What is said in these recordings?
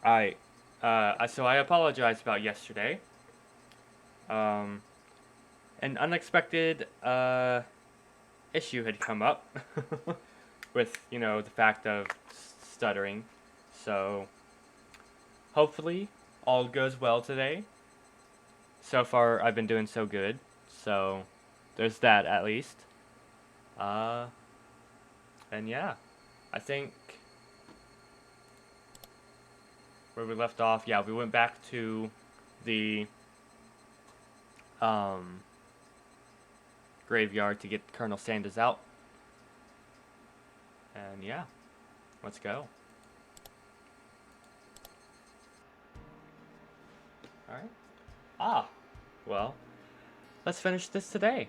Alright. So I apologize about yesterday. Um, an unexpected issue had come up with, the fact of stuttering. So hopefully all goes well today. So far I've been doing so good. So there's that at least. Uh, and yeah, I think where we left off, yeah, we went back to the um graveyard to get Colonel Sanders out. And yeah, let's go. Alright. Ah, well, let's finish this today.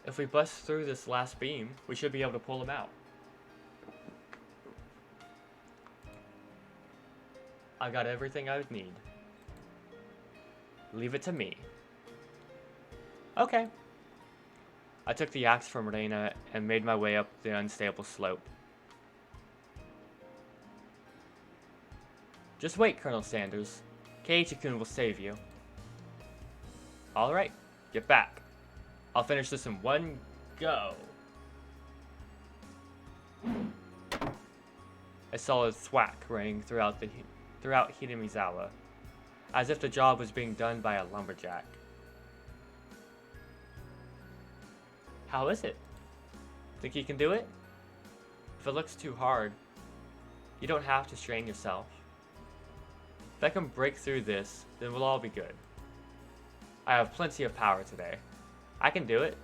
If we bust through this last beam, we should be able to pull him out. I got everything I would need. Leave it to me. Okay. I took the axe from Reina and made my way up the unstable slope. Just wait, Colonel Sanders. Keiichi-kun will save you. Alright, get back. I'll finish this in one go. A solid thwack rang throughout Hinamizawa, as if the job was being done by a lumberjack. How is it? Think you can do it? If it looks too hard, you don't have to strain yourself. If I can break through this, then we'll all be good. I have plenty of power today. I can do it.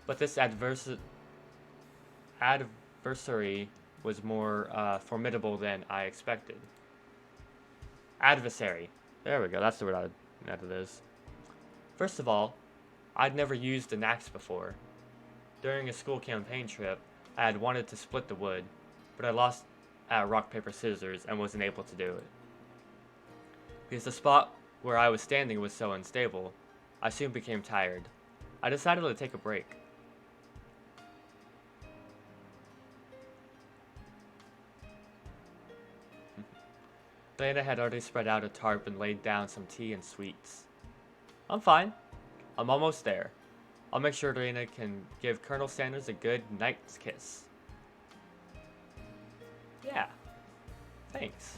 But this adversary was more formidable than I expected. Adversary. There we go, that's the word that it is. First of all, I'd never used an axe before. During a school campaign trip, I had wanted to split the wood, but I lost at rock, paper, scissors and wasn't able to do it. Because the spot where I was standing was so unstable, I soon became tired. I decided to take a break. Lena had already spread out a tarp and laid down some tea and sweets. I'm fine. I'm almost there. I'll make sure Lena can give Colonel Sanders a good night's kiss. Yeah. Thanks.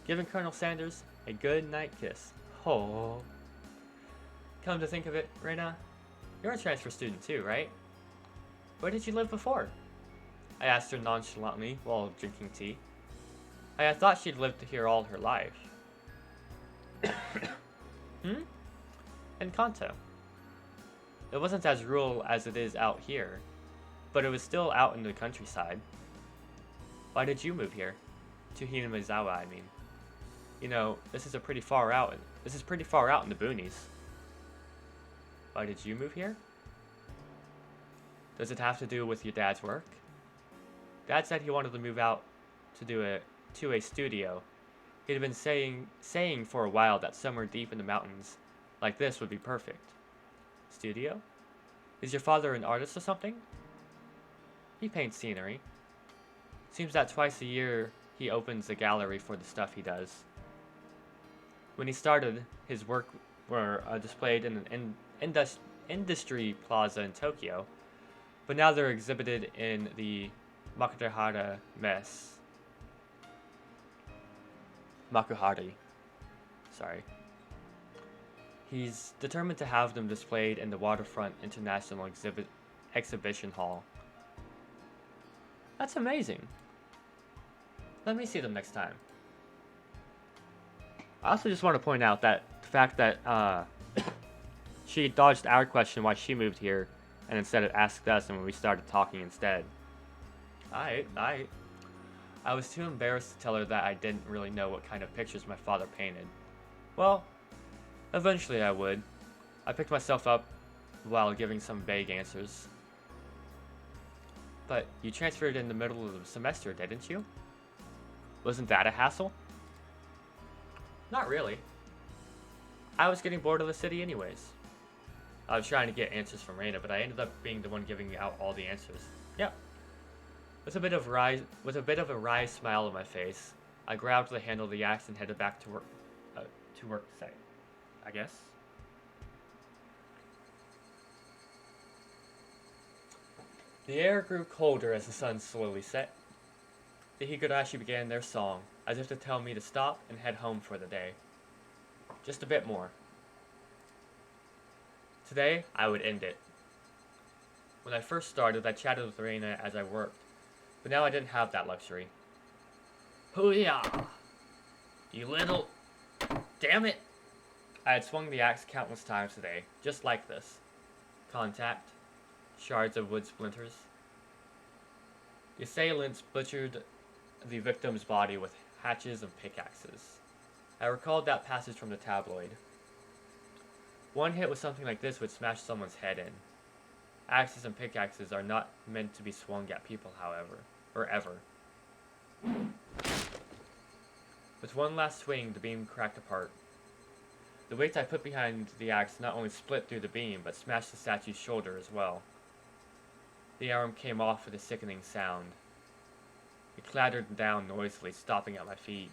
Giving Colonel Sanders a good night kiss. Oh. Come to think of it, Reina, you're a transfer student too, right? Where did you live before? I asked her nonchalantly while drinking tea. I had thought she'd lived here all her life. In Kanto. It wasn't as rural as it is out here, but it was still out in the countryside. Why did you move here? To Hinamizawa, I mean. You know, this is pretty far out in the boonies. Why did you move here? Does it have to do with your dad's work? Dad said he wanted to move out to a studio. He had been saying for a while that somewhere deep in the mountains like this would be perfect. Studio? Is your father an artist or something? He paints scenery. Seems that twice a year he opens a gallery for the stuff he does. When he started, his work were displayed in an industry plaza in Tokyo, but now they're exhibited in the Makuhari. Sorry. He's determined to have them displayed in the Waterfront International Exhibition Hall. That's amazing. Let me see them next time. I also just want to point out that the fact that she dodged our question why she moved here and instead asked us and when we started talking instead. I was too embarrassed to tell her that I didn't really know what kind of pictures my father painted. Well, eventually I would. I picked myself up while giving some vague answers. But you transferred in the middle of the semester, didn't you? Wasn't that a hassle? Not really. I was getting bored of the city anyways. I was trying to get answers from Reina, but I ended up being the one giving out all the answers. Yep. With a bit of a wry smile on my face, I grabbed the handle of the axe and headed back to work. To work site, I guess. The air grew colder as the sun slowly set. The Higurashi began their song, as if to tell me to stop and head home for the day. Just a bit more. Today, I would end it. When I first started, I chatted with Reina as I worked, but now I didn't have that luxury. Hoo-yah! You little... Damn it! I had swung the axe countless times today, just like this. Contact. Shards of wood splinters. The assailants butchered the victim's body with hatchets and pickaxes. I recalled that passage from the tabloid. One hit with something like this would smash someone's head in. Axes and pickaxes are not meant to be swung at people, however, or ever. With one last swing, the beam cracked apart. The weight I put behind the axe not only split through the beam, but smashed the statue's shoulder as well. The arm came off with a sickening sound. It clattered down noisily, stopping at my feet.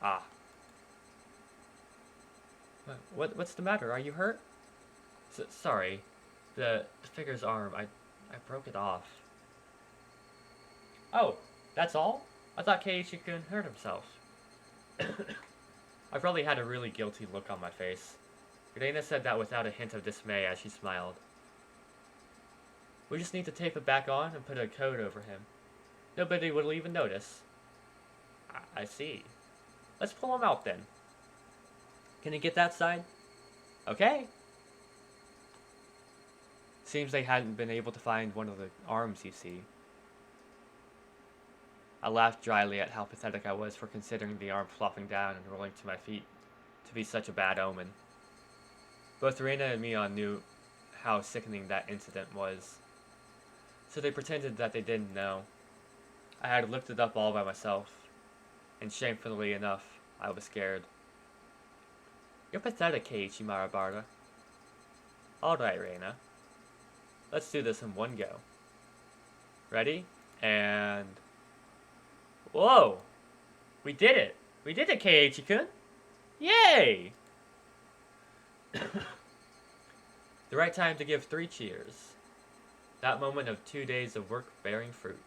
Ah. What's the matter? Are you hurt? Sorry. The figure's arm, I broke it off. Oh, that's all? I thought Keiichi-kun hurt himself. I probably had a really guilty look on my face. Reina said that without a hint of dismay as she smiled. We just need to tape it back on and put a coat over him. Nobody will even notice. I see. Let's pull him out then. Can you get that side? Okay. Seems they hadn't been able to find one of the arms, you see. I laughed dryly at how pathetic I was for considering the arm flopping down and rolling to my feet to be such a bad omen. Both Reina and Mion knew how sickening that incident was, so they pretended that they didn't know. I had looked it up all by myself, and shamefully enough, I was scared. You're pathetic, Keiichi Marabara. Alright, Reina. Let's do this in one go. Ready? And... Whoa! We did it! We did it, Keiichi-kun! Yay! The right time to give 3 cheers. That moment of 2 days of work bearing fruit.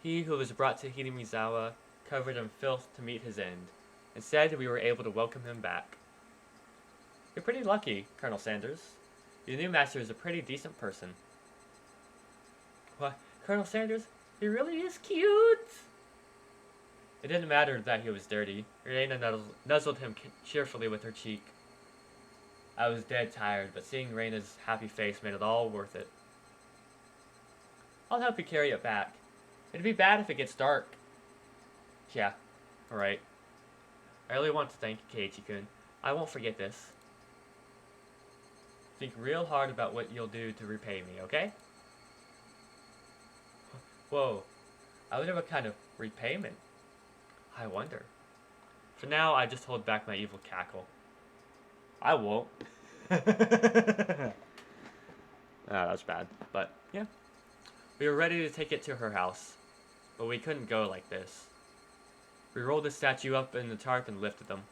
He who was brought to Hinamizawa, covered in filth to meet his end. Instead, we were able to welcome him back. You're pretty lucky, Colonel Sanders. Your new master is a pretty decent person. What? Colonel Sanders? He really is cute! It didn't matter that he was dirty. Reina nuzzled him cheerfully with her cheek. I was dead tired, but seeing Reina's happy face made it all worth it. I'll help you carry it back. It'd be bad if it gets dark. Yeah, alright. I really want to thank you, Keiichi-kun. I won't forget this. Think real hard about what you'll do to repay me, okay? Whoa. I wonder what kind of repayment. I wonder. For now, I just hold back my evil cackle. I won't. That's bad. But, yeah. We were ready to take it to her house. But we couldn't go like this. We rolled the statue up in the tarp and lifted them.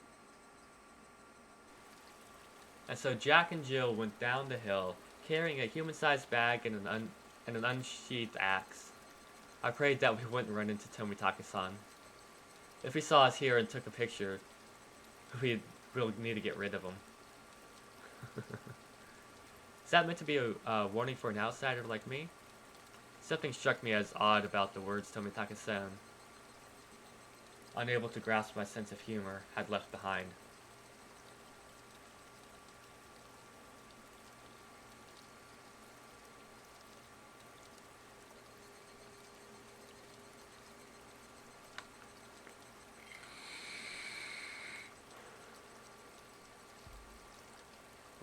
And so Jack and Jill went down the hill, carrying a human-sized bag and an unsheathed axe. I prayed that we wouldn't run into Tomitake-san. If he saw us here and took a picture, we'd really need to get rid of him. Is that meant to be a warning for an outsider like me? Something struck me as odd about the words Tomitake-san, unable to grasp my sense of humor, had left behind.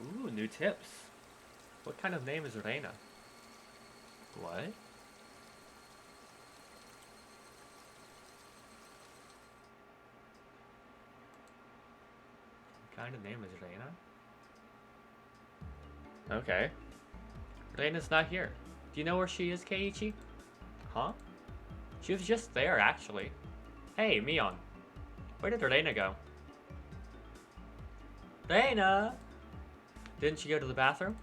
Ooh, new tips. What kind of name is Reina? What? kind of name is Reina? Okay. Reina's not here. Do you know where she is, Keiichi? Huh? She was just there, actually. Hey, Mion. Where did Reina go? Reina! Didn't she go to the bathroom?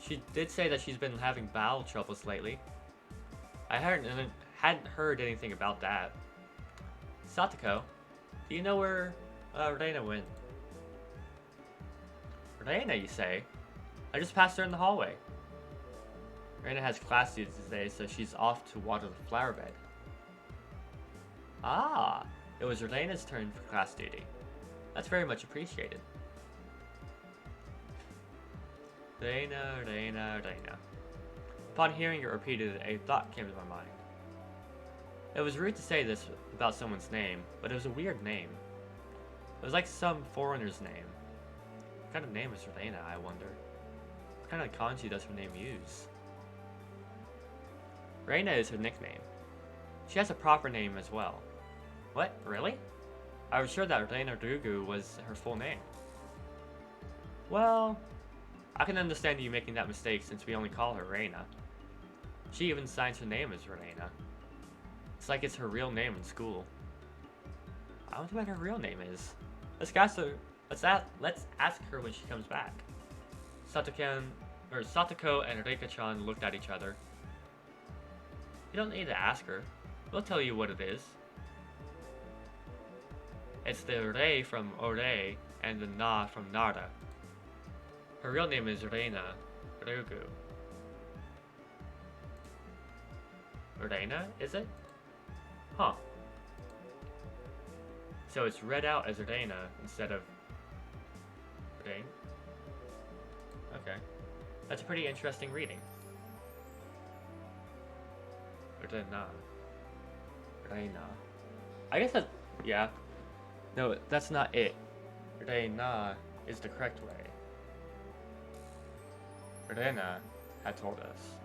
She did say that she's been having bowel troubles lately. I hadn't heard anything about that. Satoko, do you know where Reina went? Reina, you say? I just passed her in the hallway. Reina has class duties today, so she's off to water the flower bed. Ah, it was Reina's turn for class duty. That's very much appreciated. Reina, Reina, Reina. Upon hearing it repeated, a thought came to my mind. It was rude to say this about someone's name, but it was a weird name. It was like some foreigner's name. What kind of name is Reina, I wonder? What kind of kanji does her name use? Reina is her nickname. She has a proper name as well. What? Really? I was sure that Reina Rugu was her full name. Well, I can understand you making that mistake since we only call her Reina. She even signs her name as Reina. It's like it's her real name in school. I wonder what her real name is. Let's ask her when she comes back. Satoko and Reika-chan looked at each other. You don't need to ask her. We'll tell you what it is. It's the Rei from Ore and the Na from Nara. Her real name is Reina Rugu. Reina, is it? Huh. So it's read out as Reina instead of Rein? Okay. That's a pretty interesting reading. Reina. Reina. I guess that... yeah. No, that's not it. Reina is the correct way. Reina had told us.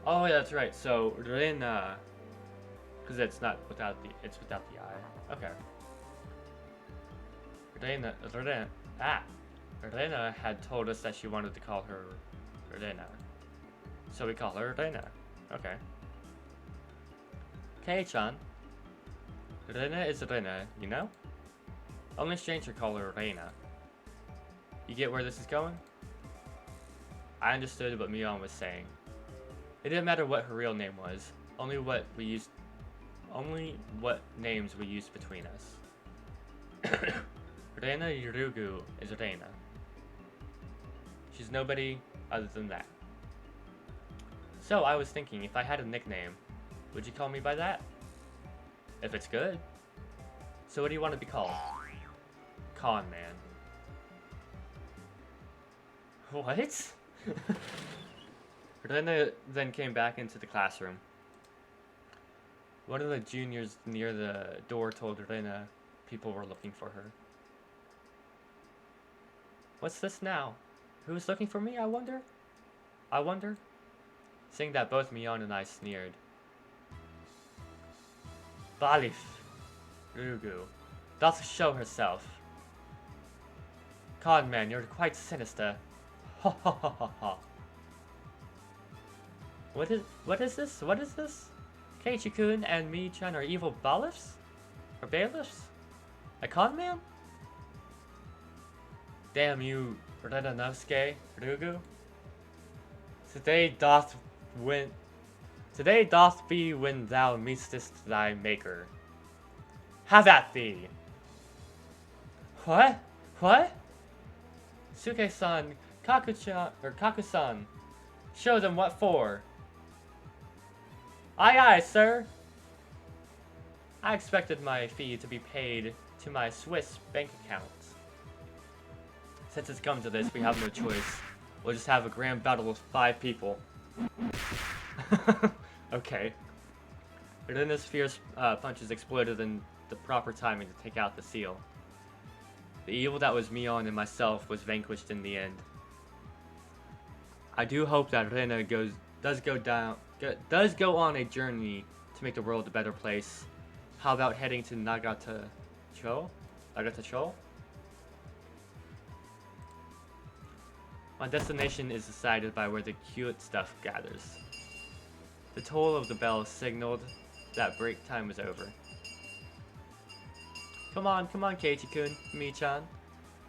Oh, yeah, that's right. So, Reina... because it's not without the... it's without the I. Okay. Reina had told us that she wanted to call her Reina. So we call her Reina. Okay. Kei-chan. Reina is Reina, you know? Only stranger call her Reina. You get where this is going? I understood what Mion was saying. It didn't matter what her real name was, only what names we used between us. Reina Yurugu is Reina. She's nobody other than that. So I was thinking, if I had a nickname, would you call me by that? If it's good. So what do you want to be called? Con Man. What? Reina then came back into the classroom. One of the juniors near the door told Reina people were looking for her. What's this now? Who's looking for me, I wonder? Seeing that both Mion and I sneered. Balif Rugu doth show herself. Con Man, you're quite sinister. Ha ha ha ha ha. What is this? Keiichi-kun and Mi-chan are evil bailiffs? Or bailiffs? A con man? Damn you, Renanosuke Rugu. Today doth be when thou meetest thy maker. Have at thee! What? Suke-san, Kaku-san, show them what for. Aye aye, sir! I expected my fee to be paid to my Swiss bank account. Since it's come to this, we have no choice. We'll just have a grand battle with 5 people. Okay. Reina's fierce punches exploded in the proper timing to take out the seal. The evil that was Mion and myself was vanquished in the end. I do hope that Reina does go on a journey to make the world a better place. How about heading to Nagata-cho? I got the troll. My destination is decided by where the cute stuff gathers. The toll of the bell signaled that break time was over. Come on, Keiichi-kun, Mi-chan.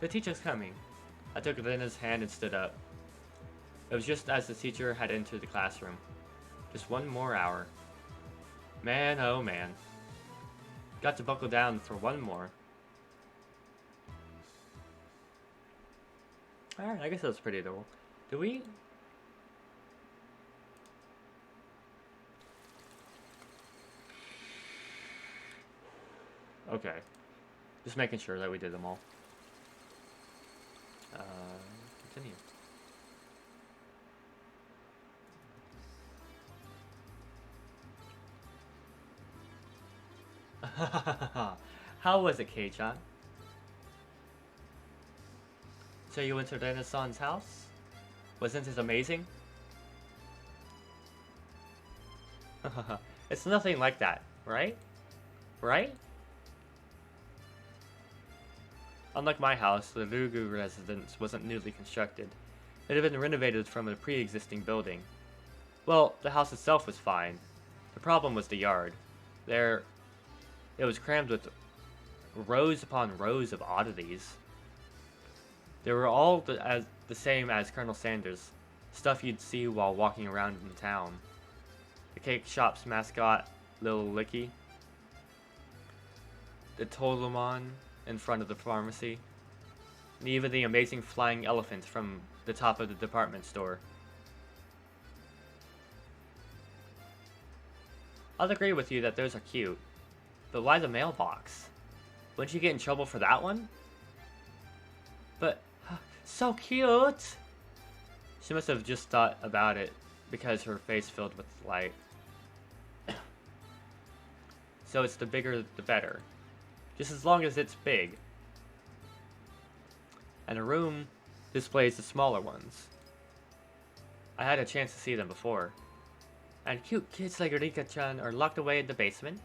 The teacher's coming. I took Rena's hand and stood up. It was just as the teacher had entered the classroom. Just one more hour. Man, oh man. Got to buckle down for one more. Alright, I guess that was pretty adorable. Do we? Okay. Just making sure that we did them all. Continue. How was it, Kei-chan? So you went to Renaissance house? Wasn't it amazing? It's nothing like that, right? Right? Unlike my house, the Rugu residence wasn't newly constructed. It had been renovated from a pre-existing building. Well, the house itself was fine. The problem was the yard. It was crammed with rows upon rows of oddities. They were all the same as Colonel Sanders, stuff you'd see while walking around in town. The cake shop's mascot, Lil Licky. The Tolomon in front of the pharmacy. And even the amazing flying elephant from the top of the department store. I'll agree with you that those are cute. But why the mailbox? Wouldn't you get in trouble for that one? But, so cute! She must have just thought about it because her face filled with light. So it's the bigger the better. Just as long as it's big. And a room displays the smaller ones. I had a chance to see them before. And cute kids like Rika-chan are locked away in the basement.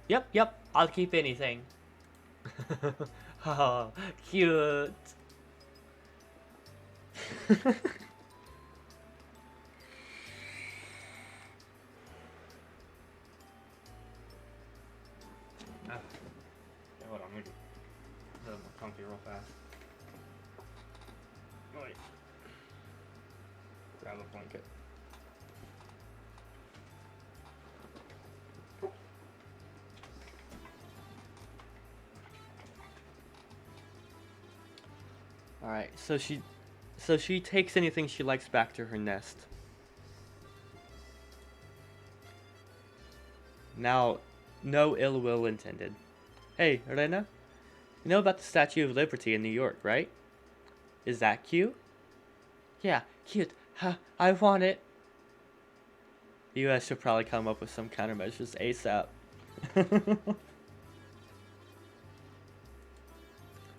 Yep, I'll keep anything. Oh, cute. Hold on, let me get a little more comfy real fast. Wait. Grab a blanket. Alright, so she takes anything she likes back to her nest. Now, no ill will intended. Hey, Rena? You know about the Statue of Liberty in New York, right? Is that cute? Yeah, cute. Ha, I want it. The US should probably come up with some countermeasures ASAP.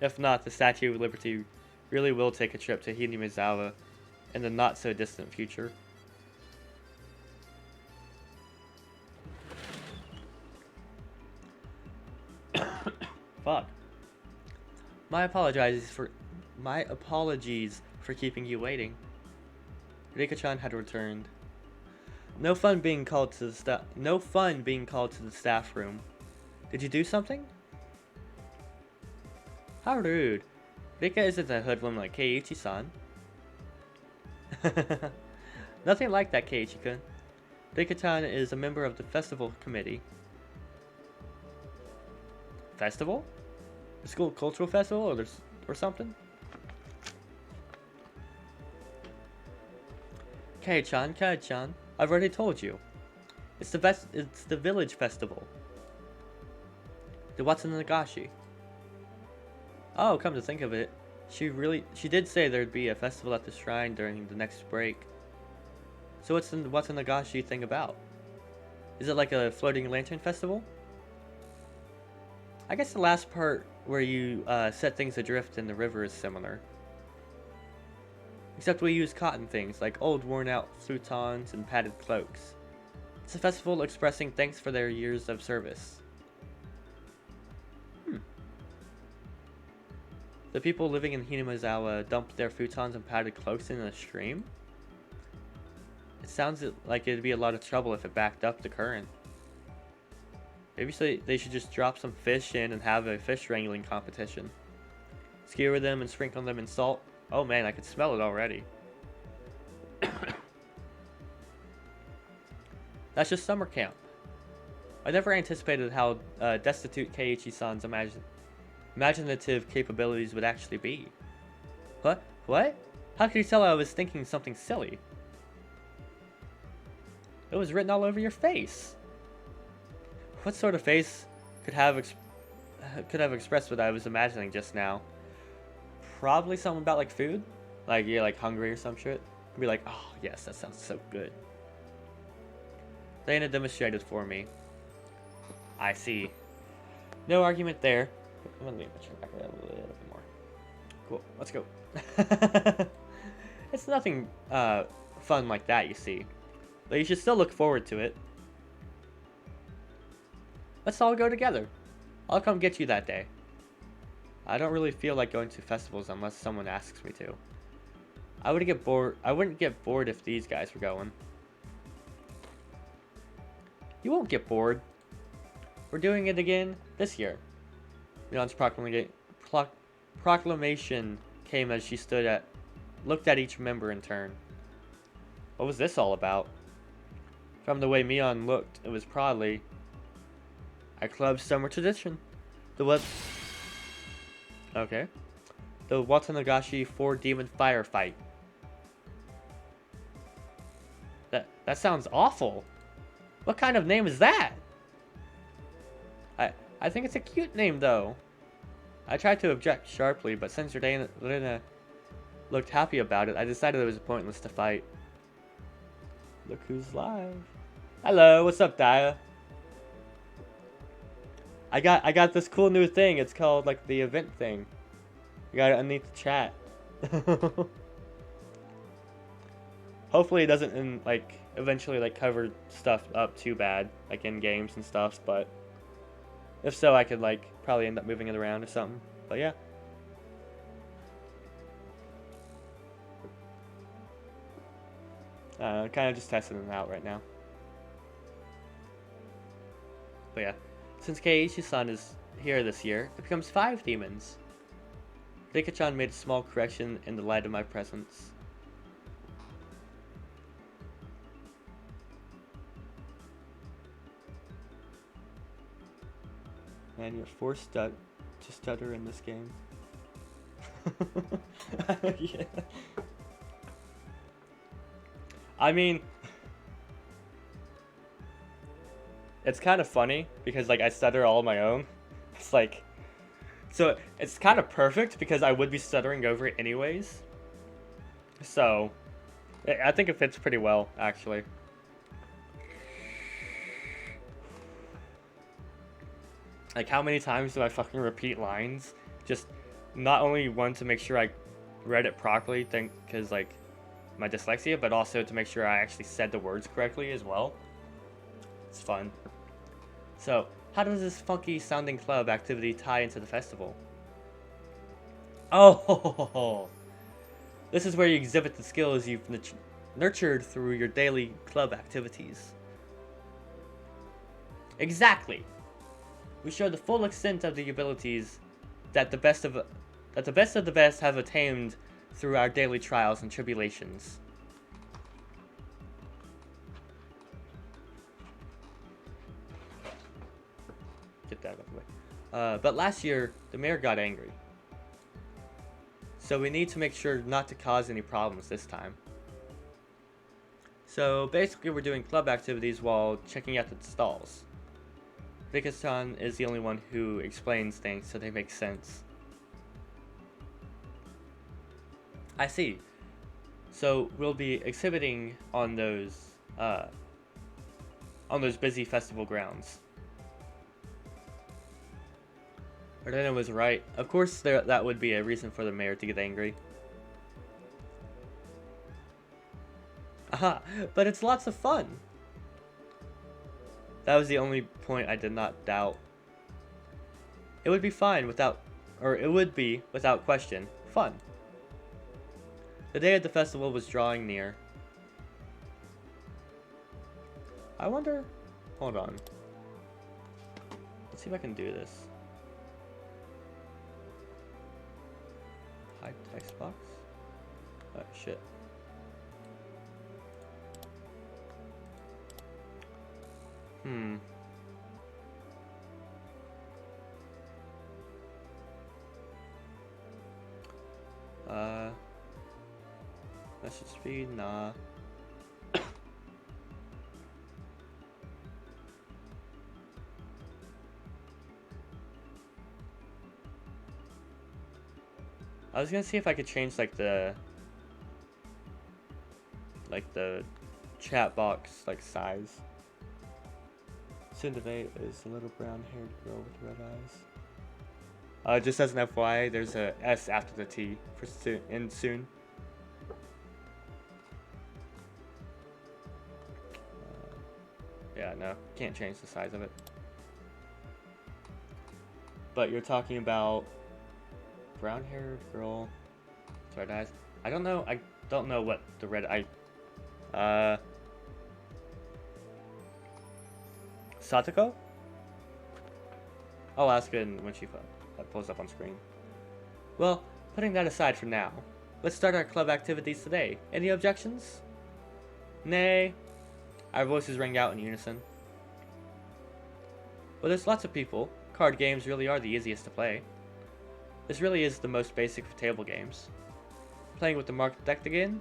If not, the Statue of Liberty really will take a trip to Hinamizawa in the not-so-distant future. Fuck. My apologies for keeping you waiting. Rika-chan had returned. No fun being called to the staff room. Did you do something? How rude. Rika isn't a hoodlum like Keiichi-san. Nothing like that, Keiichi-kun. Rika-chan is a member of the festival committee. Festival? A school cultural festival or something? Kei-chan, I've already told you. It's the village festival. The Watsunagashi. Oh, come to think of it, she did say there'd be a festival at the shrine during the next break. So what's the Nagashi thing about? Is it like a floating lantern festival? I guess the last part where you set things adrift in the river is similar. Except we use cotton things like old worn out futons and padded cloaks. It's a festival expressing thanks for their years of service. The people living in Hinamizawa dumped their futons and padded cloaks in a stream? It sounds like it'd be a lot of trouble if it backed up the current. Maybe they should just drop some fish in and have a fish wrangling competition. Skewer them and sprinkle them in salt. Oh man, I can smell it already. That's just summer camp. I never anticipated how destitute Keiichi-san's imaginative capabilities would actually be. What? What? How could you tell I was thinking something silly? It was written all over your face. What sort of face could have expressed what I was imagining just now? Probably something about like food, like you're like hungry or some shit. I'd be like, oh yes, that sounds so good. Dana demonstrated for me. I see. No argument there. I'm gonna leave the chair back a little bit more. Cool. Let's go. It's nothing fun like that, you see. But you should still look forward to it. Let's all go together. I'll come get you that day. I don't really feel like going to festivals unless someone asks me to. I wouldn't get bored if these guys were going. You won't get bored. We're doing it again this year. Mion's proclamation came as she looked at each member in turn. What was this all about? From the way Mion looked, it was probably a club's summer tradition. Okay. The Watanagashi 4 Demon Firefight. That sounds awful. What kind of name is that? I think it's a cute name though. I tried to object sharply, but since Lena looked happy about it, I decided it was pointless to fight. Look who's live. Hello, what's up, Daya? I got this cool new thing. It's called like the event thing. You got it underneath the chat. Hopefully it doesn't eventually like cover stuff up too bad, like in games and stuff, but if so, I could like probably end up moving it around or something. But yeah. Kind of just testing it out right now. But yeah, since Keiichi-san is here this year, it becomes 5 demons. Rika-chan made a small correction in the light of my presence. Man, you're forced to stutter in this game. Yeah. I mean, it's kind of funny because like I stutter all on my own. It's like, so it's kind of perfect because I would be stuttering over it anyways. So I think it fits pretty well, actually. Like, how many times do I fucking repeat lines? Just not only one to make sure I read it properly, because like my dyslexia, but also to make sure I actually said the words correctly as well. It's fun. So, how does this funky sounding club activity tie into the festival? Oh, this is where you exhibit the skills you've nurtured through your daily club activities. Exactly. We show the full extent of the abilities that the best of the best have attained through our daily trials and tribulations. Get that out of the way. But last year, the mayor got angry. So we need to make sure not to cause any problems this time. So basically we're doing club activities while checking out the stalls. Rika-san is the only one who explains things so they make sense. I see. So we'll be exhibiting on those busy festival grounds. Ardena was right. Of course, that would be a reason for the mayor to get angry. Aha, but it's lots of fun. That was the only point I did not doubt. It would be fine without or it would be, without question, fun. The day of the festival was drawing near. I wonder... Hold on. Let's see if I can do this. Hide text box? Oh, shit. Message speed, nah. I was gonna see if I could change like the chat box size. Soon to date is a little brown-haired girl with red eyes. Just as an FYI, there's a S after the T for soon, in soon. Yeah, no, can't change the size of it. But you're talking about brown-haired girl with red eyes. I don't know what the red eye. Satoko? I'll ask her when she pulls up on screen. Well, putting that aside for now, let's start our club activities today. Any objections? Nay. Our voices rang out in unison. Well, there's lots of people. Card games really are the easiest to play. This really is the most basic of table games. Playing with the marked deck again?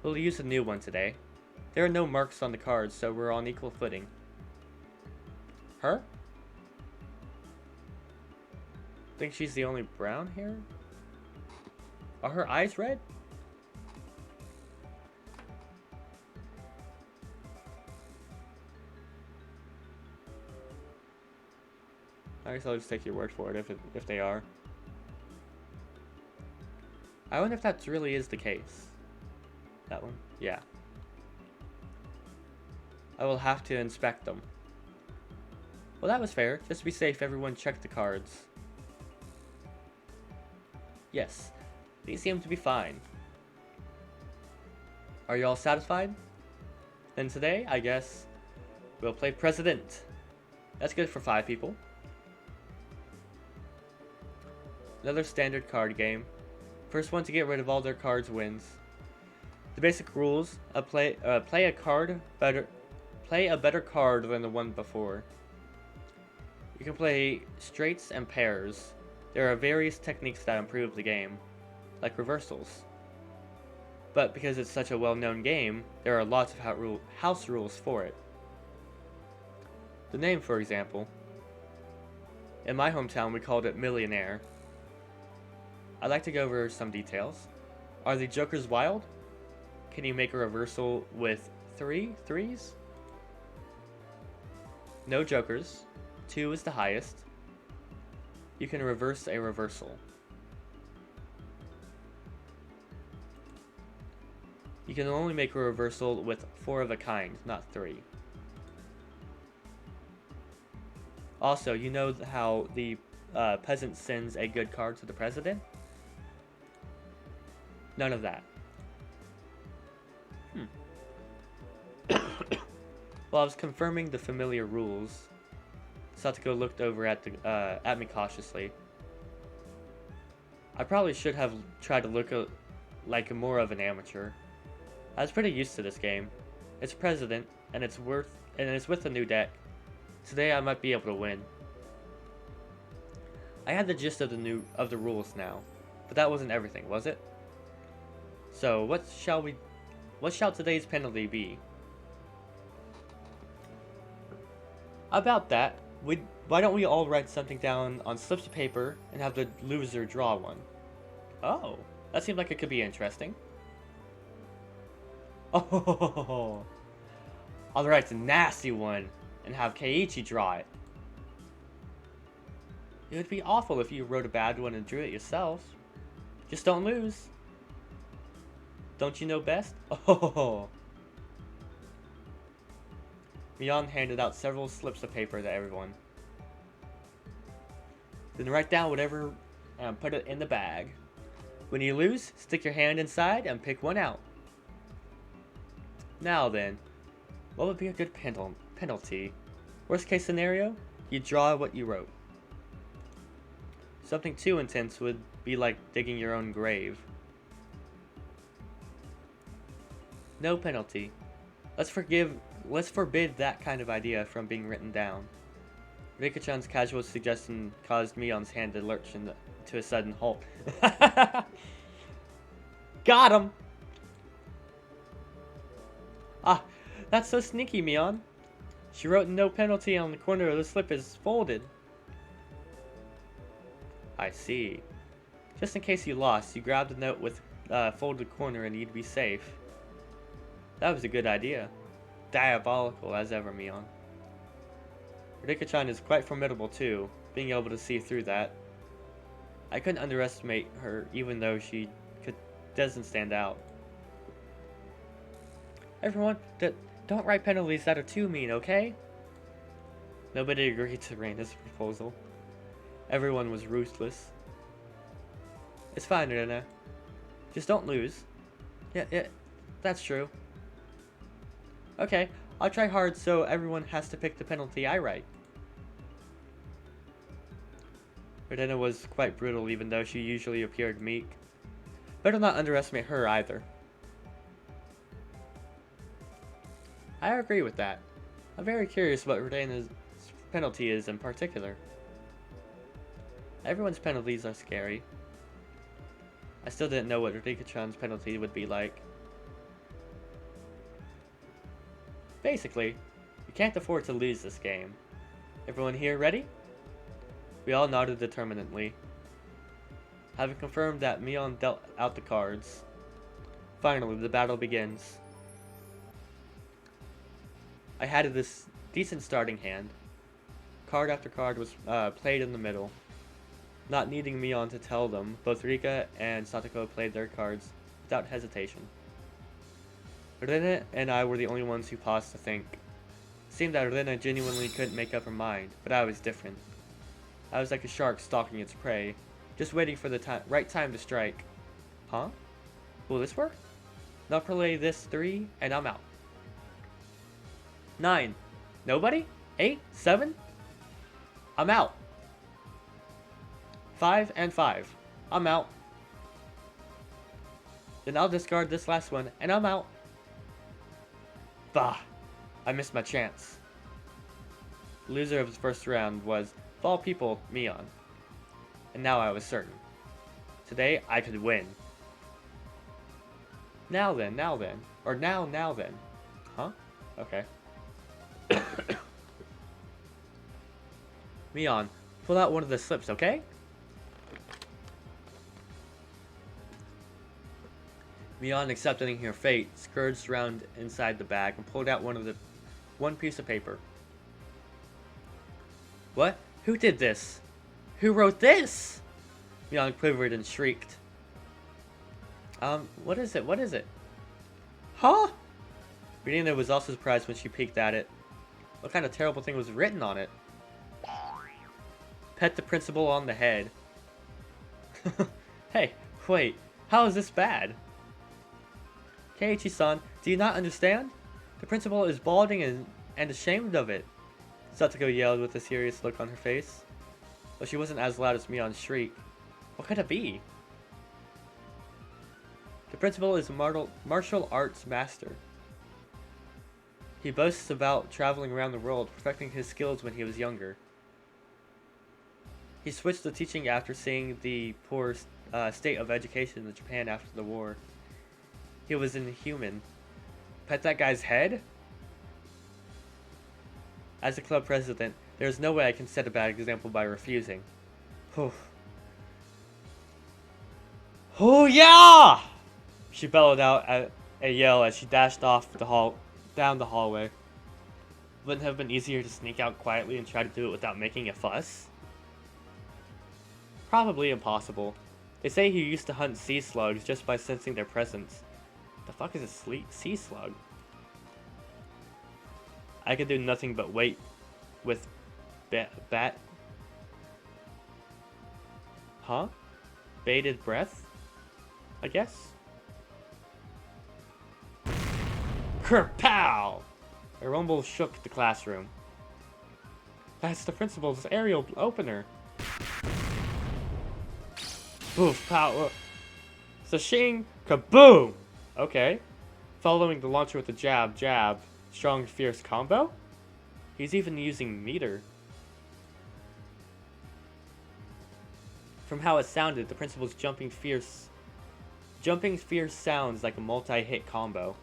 We'll use a new one today. There are no marks on the cards, so we're on equal footing. Her? Think she's the only brown here? Are her eyes red? I guess I'll just take your word for it if they are. I wonder if that really is the case. That one? Yeah. I will have to inspect them. Well, that was fair. Just to be safe, everyone checked the cards. Yes, these seem to be fine. Are you all satisfied? Then today, I guess, we'll play President. That's good for 5 people. Another standard card game. First one to get rid of all their cards wins. The basic rules: play a better card than the one before. You can play straights and pairs. There are various techniques that improve the game, like reversals. But because it's such a well-known game, there are lots of house rules for it. The name, for example. In my hometown, we called it Millionaire. I'd like to go over some details. Are the jokers wild? Can you make a reversal with 3 threes? No jokers. 2 is the highest. You can reverse a reversal. You can only make a reversal with 4 of a kind, not 3. Also, you know how the peasant sends a good card to the president? None of that. While I was confirming the familiar rules, Satoko looked over at me cautiously. I probably should have tried to look like more of an amateur. I was pretty used to this game. It's President, and it's with a new deck. Today I might be able to win. I had the gist of the rules now, but that wasn't everything, was it? So what shall today's penalty be? About that, why don't we all write something down on slips of paper and have the loser draw one? Oh, that seemed like it could be interesting. Oh, I'll write a nasty one and have Keiichi draw it. It would be awful if you wrote a bad one and drew it yourself. Just don't lose. Don't you know best? Oh. Mion handed out several slips of paper to everyone. Then write down whatever and put it in the bag. When you lose, stick your hand inside and pick one out. Now then, what would be a good penalty? Worst case scenario, you draw what you wrote. Something too intense would be like digging your own grave. No penalty. Let's forbid that kind of idea from being written down. Rika-chan's casual suggestion caused Mion's hand to lurch to a sudden halt. Got him! Ah, that's so sneaky, Mion. She wrote no penalty on the corner of the slip is folded. I see. Just in case you lost, you grabbed the note with folded corner and you'd be safe. That was a good idea. Diabolical as ever, Mion. Rika-chan is quite formidable too, being able to see through that. I couldn't underestimate her even though she doesn't stand out. Everyone, don't write penalties that are too mean, okay? Nobody agreed to Reina's proposal. Everyone was ruthless. It's fine, Reina. Just don't lose. Yeah, that's true. Okay, I'll try hard so everyone has to pick the penalty I write. Reina was quite brutal even though she usually appeared meek. Better not underestimate her either. I agree with that. I'm very curious what Reina's penalty is in particular. Everyone's penalties are scary. I still didn't know what Rika-chan's penalty would be like. Basically, you can't afford to lose this game. Everyone here ready? We all nodded determinedly. Having confirmed that Mion dealt out the cards, finally the battle begins. I had this decent starting hand. Card after card was played in the middle. Not needing Mion to tell them, both Rika and Satoko played their cards without hesitation. Reina and I were the only ones who paused to think. It seemed that Reina genuinely couldn't make up her mind, but I was different. I was like a shark stalking its prey, just waiting for the right time to strike. Huh? Will this work? Now play this 3, and I'm out. 9. Nobody? 8? 7? I'm out. 5 and 5. I'm out. Then I'll discard this last one, and I'm out. Bah! I missed my chance. The loser of the first round was, of all people, Mion. And now I was certain. Today, I could win. Now then. Or now then. Huh? Okay. Mion, pull out one of the slips, okay? Mion, accepting her fate, scourged around inside the bag and pulled out one piece of paper. What? Who did this? Who wrote this? Mion quivered and shrieked. What is it? Huh? Reina was also surprised when she peeked at it. What kind of terrible thing was written on it? Pet the principal on the head. Hey, wait, how is this bad? Keiichi-san, do you not understand? The principal is balding and ashamed of it. Satoko yelled with a serious look on her face. But she wasn't as loud as Mion's shriek. What could it be? The principal is a martial arts master. He boasts about traveling around the world, perfecting his skills when he was younger. He switched to teaching after seeing the poor state of education in Japan after the war. He was inhuman. Pet that guy's head? As a club president, there's no way I can set a bad example by refusing. Oh yeah! She bellowed out at a yell as she dashed off down the hallway. Wouldn't it have been easier to sneak out quietly and try to do it without making a fuss? Probably impossible. They say he used to hunt sea slugs just by sensing their presence. The fuck is a sea slug? I could do nothing but wait with bat. Huh? Bated breath? I guess? Kerpow! A rumble shook the classroom. That's the principal's aerial opener. Boof, pow. Sashing, kaboom! Okay. Following the launcher with a jab, jab. Strong, fierce combo? He's even using meter. From how it sounded, the principal's jumping fierce sounds like a multi-hit combo.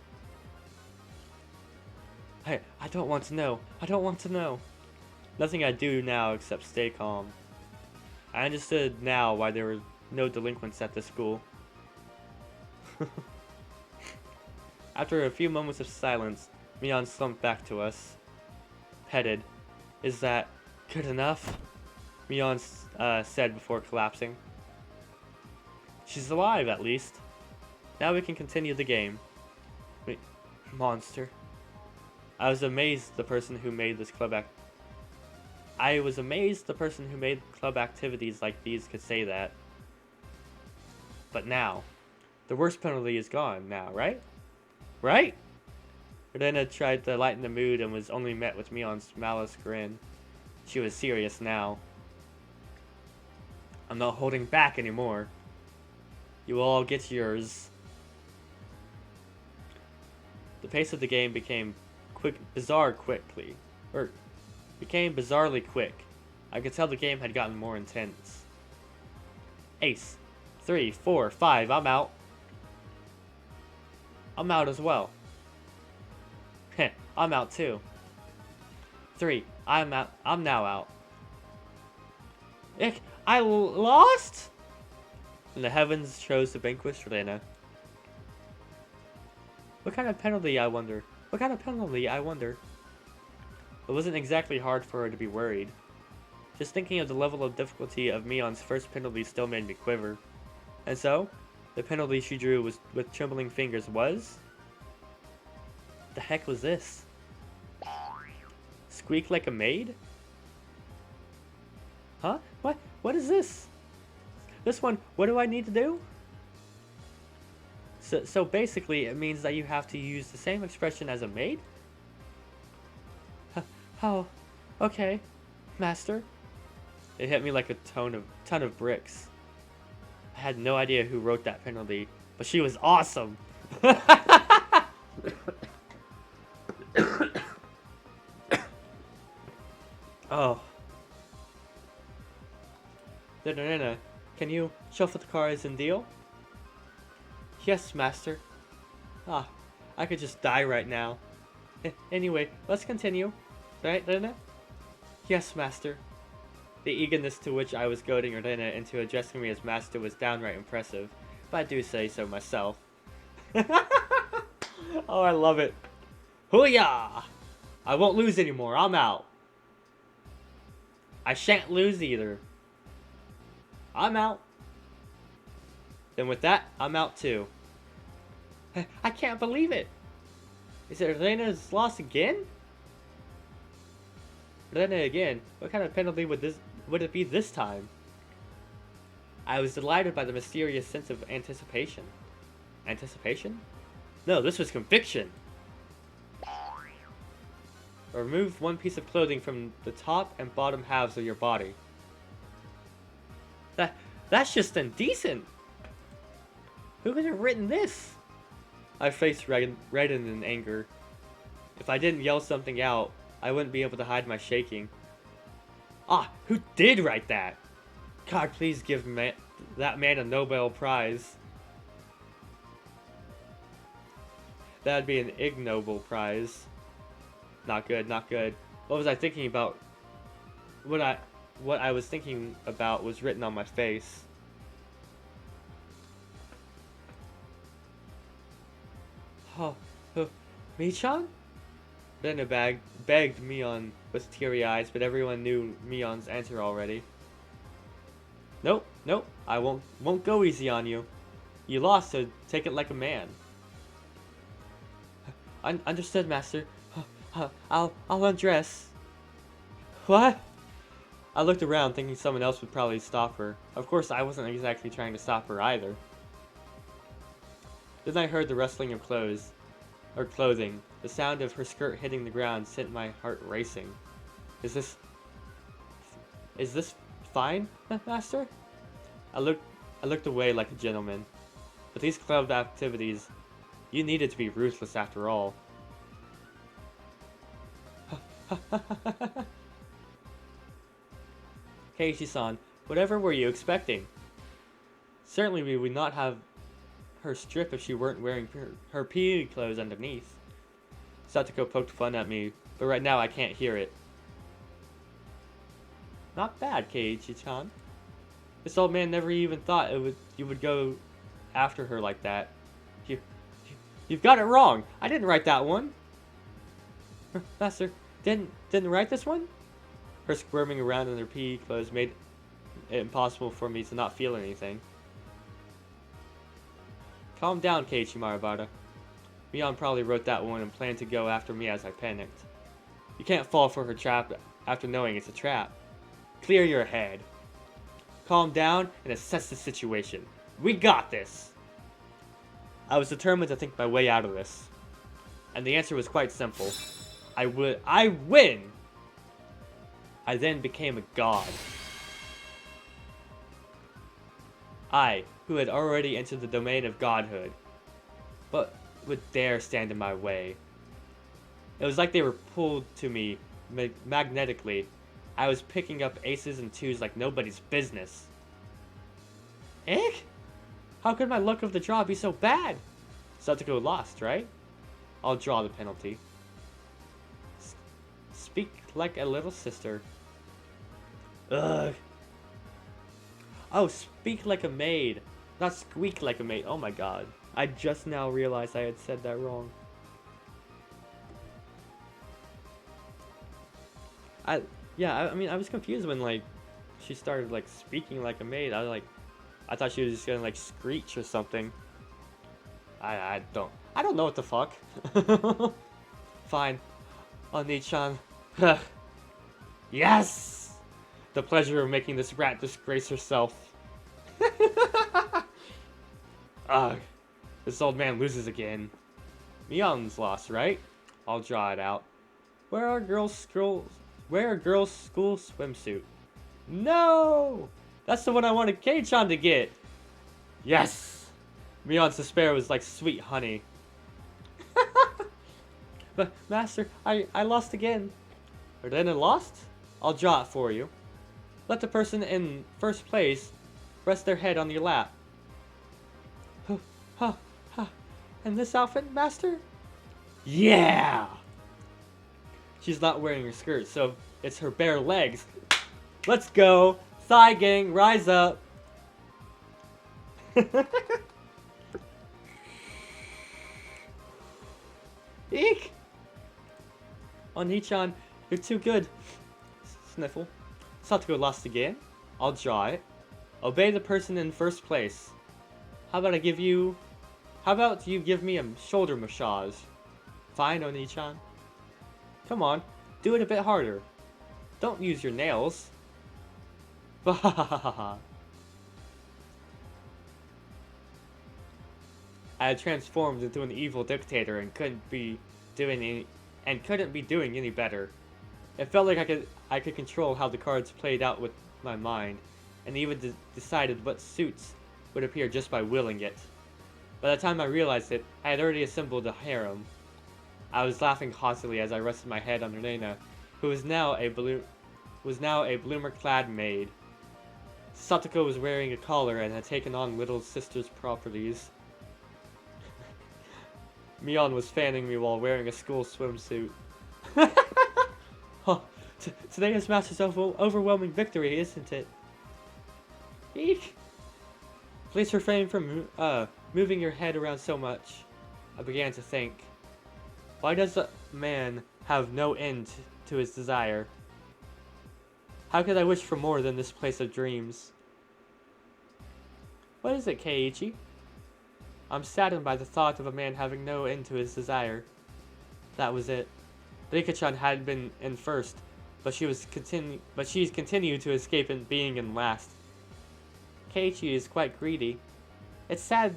Hey, I don't want to know. I don't want to know. Nothing I do now except stay calm. I understood now why there were no delinquents at this school. After a few moments of silence, Mion slumped back to us. Petted. Is that good enough? Mion said before collapsing. She's alive, at least. Now we can continue the game. Wait, monster. I was amazed the person who made club activities like these could say that. But now, the worst penalty is gone now, right? Right? Rena tried to lighten the mood and was only met with Mion's malice grin. She was serious now. I'm not holding back anymore. You will all get yours. The pace of the game became bizarrely quick. I could tell the game had gotten more intense. Ace. 3, 4, 5, I'm out. I'm out as well. Heh, I'm out too. 3, I'm out. I'm now out. Ick, I lost? And the heavens chose to vanquish Rena. What kind of penalty, I wonder? What kind of penalty, I wonder? It wasn't exactly hard for her to be worried. Just thinking of the level of difficulty of Mion's first penalty still made me quiver. And so, the penalty she drew with trembling fingers was... The heck was this? Squeak like a maid? Huh? What? What is this? This one, what do I need to do? So basically, it means that you have to use the same expression as a maid? Oh, okay, master. It hit me like a ton of bricks. I had no idea who wrote that penalty, but she was awesome. Oh. Nana, can you shuffle the cards and deal? Yes, master. Ah, I could just die right now. Anyway, let's continue. Right, Nana? Yes, master. The eagerness to which I was goading Erdena into addressing me as master was downright impressive, but I do say so myself. Oh, I love it. Hoo-yah! I won't lose anymore, I'm out. I shan't lose either. I'm out. Then with that, I'm out too. I can't believe it. Is it Elena's loss again? Elena again? What kind of penalty would it be this time? I was delighted by the mysterious sense of anticipation. Anticipation? No, this was conviction. Remove one piece of clothing from the top and bottom halves of your body. That's just indecent. Who could have written this? My face reddened in anger. If I didn't yell something out, I wouldn't be able to hide my shaking. Ah, who did write that? God, please give that man a Nobel Prize. That'd be an ignoble prize. Not good, not good. What was I thinking about? What I was thinking about was written on my face. Oh, Michan? Then begged Mion with teary eyes, but everyone knew Mion's answer already. Nope, nope, I won't go easy on you. You lost, so take it like a man. Understood, master. I'll undress. What? I looked around thinking someone else would probably stop her. Of course, I wasn't exactly trying to stop her either. Then I heard the rustling of clothing. The sound of her skirt hitting the ground sent my heart racing. Is this fine, master? I looked away like a gentleman. With these club activities, you needed to be ruthless after all. Keiichi-san, whatever were you expecting? Certainly we would not have her strip if she weren't wearing her PE clothes underneath. Satoko poked fun at me, but right now I can't hear it. Not bad, Keiichi-chan. This old man never even thought you would go after her like that. You've got it wrong. I didn't write that one. Master, didn't write this one? Her squirming around in her PE clothes made it impossible for me to not feel anything. Calm down, Keiichi Maribata. Mion probably wrote that one and planned to go after me as I panicked. You can't fall for her trap after knowing it's a trap. Clear your head. Calm down and assess the situation. We got this! I was determined to think my way out of this. And the answer was quite simple. I win! I then became a god. I, who had already entered the domain of godhood, but would dare stand in my way. It was like they were pulled to me magnetically. I was picking up aces and twos like nobody's business. Ick? How could my luck of the draw be so bad? Satoko lost, right? I'll draw the penalty. Speak like a little sister. Ugh. Oh, speak like a maid. Not squeak like a maid. Oh my god. I just now realized I had said that wrong. I mean, I was confused when, like, she started, like, speaking like a maid. I thought she was just gonna, like, screech or something. I don't know what the fuck. Fine. Oni-chan. Yes! The pleasure of making this rat disgrace herself. Ugh. This old man loses again. Mion's lost, right? I'll draw it out. Wear a girl's school swimsuit. No! That's the one I wanted Kei-chan to get. Yes! Mion's despair was like sweet honey. But, Master, I lost again. Or then I lost? I'll draw it for you. Let the person in first place rest their head on your lap. And this outfit, Master? Yeah! She's not wearing her skirt, so it's her bare legs. Let's go! Thigh gang, rise up! Eek! Oni-chan, you're too good. Sniffle. Satoko lost again. I'll draw it. Obey the person in first place. How about you give me a shoulder massage? Fine, Oni-chan. Come on, do it a bit harder. Don't use your nails. I had transformed into an evil dictator and couldn't be doing any better. It felt like I could control how the cards played out with my mind, and even decided what suits would appear just by willing it. By the time I realized it, I had already assembled a harem. I was laughing haughtily as I rested my head on Rena, who was now a bloomer-clad maid. Satoko was wearing a collar and had taken on little sister's properties. Mion was fanning me while wearing a school swimsuit. Today is Master's overwhelming victory, isn't it? Eek! Please refrain from moving your head around so much. I began to think. Why does a man have no end to his desire? How could I wish for more than this place of dreams? What is it, Keiichi? I'm saddened by the thought of a man having no end to his desire. That was it. Rika-chan had been in first, but she's continued to escape in being in last. Keiichi is quite greedy. It's said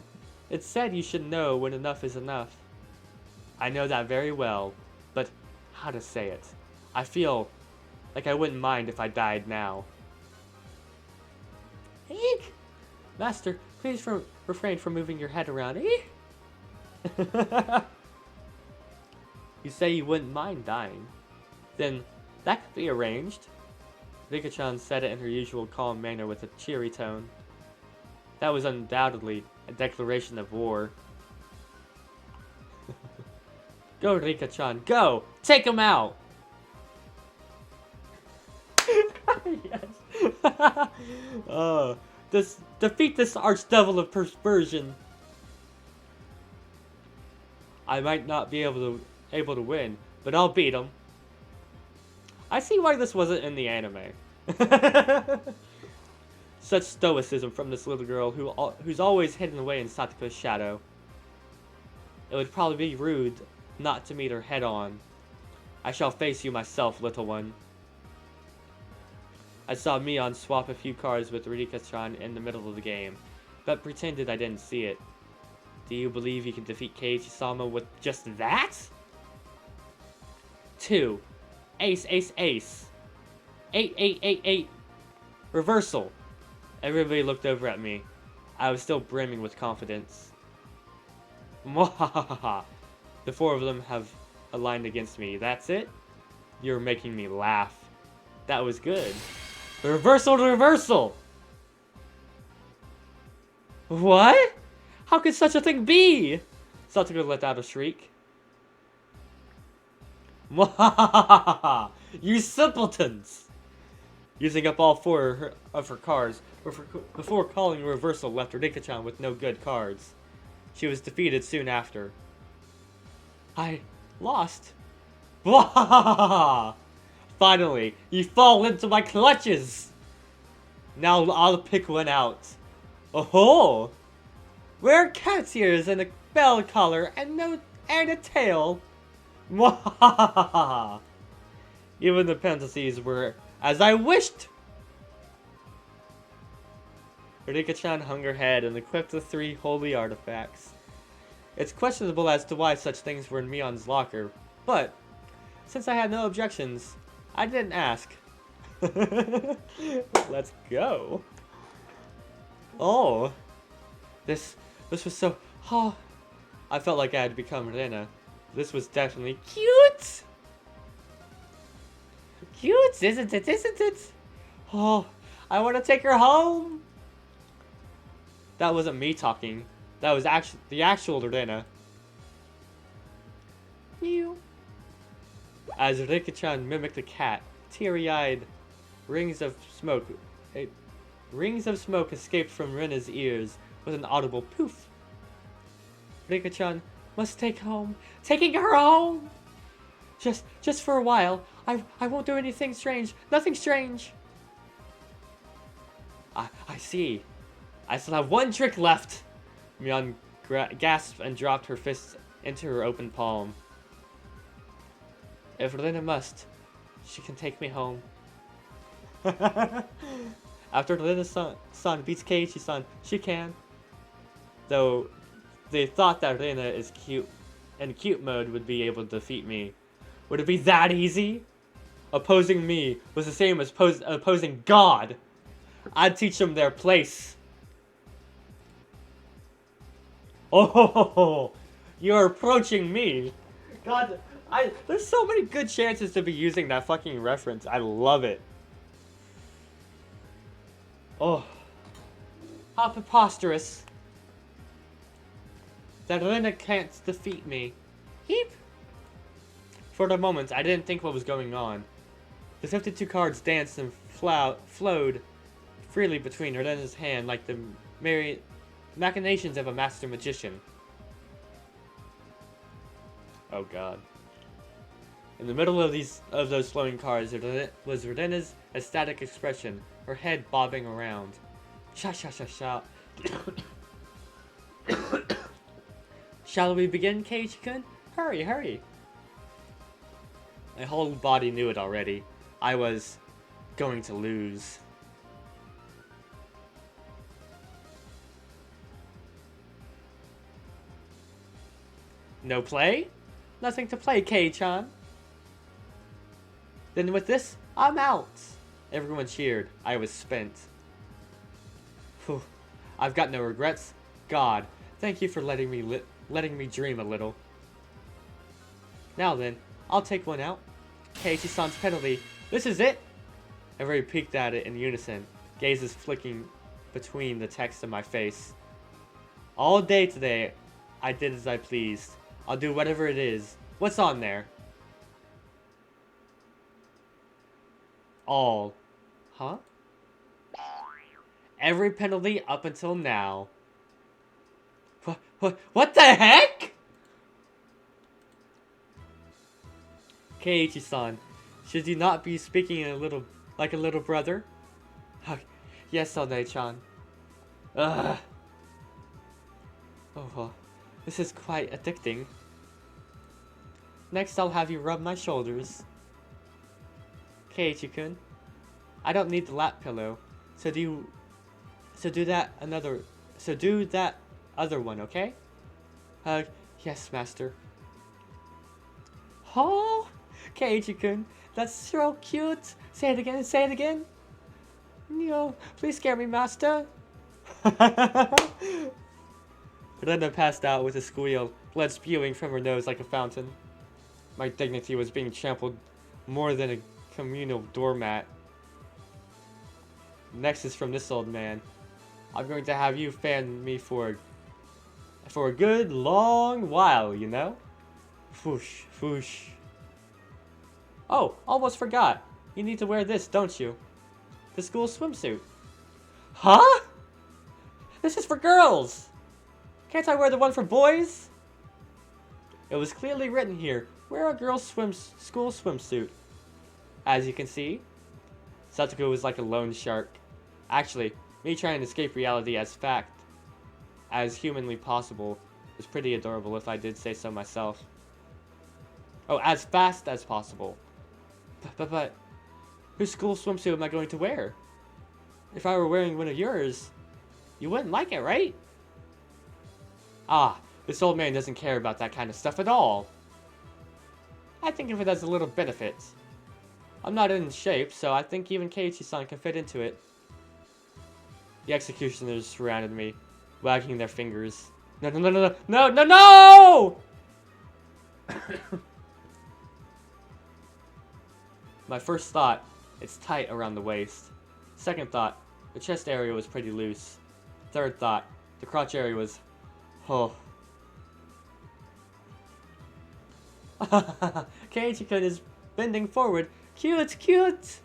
you should know when enough is enough. I know that very well, but how to say it? I feel like I wouldn't mind if I died now. Eek! Master, please refrain from moving your head around. Eek! You say you wouldn't mind dying. Then that could be arranged. Rika-chan said it in her usual calm manner with a cheery tone. That was undoubtedly a declaration of war. Go, Rika-chan, go! Take him out! Yes. Defeat this archdevil of perversion. I might not be able to win, but I'll beat him. I see why this wasn't in the anime. Such stoicism from this little girl who's always hidden away in Satoru's shadow. It would probably be rude not to meet her head on. I shall face you myself, little one. I saw Mion swap a few cards with Rika-chan in the middle of the game, but pretended I didn't see it. Do you believe you can defeat Keiichi-sama with just that? 2. Ace, ace, ace. 8, 8, 8, 8. Reversal. Everybody looked over at me. I was still brimming with confidence. Mwahahaha. The 4 of them have aligned against me. That's it? You're making me laugh. That was good. Reversal to reversal! What? How could such a thing be? Satoru let out a shriek. Mwahahaha! You simpletons! Using up all 4 of her cards before calling a reversal left Rika-chan with no good cards. She was defeated soon after. I lost. Mwahahaha! Finally, you fall into my clutches! Now I'll pick one out. Oh-ho! Wear cat's ears and a bell collar and a tail. Mwahahaha! Even the fantasies were as I wished! Rika-chan hung her head and equipped the 3 holy artifacts. It's questionable as to why such things were in Mion's locker, but since I had no objections, I didn't ask. Let's go. Oh, this was so. Oh, I felt like I had become Rena. This was definitely cute. Cute, isn't it? Isn't it? Oh, I want to take her home. That wasn't me talking. That was the actual Rena. Mew. As Rika-chan mimicked a cat, teary-eyed, rings of smoke escaped from Rena's ears with an audible poof. Rika-chan must taking her home. Just for a while. I won't do anything strange. Nothing strange. I see. I still have one trick left. Mion gasped and dropped her fists into her open palm. If Rena must, she can take me home. After Rena-san beats Keiichi-san, she can. Though they thought that Rena is cute, and cute mode would be able to defeat me. Would it be that easy? Opposing me was the same as opposing God. I'd teach them their place. Oh, you're approaching me. God, there's so many good chances to be using that fucking reference. I love it. Oh, how preposterous. That Rena can't defeat me. Heap. For the moment, I didn't think what was going on. The 52 cards danced and flowed freely between Rena's hand like the machinations of a master magician. Oh god. In the middle of those flowing cards was Rena's ecstatic expression, her head bobbing around. Sha sha sha sha. Shall we begin, Keiichi-kun? Hurry, hurry. My whole body knew it already. I was going to lose. No play? Nothing to play, Kei-chan. Then with this, I'm out. Everyone cheered. I was spent. Whew. I've got no regrets. God, thank you for letting me dream a little. Now then, I'll take one out. Keiichi-san's penalty. This is it! Everybody peeked at it in unison, gazes flicking between the text and my face. All day today, I did as I pleased. I'll do whatever it is. What's on there? All. Huh? Every penalty up until now. What the heck? Keiichi-san, should you not be speaking like a little brother? Yes, One-chan. Ugh. Oh, well, this is quite addicting. Next, I'll have you rub my shoulders. Keiichi-kun, I don't need the lap pillow, so do that other one, okay? Yes, master. Oh, Keiichi-kun, that's so cute. Say it again, say it again. No, please scare me, master. Brenda passed out with a squeal, blood spewing from her nose like a fountain. My dignity was being trampled more than a communal doormat. Next is from this old man. I'm going to have you fan me for a good long while, you know? Foosh, foosh. Oh, almost forgot. You need to wear this, don't you? The school swimsuit. Huh? This is for girls! Can't I wear the one for boys? It was clearly written here, wear a girl's school swimsuit. As you can see, Satoko was like a lone shark. Actually, me trying to escape reality as humanly possible was pretty adorable if I did say so myself. Oh, as fast as possible. But, whose school swimsuit am I going to wear? If I were wearing one of yours, you wouldn't like it, right? Ah, this old man doesn't care about that kind of stuff at all. I think of it as a little benefit. I'm not in shape, so I think even Keiichi-san can fit into it. The executioners surrounded me, wagging their fingers. No, no, no, no, no, no, no, no! My first thought, it's tight around the waist. Second thought, the chest area was pretty loose. Third thought, the crotch area was... oh. Keiichi-kun is bending forward. Cute, cute!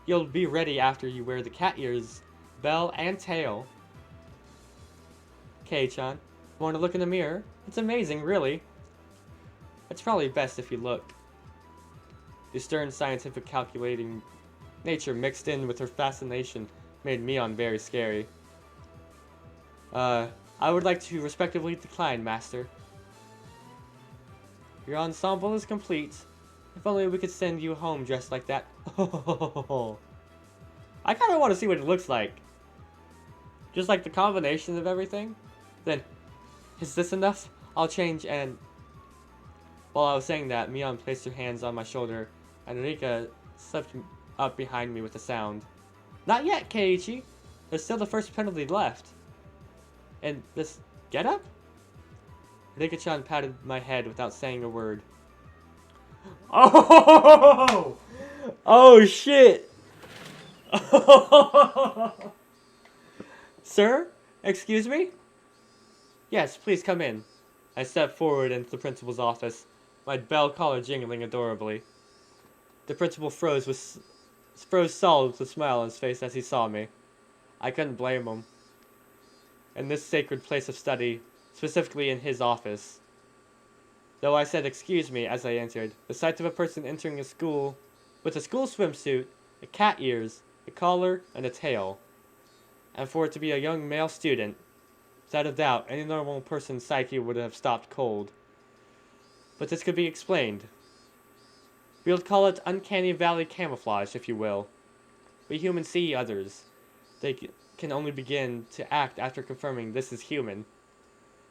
You'll be ready after you wear the cat ears, bell, and tail. Kei-chan, want to look in the mirror? It's amazing, really. It's probably best if you look. The stern scientific calculating nature mixed in with her fascination made Mion very scary. I would like to respectively decline, master. Your ensemble is complete. If only we could send you home dressed like that. I kind of want to see what it looks like. Just like the combination of everything. Then, is this enough? I'll change and... While I was saying that, Mion placed her hands on my shoulder, and Rika slipped up behind me with a sound. Not yet, Keiichi. There's still the first penalty left. And this getup? Rika-chan patted my head without saying a word. Oh! Oh, shit! Sir? Excuse me? Yes, please come in. I stepped forward into the principal's office, my bell collar jingling adorably. The principal froze solid with a smile on his face as he saw me. I couldn't blame him. In this sacred place of study, specifically in his office. Though I said excuse me as I entered, the sight of a person entering a school with a school swimsuit, a cat ears, a collar, and a tail, and for it to be a young male student, without a doubt, any normal person's psyche would have stopped cold. But this could be explained. We'll call it uncanny valley camouflage, if you will. We humans see others. They can only begin to act after confirming this is human.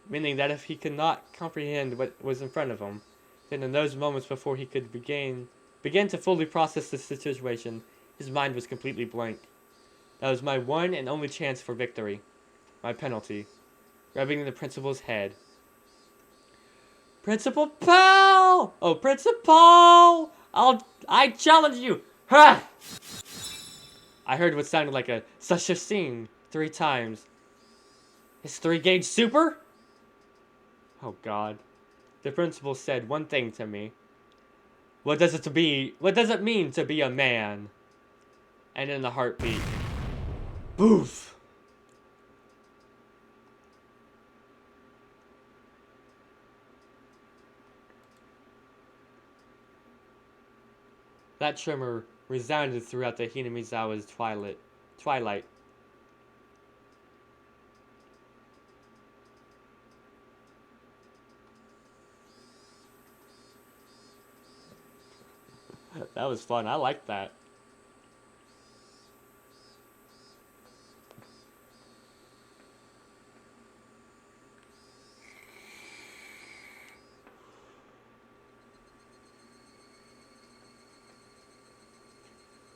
Meaning that if he could not comprehend what was in front of him, then in those moments before he could begin to fully process the situation, his mind was completely blank. That was my one and only chance for victory. My penalty. Rubbing the principal's head. Principal Pal! Oh, Principal! I challenge you! Ha! I heard what sounded like such a scene 3 times. Is 3-gauge super? Oh God. The principal said one thing to me. What does it mean to be a man? And in a heartbeat. Boof! That tremor resounded throughout the Hinamizawa's twilight. That was fun. I liked that.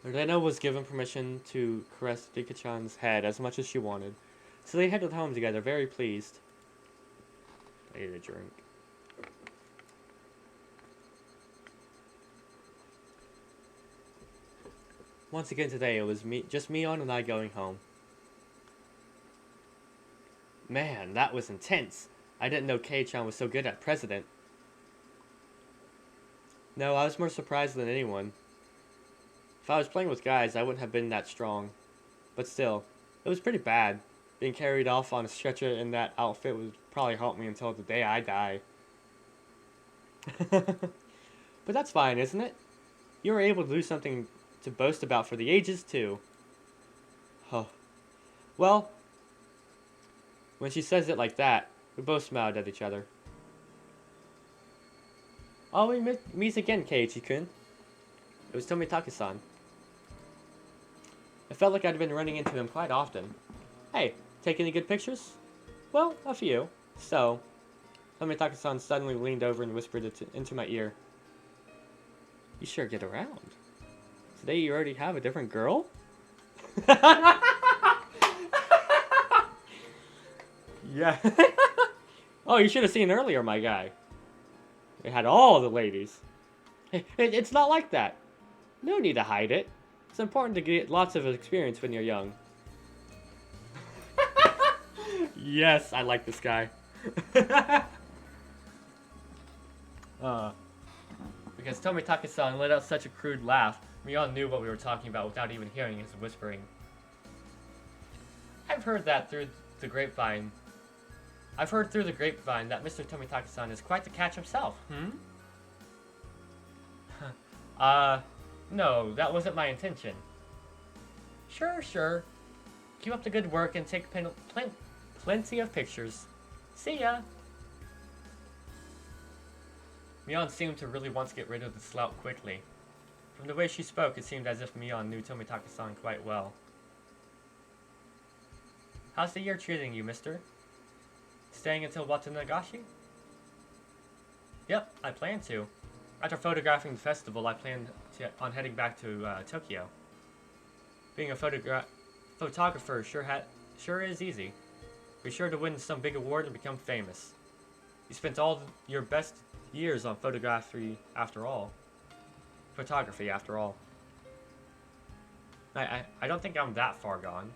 Rena was given permission to caress Rika-chan's head as much as she wanted, so they headed home together, very pleased. I need a drink. Once again today, it was just Mion and I going home. Man, that was intense. I didn't know Kei-chan was so good at president. No, I was more surprised than anyone. If I was playing with guys, I wouldn't have been that strong. But still, it was pretty bad. Being carried off on a stretcher in that outfit would probably haunt me until the day I die. But that's fine, isn't it? You were able to do something to boast about for the ages, too. Oh. Well, when she says it like that, we both smiled at each other. Oh, we meet again, Keiichi-kun. It was Tomitake-san. I felt like I'd been running into him quite often. Hey, take any good pictures? Well, a few. So, Tomitake-san suddenly leaned over and whispered into my ear. You sure get around. Today you already have a different girl? Yeah. Oh, you should have seen earlier, my guy. It had all the ladies. It's not like that. No need to hide it. It's important to get lots of experience when you're young. Yes, I like this guy. Because Tomitake-san let out such a crude laugh, we all knew what we were talking about without even hearing his whispering. I've heard through the grapevine that Mr. Tomitake-san is quite the catch himself, no, that wasn't my intention. Sure. Keep up the good work and take plenty of pictures. See ya! Mion seemed to really want to get rid of the slout quickly. From the way she spoke, it seemed as if Mion knew Tomitake-san quite well. How's the year treating you, mister? Staying until Watanagashi? Yep, I plan to. After photographing the festival, I planned on heading back to Tokyo. Being a photographer sure is easy. Be sure to win some big award and become famous. You spent all your best years on photography after all. I don't think I'm that far gone.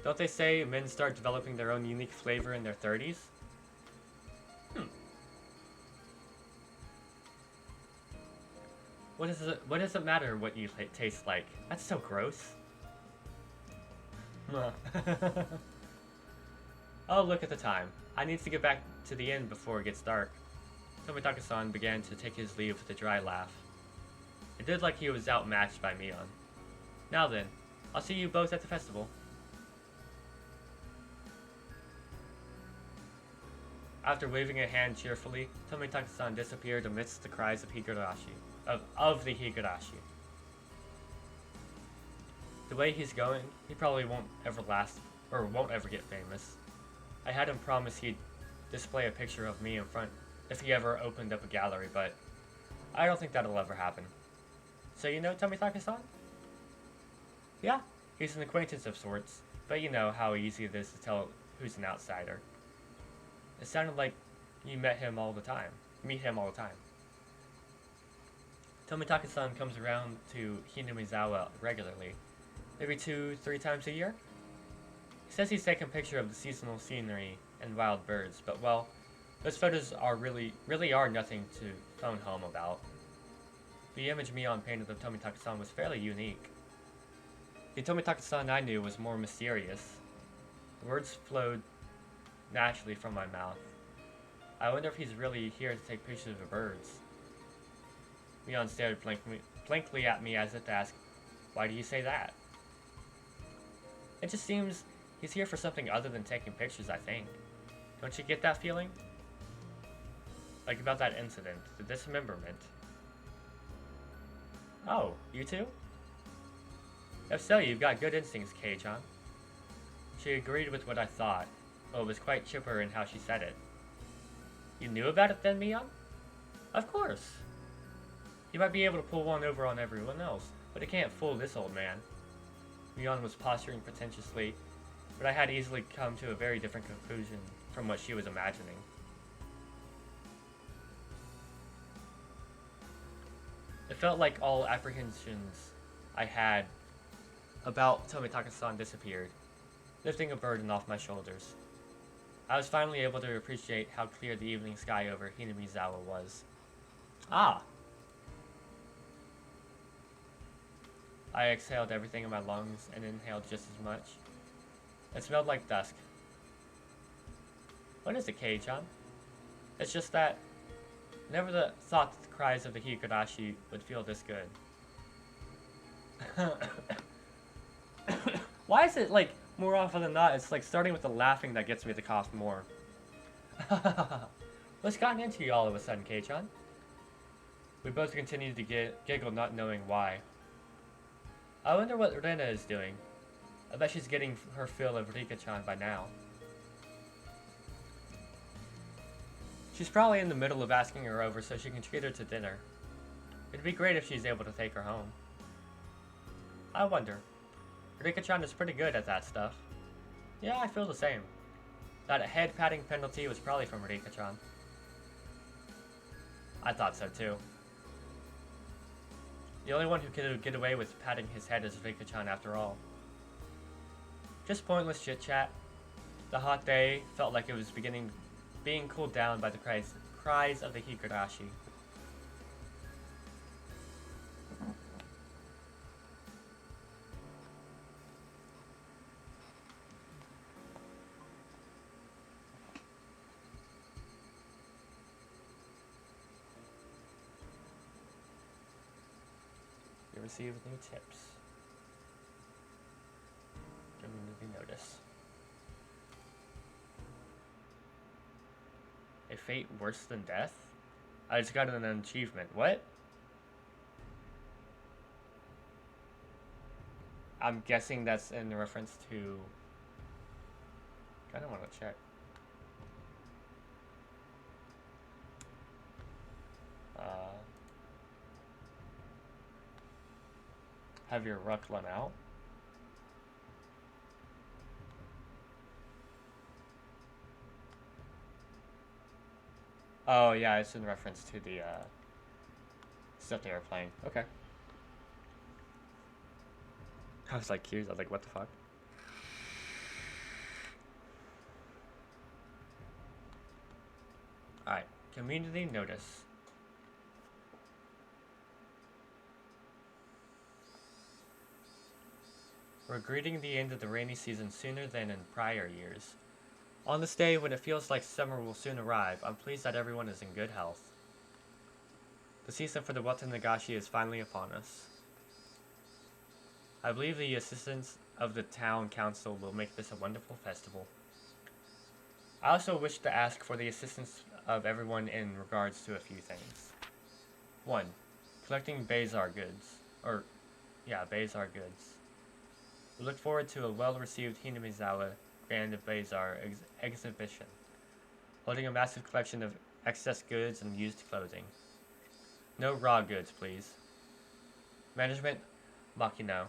Don't they say men start developing their own unique flavor in their 30s? What does it matter what you taste like? That's so gross. Oh, look at the time. I need to get back to the inn before it gets dark. Tomitake-san began to take his leave with a dry laugh. It did like he was outmatched by Mion. Now then, I'll see you both at the festival. After waving a hand cheerfully, Tomitake-san disappeared amidst the cries of Higurashi. of the Higurashi. The way he's going, he probably won't ever last, or won't ever get famous. I had him promise he'd display a picture of me in front if he ever opened up a gallery, but I don't think that'll ever happen. So you know Tomitaka-san? Yeah, he's an acquaintance of sorts, but you know how easy it is to tell who's an outsider. It sounded like you met him all the time. Meet him all the time. Tomitaka-san comes around to Hinamizawa regularly, maybe 2-3 times a year. He says he's taken a picture of the seasonal scenery and wild birds, but well, those photos are really are nothing to phone home about. The image Mion painted of Tomitaka-san was fairly unique. The Tomitaka-san I knew was more mysterious. The words flowed naturally from my mouth. I wonder if he's really here to take pictures of birds. Mion stared blankly at me as if to ask, "Why do you say that?" It just seems he's here for something other than taking pictures, I think. Don't you get that feeling? Like about that incident, the dismemberment. Oh, you too? If so, you've got good instincts, Kei-chan. She agreed with what I thought, but was quite chipper in how she said it. You knew about it then, Mion? Of course. You might be able to pull one over on everyone else, but it can't fool this old man. Mion was posturing pretentiously, but I had easily come to a very different conclusion from what she was imagining. It felt like all apprehensions I had about Tomitaka-san disappeared, lifting a burden off my shoulders. I was finally able to appreciate how clear the evening sky over Hinamizawa was. Ah! I exhaled everything in my lungs and inhaled just as much. It smelled like dusk. What is it, Kei-chan? It's just that never thought that the cries of the Higurashi would feel this good. Why is it like more often than not, it's like starting with the laughing that gets me to cough more. What's gotten into you all of a sudden, Kei-chan? We both continued to giggle, not knowing why. I wonder what Rena is doing. I bet she's getting her fill of Rika-chan by now. She's probably in the middle of asking her over so she can treat her to dinner. It'd be great if she's able to take her home. I wonder. Rika-chan is pretty good at that stuff. Yeah, I feel the same. That head-patting penalty was probably from Rika-chan. I thought so too. The only one who could get away with patting his head is Rika-chan after all. Just pointless chit-chat. The hot day felt like it was being cooled down by the cries of the Higurashi. You received new tips. Community notice. A fate worse than death? I just got an achievement. What? I'm guessing that's in reference to... I don't want to check. Have your luck run out? Oh yeah, it's in reference to the stuff they were playing. Okay. I was like curious, I was like, what the fuck? Alright, community notice. We're greeting the end of the rainy season sooner than in prior years. On this day, when it feels like summer will soon arrive, I'm pleased that everyone is in good health. The season for the Watanagashi is finally upon us. I believe the assistance of the town council will make this a wonderful festival. I also wish to ask for the assistance of everyone in regards to a few things. 1. collecting Bazar goods. Or, yeah, Bazar goods. We look forward to a well-received Hinamizawa Grand Bazar exhibition, holding a massive collection of excess goods and used clothing. No raw goods, please. Management, Makino.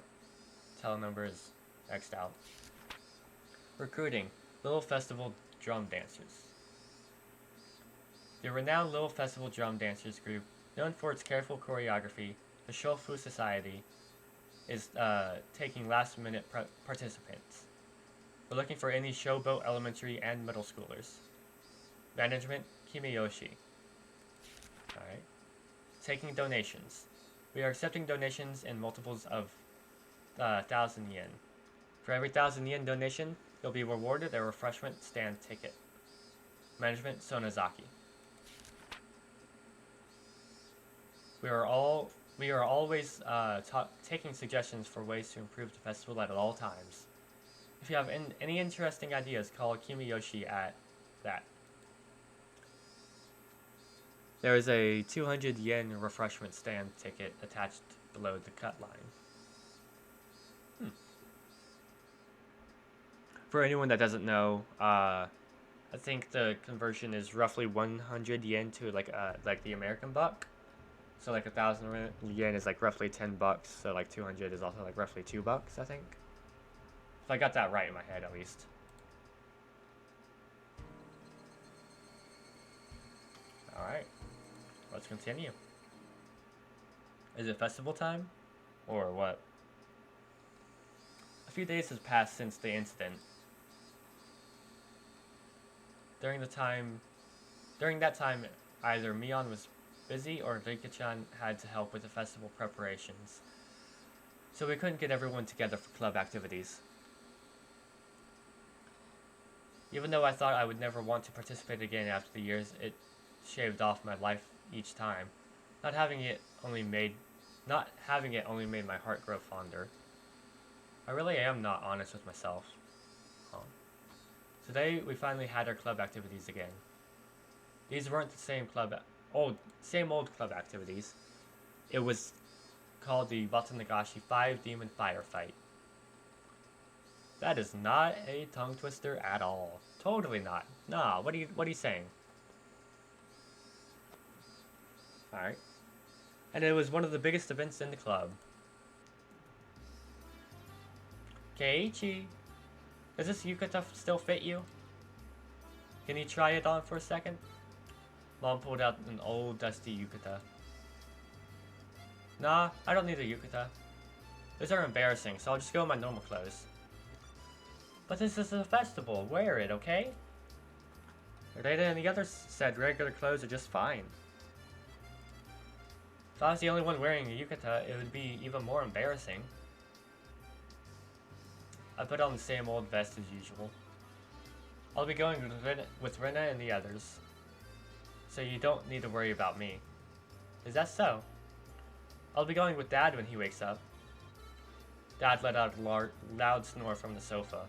Tele number is X'd out. Recruiting, Little Festival Drum Dancers. The renowned Little Festival Drum Dancers group, known for its careful choreography, the Shofu Society, is taking last-minute participants. We're looking for any Showboat elementary and middle schoolers. Management, Kimiyoshi. Alright. Taking donations. We are accepting donations in multiples of 1,000 yen. For every 1,000 yen donation, you'll be rewarded a refreshment stand ticket. Management, Sonozaki. We are always taking suggestions for ways to improve the festival at all times. If you have any interesting ideas, call Kimiyoshi at that. There is a 200 yen refreshment stand ticket attached below the cut line. For anyone that doesn't know, I think the conversion is roughly 100 yen to like the American buck. So like 1,000 yen is like roughly $10. So like 200 is also like roughly $2, I think. If I got that right in my head, at least. All right, let's continue. Is it festival time, or what? A few days has passed since the incident. During that time, either Mion was busy or Rika-chan had to help with the festival preparations, so we couldn't get everyone together for club activities. Even though I thought I would never want to participate again after the years it shaved off my life each time, not having it only made my heart grow fonder. I really am not honest with myself. Today we finally had our club activities again. These weren't the same old club activities. It was called the Watanagashi 5 Demon Firefight. That is not a tongue twister at all. Totally not. Nah, what are you saying? Alright. And it was one of the biggest events in the club. Keiichi, does this yukata still fit you? Can you try it on for a second? Mom pulled out an old dusty yukata. Nah, I don't need a yukata. Those are embarrassing, so I'll just go in my normal clothes. But this is a festival, wear it, okay? Reda and the others said regular clothes are just fine. If I was the only one wearing a yukata, it would be even more embarrassing. I put on the same old vest as usual. I'll be going with Rena and the others, so you don't need to worry about me. Is that so? I'll be going with Dad when he wakes up. Dad let out a loud snore from the sofa.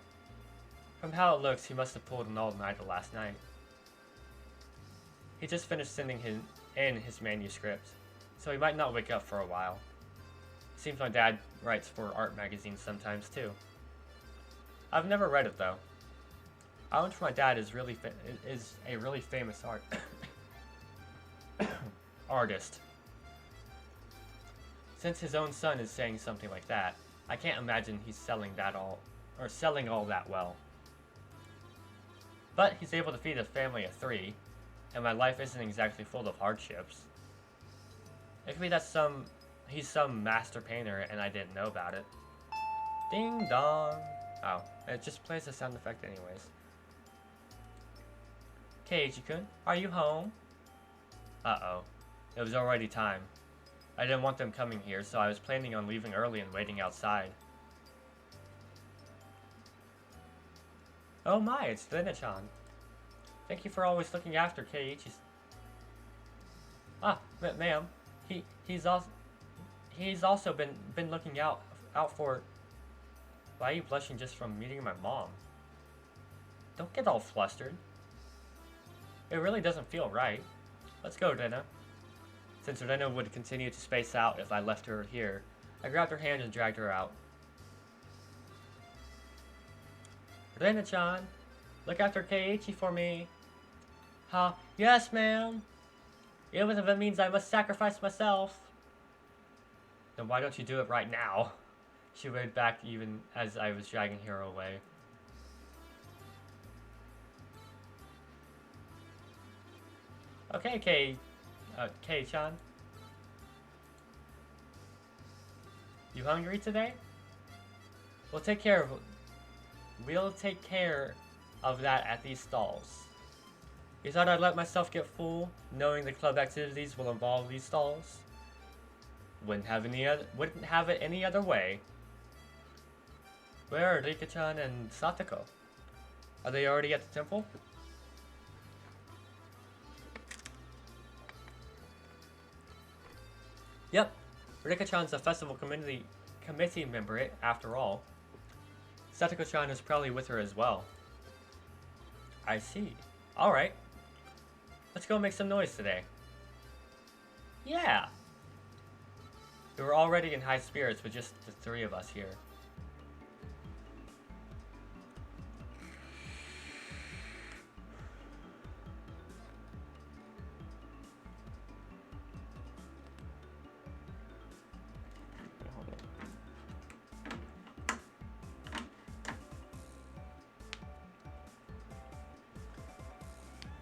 From how it looks, he must have pulled an all-nighter last night. He just finished sending in his manuscript, so he might not wake up for a while. Seems my dad writes for art magazines sometimes too. I've never read it though. I wonder if my dad is a really famous artist. Since his own son is saying something like that, I can't imagine he's selling all that well. But he's able to feed a family of 3, and my life isn't exactly full of hardships. It could be that he's some master painter and I didn't know about it. Ding dong! Oh, it just plays the sound effect anyways. Keiichi-kun, are you home? Uh-oh. It was already time. I didn't want them coming here, so I was planning on leaving early and waiting outside. Oh my, it's Lena-chan. Thank you for always looking after Keiichi's... Ah, ma'am. He's also been looking out for... Why are you blushing just from meeting my mom? Don't get all flustered. It really doesn't feel right. Let's go, Lena. Since Rena would continue to space out if I left her here, I grabbed her hand and dragged her out. Rena-chan, look after Keiichi for me. Huh? Yes, ma'am. Even if it means I must sacrifice myself. Then why don't you do it right now? She waved back even as I was dragging her away. Okay, Kei-chan. You hungry today? We'll take care of that at these stalls. You thought I'd let myself get full, knowing the club activities will involve these stalls? Wouldn't have it any other way. Where are Rika-chan and Satoko? Are they already at the temple? Yep, Rika-chan's a festival committee member after all. Satoko-chan is probably with her as well. I see. Alright. Let's go make some noise today. Yeah! We were already in high spirits with just the three of us here.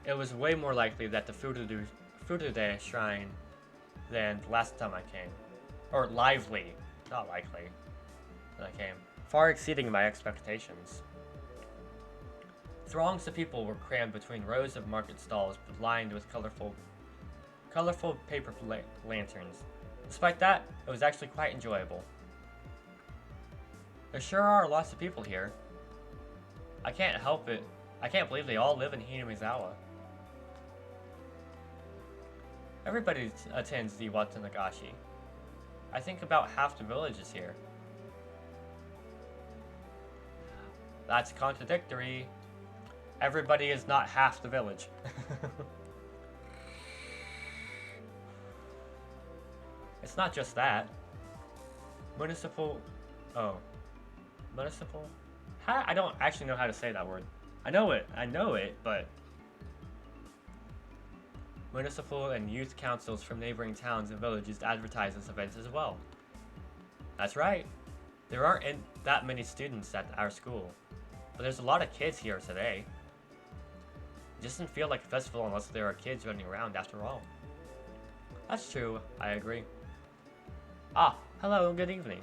It was way more likely that the Furude shrine than the last time I came. Or lively, not likely, than I came. Far exceeding my expectations. Throngs of people were crammed between rows of market stalls lined with colorful paper lanterns. Despite that, it was actually quite enjoyable. There sure are lots of people here. I can't help it. I can't believe they all live in Hinamizawa. Everybody attends the Watanagashi. I think about half the village is here. That's contradictory. Everybody is not half the village. It's not just that. Municipal... I don't actually know how to say that word. I know it, but... Municipal and youth councils from neighboring towns and villages advertise this event as well. That's right. There aren't that many students at our school, but there's a lot of kids here today. It doesn't feel like a festival unless there are kids running around after all. That's true, I agree. Ah, hello and good evening.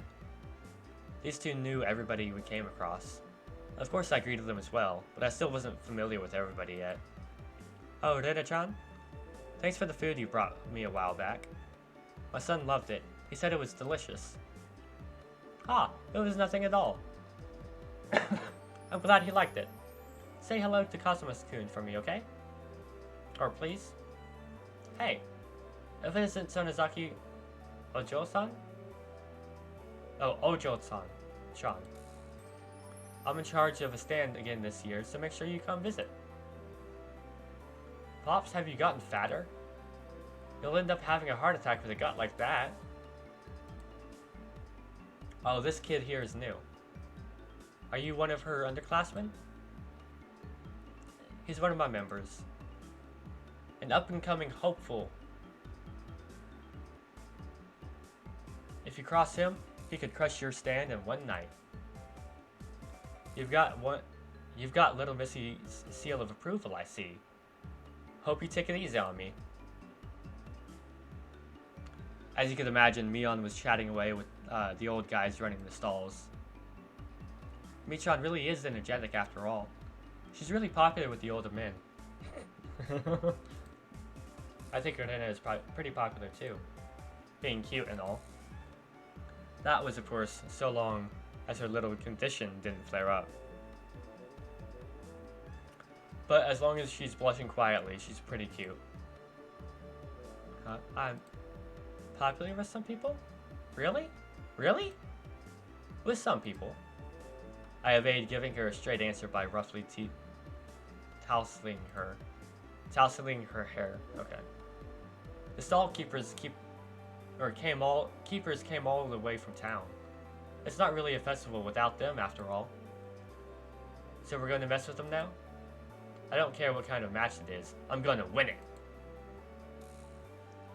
These two knew everybody we came across. Of course I greeted them as well, but I still wasn't familiar with everybody yet. Oh, Rena-chan? Thanks for the food you brought me a while back. My son loved it. He said it was delicious. Ah, it was nothing at all. I'm glad he liked it. Say hello to Kasumas-kun for me, okay? Or please? Hey, if it isn't Sonozaki Ojo-san? Oh, Ojo-san. Sean. I'm in charge of a stand again this year, so make sure you come visit. Pops, have you gotten fatter? You'll end up having a heart attack with a gut like that. Oh, this kid here is new. Are you one of her underclassmen? He's one of my members. An up-and-coming hopeful. If you cross him, he could crush your stand in one night. You've got little Missy's seal of approval, I see. Hope you take it easy on me. As you can imagine, Mion was chatting away with the old guys running the stalls. Michan really is energetic after all. She's really popular with the older men. I think Renena is pretty popular too, being cute and all. That was, of course, so long as her little condition didn't flare up. But as long as she's blushing quietly, she's pretty cute. I'm popular with some people? Really? Really? With some people. I evade giving her a straight answer by roughly tousling her hair. Okay. The keepers came all the way from town. It's not really a festival without them, after all. So we're going to mess with them now? I don't care what kind of match it is. I'm going to win it.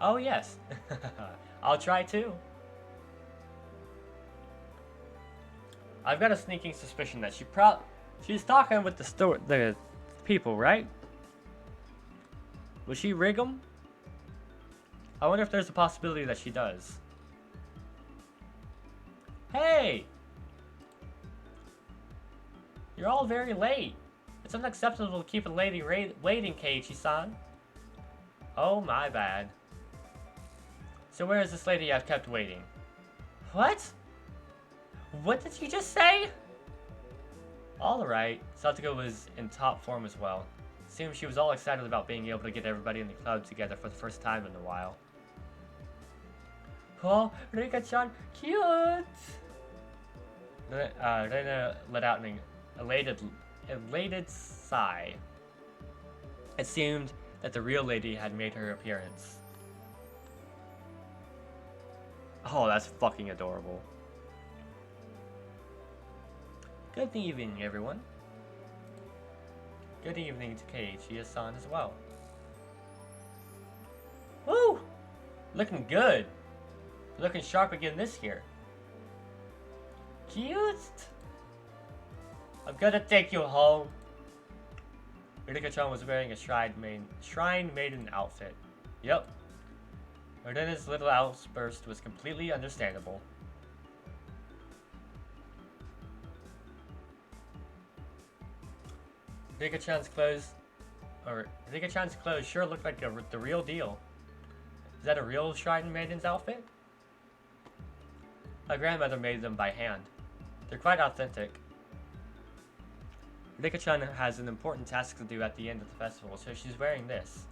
Oh yes. I'll try too. I've got a sneaking suspicion that she's talking with the people, right? Will she rig them? I wonder if there's a possibility that she does. Hey! You're all very late. It's unacceptable to keep a lady waiting, Keiichi-san. Oh, my bad. So where is this lady I've kept waiting? What? What did you just say? Alright, Satoko was in top form as well. Seems she was all excited about being able to get everybody in the club together for the first time in a while. Oh, Rika-chan, cute! Rena let out an elated sigh. It seemed that the real lady had made her appearance. Oh, that's fucking adorable. Good evening, everyone. Good evening to Keiichi-san as well. Woo! Looking good. Looking sharp again this year. Cute! I'm gonna take you home. Rika-chan was wearing a Shrine Maiden outfit. Yep. Rena's little outburst was completely understandable. Rika-chan's clothes sure looked like the real deal. Is that a real Shrine Maiden's outfit? My grandmother made them by hand. They're quite authentic. Rika-chan has an important task to do at the end of the festival, so she's wearing this.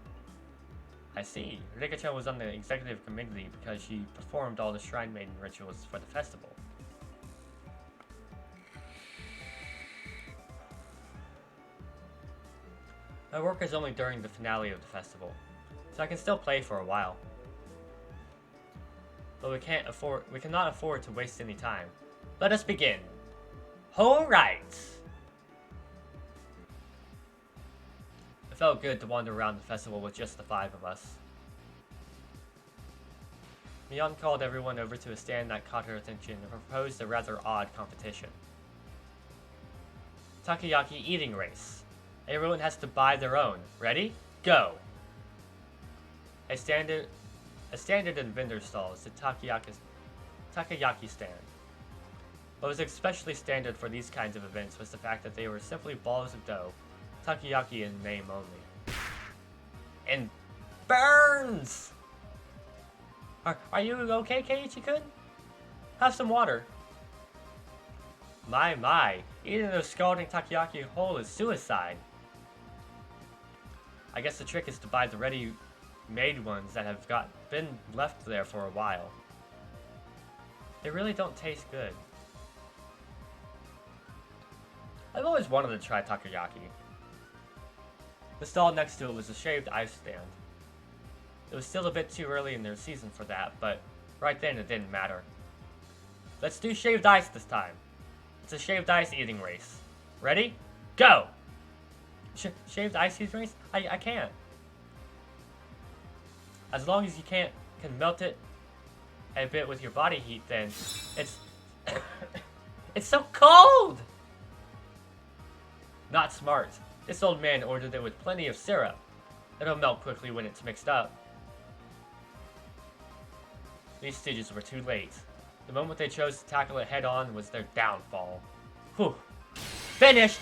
I see. Rika-chan was on the executive committee because she performed all the Shrine Maiden rituals for the festival. My work is only during the finale of the festival, so I can still play for a while. But we cannot afford to waste any time. Let us begin. Alright! It felt good to wander around the festival with just the 5 of us. Mion called everyone over to a stand that caught her attention and proposed a rather odd competition. Takoyaki eating race. Everyone has to buy their own. Ready? Go! A standard in vendor stalls, the takoyaki stand. What was especially standard for these kinds of events was the fact that they were simply balls of dough, takoyaki in name only. And burns! Are you okay, Keiichi-kun? Have some water. My, eating those scalding takoyaki whole is suicide. I guess the trick is to buy the ready-made ones that have been left there for a while. They really don't taste good. I've always wanted to try takoyaki. The stall next to it was a shaved ice stand. It was still a bit too early in their season for that, but right then it didn't matter. Let's do shaved ice this time. It's a shaved ice eating race. Ready? Go! Shaved ice eating race? I can't. As long as you can melt it a bit with your body heat, then it's it's so cold! Not smart. This old man ordered it with plenty of syrup. It'll melt quickly when it's mixed up. These stooges were too late. The moment they chose to tackle it head-on was their downfall. Whew. Finished!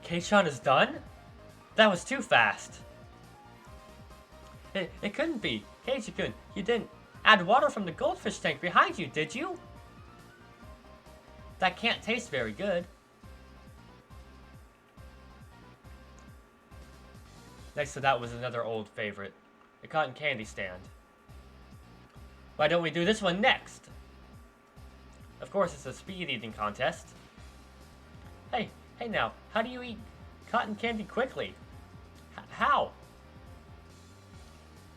Kei-chan is done? That was too fast. It couldn't be. Keiichi-kun, you didn't add water from the goldfish tank behind you, did you? That can't taste very good. Next to that was another old favorite, the cotton candy stand. Why don't we do this one next? Of course, it's a speed eating contest. Hey now, how do you eat cotton candy quickly? How?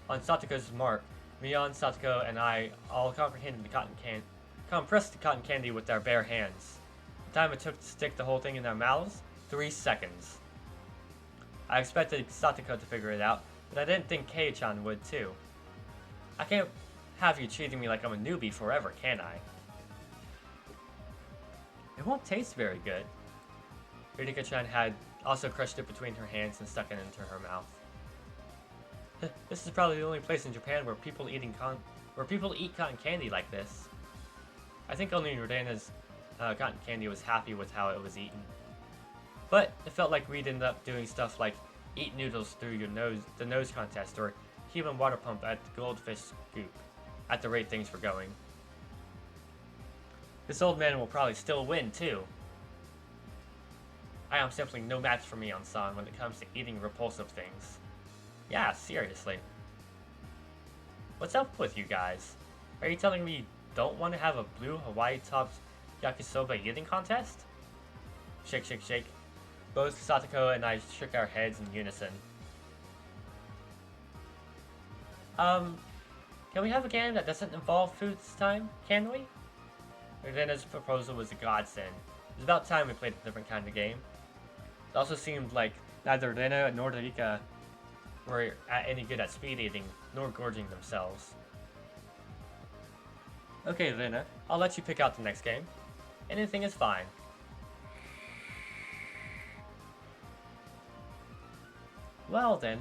On Satoko's mark, Mion, Satoko, and I all compressed the cotton candy with our bare hands. The time it took to stick the whole thing in our mouths? 3 seconds. I expected Satoko to figure it out, but I didn't think Kei-chan would too. I can't have you treating me like I'm a newbie forever, can I? It won't taste very good. Ridika-chan had also crushed it between her hands and stuck it into her mouth. This is probably the only place in Japan where people eat cotton candy like this. I think only Rodena's cotton candy was happy with how it was eaten. But it felt like we'd end up doing stuff like eat noodles through the nose contest, or human water pump at the goldfish scoop, at the rate things were going. This old man will probably still win too. I am simply no match for Mion-san when it comes to eating repulsive things. Yeah, seriously. What's up with you guys? Are you telling me you don't want to have a blue Hawaii-topped yakisoba eating contest? Shake, shake, shake. Both Satoko and I shook our heads in unison. Can we have a game that doesn't involve food this time? Can we? Redena's proposal was a godsend. It was about time we played a different kind of game. It also seemed like neither Redena nor Rika were any good at speed eating, nor gorging themselves. Okay, Redena, I'll let you pick out the next game. Anything is fine. Well then.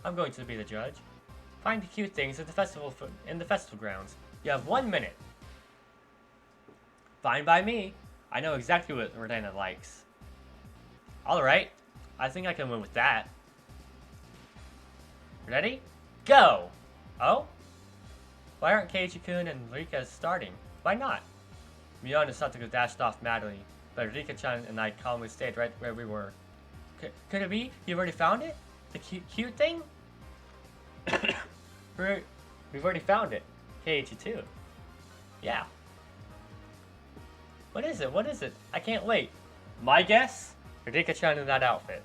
I'm going to be the judge. Find the cute things in the festival grounds. You have 1 minute. Fine by me. I know exactly what Redena likes. Alright, I think I can win with that. Ready? Go! Oh? Why aren't Keiichi-kun and Rika starting? Why not? Mion and Satoko dashed off madly, but Rika-chan and I calmly stayed right where we were. Could it be? You've already found it? The cute thing? We've already found it. Keiichi too. Yeah. What is it? I can't wait. My guess? Rika-chan in that outfit.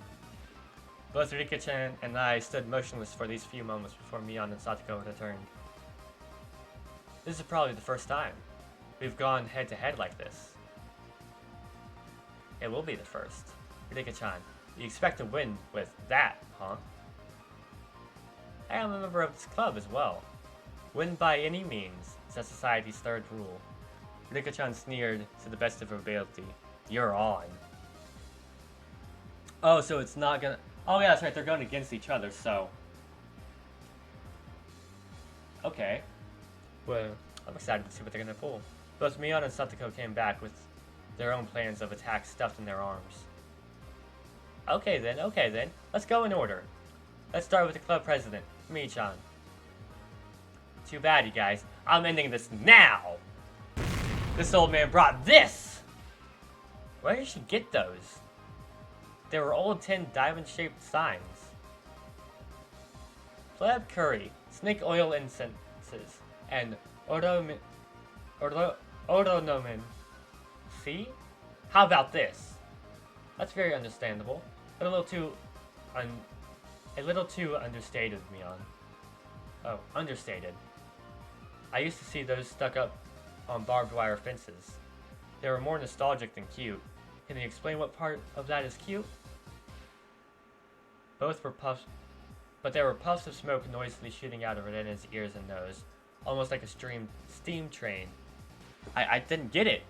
Both Rika-chan and I stood motionless for these few moments before Mion and Satoko returned. This is probably the first time we've gone head-to-head like this. It will be the first. Rika-chan, you expect to win with that, huh? I am a member of this club as well. Win by any means is society's third rule. Rika-chan sneered to the best of her ability. You're on. Oh, so it's not gonna... Oh yeah, that's right, they're going against each other, so... Okay. Well, I'm excited to see what they're gonna pull. Both Mion and Satoko came back with their own plans of attack stuffed in their arms. Okay then. Let's go in order. Let's start with the club president, Mi-chan. Too bad, you guys. I'm ending this now! This old man brought this! Where did she get those? They were old tin diamond-shaped signs. Pleb curry, snake oil incenses, and oronomen. See? How about this? That's very understandable, but a little too understated, Mion. Oh, understated. I used to see those stuck up on barbed wire fences. They were more nostalgic than cute. Can you explain what part of that is cute? Both were puffs, but there were puffs of smoke noisily shooting out of Renena's ears and nose, almost like a steam train. I didn't get it.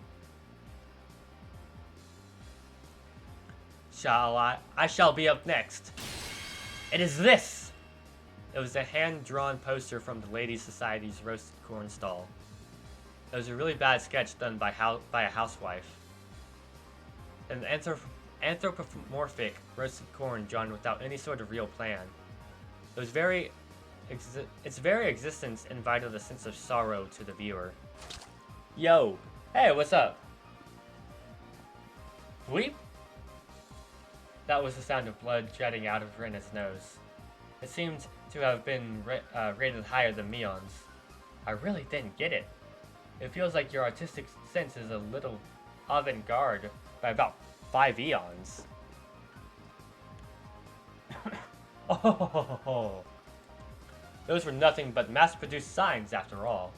I shall be up next. It is this! It was a hand-drawn poster from the Ladies' Society's roasted corn stall. It was a really bad sketch done by a housewife. An anthropomorphic roasted corn drawn without any sort of real plan. It was its very existence invited a sense of sorrow to the viewer. Yo! Hey, what's up? Weep? That was the sound of blood jetting out of Rena's nose. It seemed to have been rated higher than Mion's. I really didn't get it. It feels like your artistic sense is a little avant-garde by about 5 eons. Oh, Those were nothing but mass-produced signs, after all.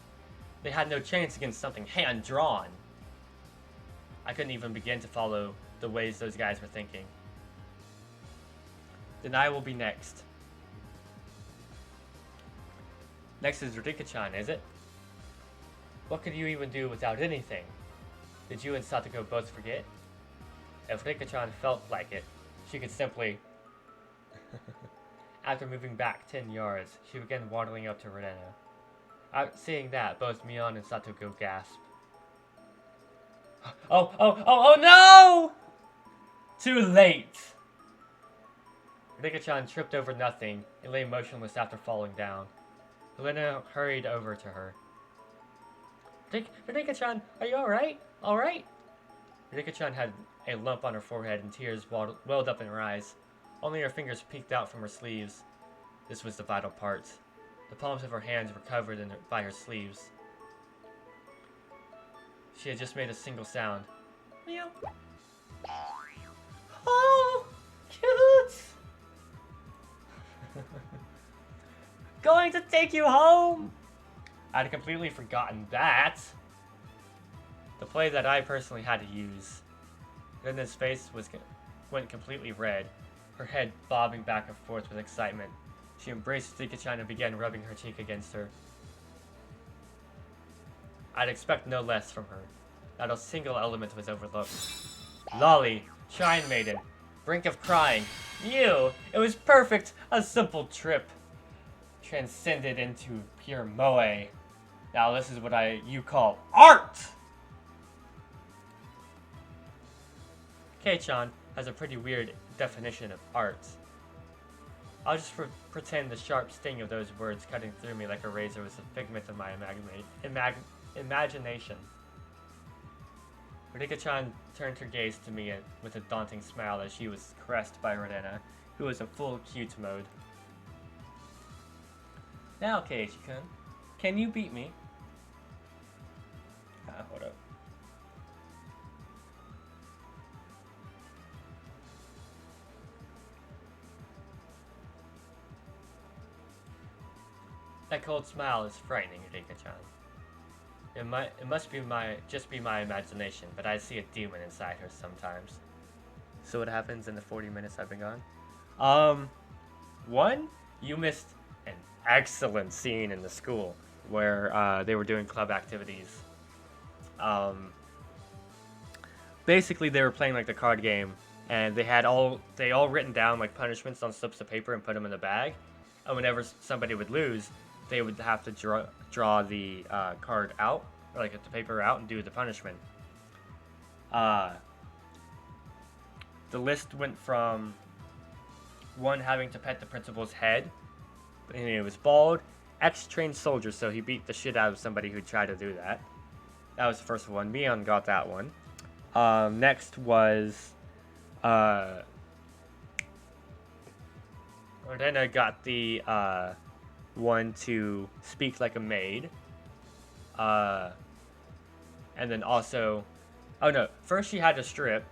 They had no chance against something hand-drawn. I couldn't even begin to follow the ways those guys were thinking. Then I will be next. Next is Rika-chan, is it? What could you even do without anything? Did you and Satoko both forget? If Rika-chan felt like it, she could simply... After moving back 10 yards, she began waddling up to Renena. Seeing that, both Mion and Satoko gasped. Oh no! Too late! Rika-chan tripped over nothing and lay motionless after falling down. Helena hurried over to her. Rika-chan, are you alright? Alright? Rika-chan had a lump on her forehead and tears welled up in her eyes. Only her fingers peeked out from her sleeves. This was the vital part. The palms of her hands were covered by her sleeves. She had just made a single sound. Meow. Oh, cute! Going to take you home! I'd completely forgotten that. The play that I personally had to use. Rena's face went completely red, her head bobbing back and forth with excitement. She embraced Rika-chan and began rubbing her cheek against her. I'd expect no less from her. Not a single element was overlooked. Lolly, Shrine Maiden, brink of crying. You! It was perfect! A simple trip. Transcended into pure moe. Now this is what you call art! Kei-chan has a pretty weird definition of art. I'll just pretend the sharp sting of those words cutting through me like a razor was a figment of my imagination. Rika-chan turned her gaze to me with a daunting smile as she was caressed by Renena, who was in full cute mode. Now, Keiichi-kun, can you beat me? Hold up. That cold smile is frightening, Rika-chan. It must be just my imagination, but I see a demon inside her sometimes. So what happens in the 40 minutes I've been gone? One, you missed an excellent scene in the school where they were doing club activities. Basically they were playing like the card game, and they all written down like punishments on slips of paper and put them in the bag. And whenever somebody would lose, they would have to draw the card out, or like get the paper out and do the punishment. The list went from one having to pet the principal's head, and it was bald, ex-trained soldier, so he beat the shit out of somebody who tried to do that. That was the first one. Mion got that one. Next was Ordena got the one to speak like a maid. And then also, oh no, first she had to strip.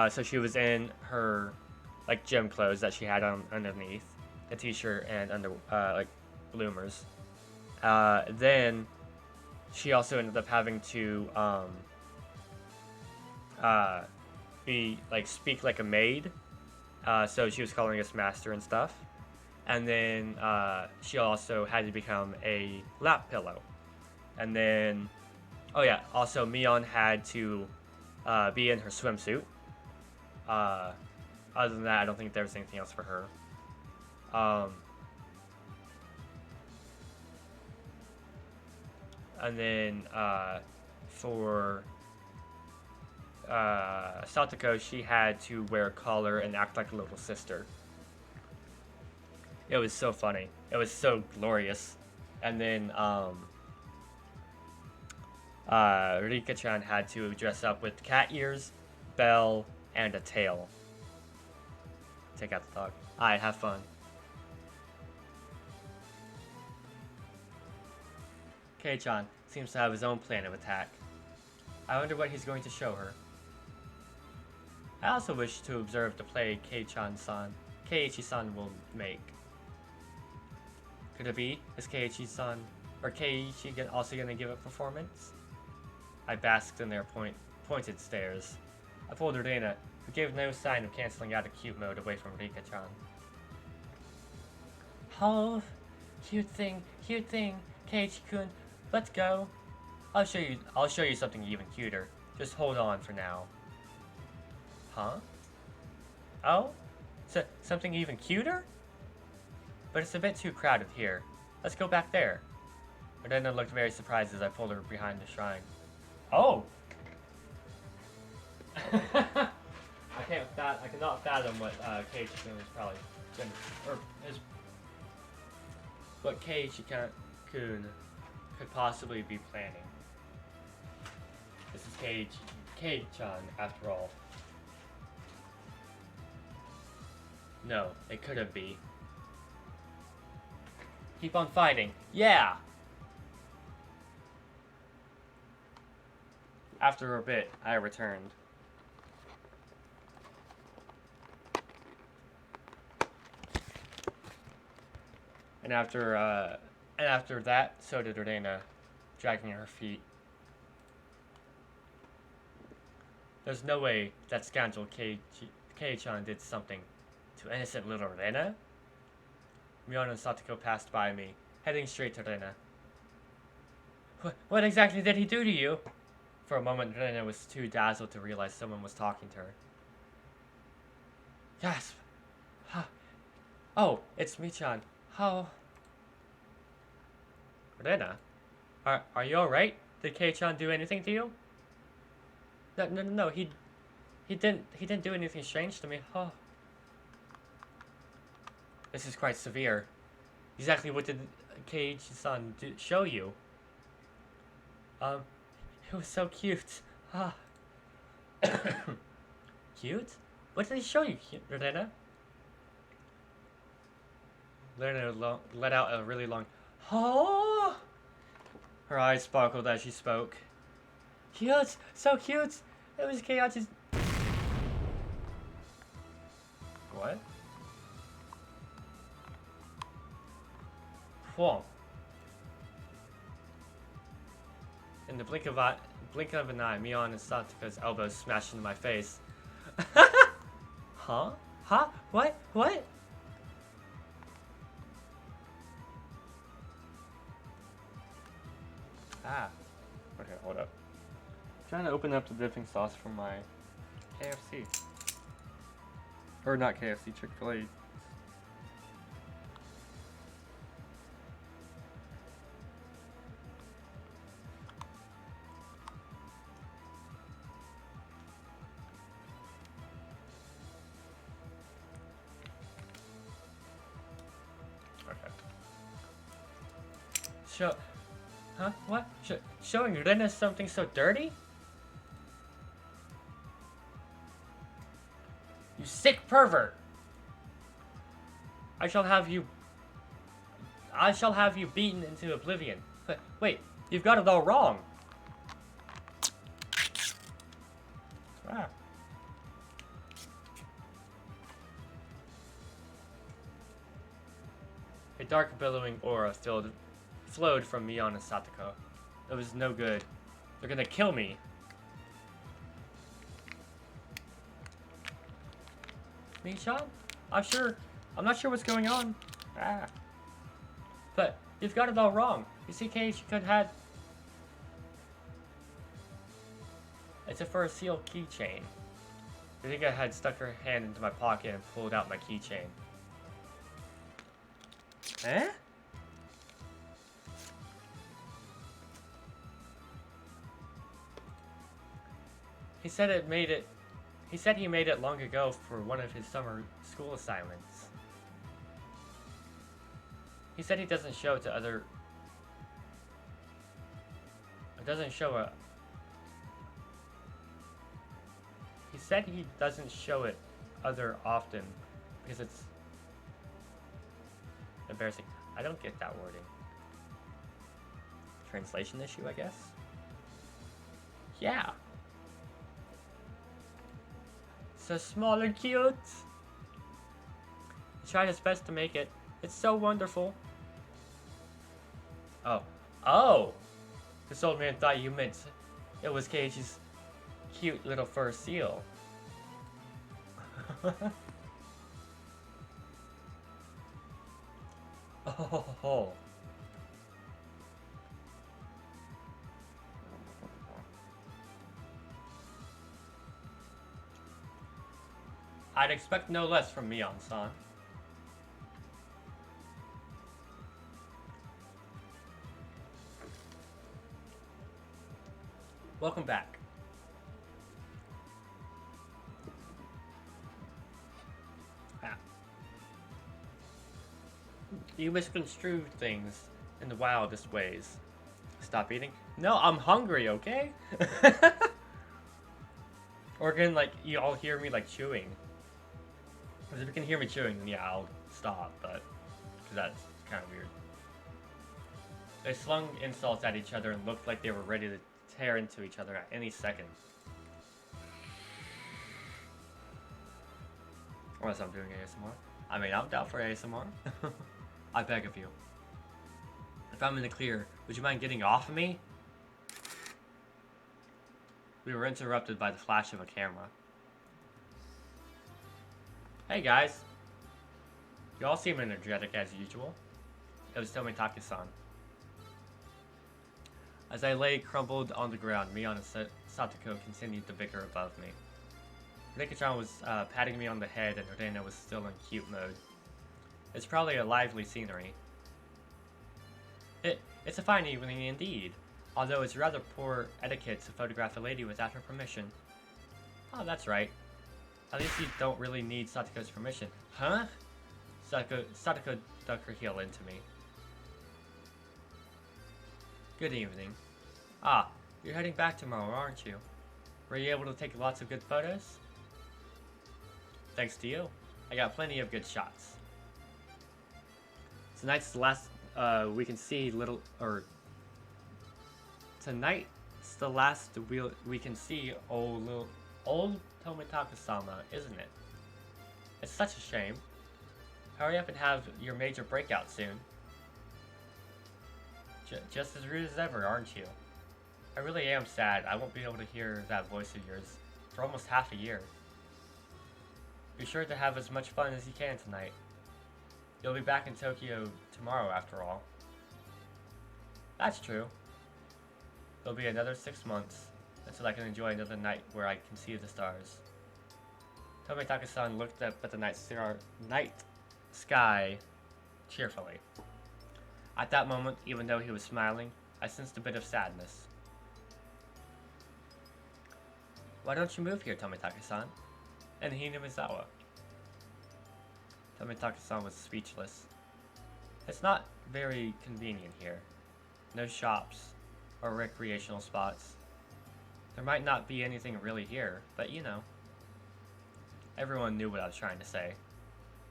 So she was in her like gym clothes that she had on underneath, a t-shirt and under like bloomers. Then she also ended up having to speak like a maid. So she was calling us master and stuff. And then she also had to become a lap pillow. And then, oh yeah, also Mion had to be in her swimsuit. Other than that, I don't think there was anything else for her. And then for Satoko, she had to wear a collar and act like a little sister. It was so funny. It was so glorious. And then Rika-chan had to dress up with cat ears, bell, and a tail. Take out the dog. Alright, have fun. Kei-chan seems to have his own plan of attack. I wonder what he's going to show her. I also wish to observe the play Keiichi-san will make. Could it be? Is Keiichi-san or Keiichi also gonna give a performance? I basked in their pointed stares. I pulled Rena, who gave no sign of canceling out of cute mode, away from Rika-chan. Oh, cute thing, Keiichi-kun. Let's go. I'll show you something even cuter. Just hold on for now. Huh? Oh? Something even cuter? But it's a bit too crowded here. Let's go back there. Rena looked very surprised as I pulled her behind the shrine. Oh! I cannot fathom what Keiichi-kun was probably gonna, or is, what Keiichi-kun could possibly be planning. This is Kei-chan, after all. No, it couldn't be. Keep on fighting. Yeah! After a bit, I returned. And after that, so did Rena, dragging her feet. There's no way that scoundrel Kei-chan did something to innocent little Rena? Mion and Satoko passed by me, heading straight to Rena. What exactly did he do to you? For a moment, Rena was too dazzled to realize someone was talking to her. Gasp! Oh, it's Michan. How? Rena? Are you alright? Did Kei-chan do anything to you? No, he didn't do anything strange to me. Oh. This is quite severe. Exactly what did Keiichi-san show you? It was so cute. Ah. Cute? What did he show you, Rena? Rena let out a really long, oh! Her eyes sparkled as she spoke. Cute! So cute! It was Keiichi's... What? Whoa. In the blink of an eye, Mion and Satoka's elbows smashed into my face. Huh? Huh? What? Ah. Okay, hold up. I'm trying to open up the dipping sauce from my KFC. Or not KFC, Chick-fil-A. Huh? What? Showing Rena something so dirty? You sick pervert! I shall have you beaten into oblivion. Wait, you've got it all wrong. Ah. A dark billowing aura flowed from Mion and Satoko. It was no good. They're gonna kill me. Michan? I'm not sure what's going on. Ah. But you've got it all wrong. You see, Keiichi had... It's a for a sealed keychain. I think I had stuck her hand into my pocket and pulled out my keychain. Eh? He said he made it long ago for one of his summer school assignments. He said he doesn't show it to other... It doesn't show a... He said he doesn't show it other often because it's embarrassing. I don't get that wording. Translation issue, I guess? Yeah. So small and cute. He tried his best to make it. It's so wonderful. Oh. Oh! This old man thought you meant it was Keiichi's cute little fur seal. Oh. I'd expect no less from Mion-san. Welcome back. Ah. You misconstrue things in the wildest ways. Stop eating? No, I'm hungry, okay? Or can, like, you all hear me, like, chewing? Because if you can hear me chewing, then yeah, I'll stop, but... Because that's kind of weird. They slung insults at each other and looked like they were ready to tear into each other at any second. Unless I'm doing ASMR. I mean, I'm down for ASMR. I beg of you. If I'm in the clear, would you mind getting off of me? We were interrupted by the flash of a camera. Hey guys! You all seem energetic as usual. It was Tomitake-san. As I lay crumpled on the ground, Mion and Satoko continued to bicker above me. Rika-chan was patting me on the head and Rena was still in cute mode. It's probably a lively scenery. It's a fine evening indeed, although it's rather poor etiquette to photograph a lady without her permission. Oh, that's right. At least you don't really need Satoko's permission. Huh? Satoko dug her heel into me. Good evening. Ah, you're heading back tomorrow, aren't you? Were you able to take lots of good photos? Thanks to you, I got plenty of good shots. Tonight's the last we can see tonight's the last we can see old Tomitake-sama, isn't it? It's such a shame. Hurry up and have your major breakout soon. Just as rude as ever, aren't you? I really am sad I won't be able to hear that voice of yours for almost half a year. Be sure to have as much fun as you can tonight. You'll be back in Tokyo tomorrow after all. That's true. It'll be another 6 months until I can enjoy another night where I can see the stars. Tomitake-san looked up at the night sky cheerfully. At that moment, even though he was smiling, I sensed a bit of sadness. Why don't you move here, Tomitake-san? And Hinamizawa. Tomitake-san was speechless. It's not very convenient here. No shops or recreational spots. There might not be anything really here, but you know. Everyone knew what I was trying to say.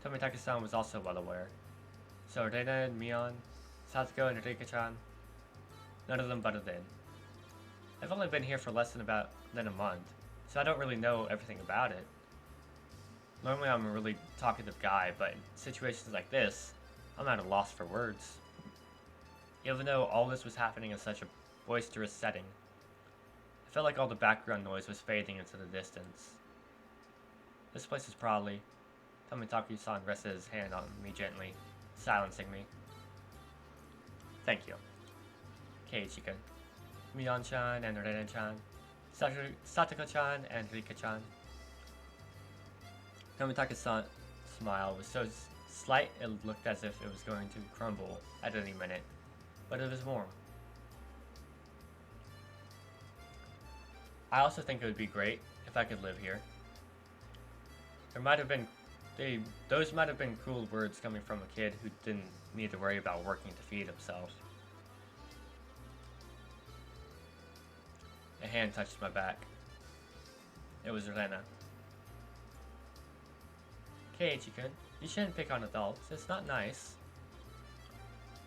Tomitake-san was also well aware. So Rena and Mion, Satoko and Rika-chan, none of them butted in. I've only been here for less than a month, so I don't really know everything about it. Normally I'm a really talkative guy, but in situations like this, I'm at a loss for words. Even though all this was happening in such a boisterous setting, I felt like all the background noise was fading into the distance. This place is probably... Tomitake-san rested his hand on me gently, silencing me. Thank you. Keiichi-kun, Mion-chan and Rena-chan, Satoko-chan and Rika-chan. Tomitake-san's smile was so slight it looked as if it was going to crumble at any minute, but it was warm. I also think it would be great if I could live here. Those might have been cruel words coming from a kid who didn't need to worry about working to feed himself. A hand touched my back. It was Rena. Keiichi-kun, you shouldn't pick on adults. It's not nice.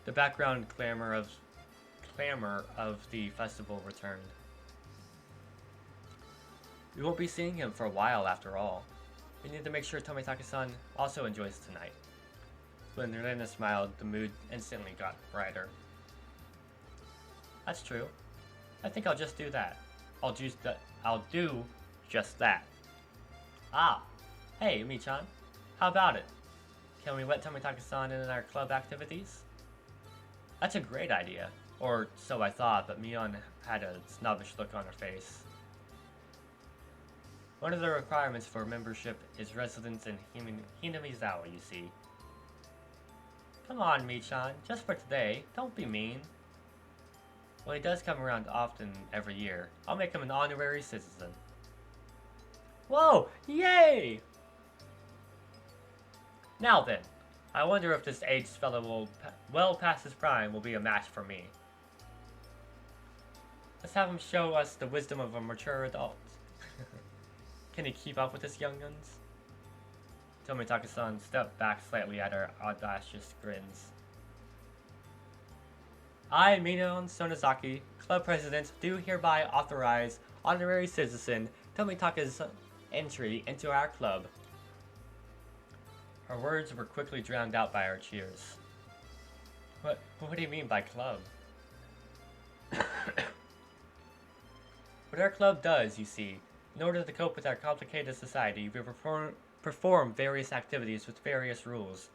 The background clamor of the festival returned. We won't be seeing him for a while after all. We need to make sure Tomitake-san also enjoys tonight. When Rena smiled, the mood instantly got brighter. That's true. I think I'll just do that. I'll do just that. Ah, hey, Michan. How about it? Can we let Tomitaka-san in our club activities? That's a great idea. Or so I thought, but Mion had a snobbish look on her face. One of the requirements for membership is residence in Hinamizawa, you see. Come on, Michan, just for today. Don't be mean. Well, he does come around often every year. I'll make him an honorary citizen. Whoa! Yay! Now then, I wonder if this aged fellow will, well past his prime, will be a match for me. Let's have him show us the wisdom of a mature adult. Can he keep up with his young guns? Tomitaka-san stepped back slightly at her audacious grins. I, Minon Sonozaki, club president, do hereby authorize honorary citizen Tomitaka's entry into our club. Her words were quickly drowned out by our cheers. What do you mean by club? What our club does, you see, in order to cope with our complicated society, we perform various activities with various rules.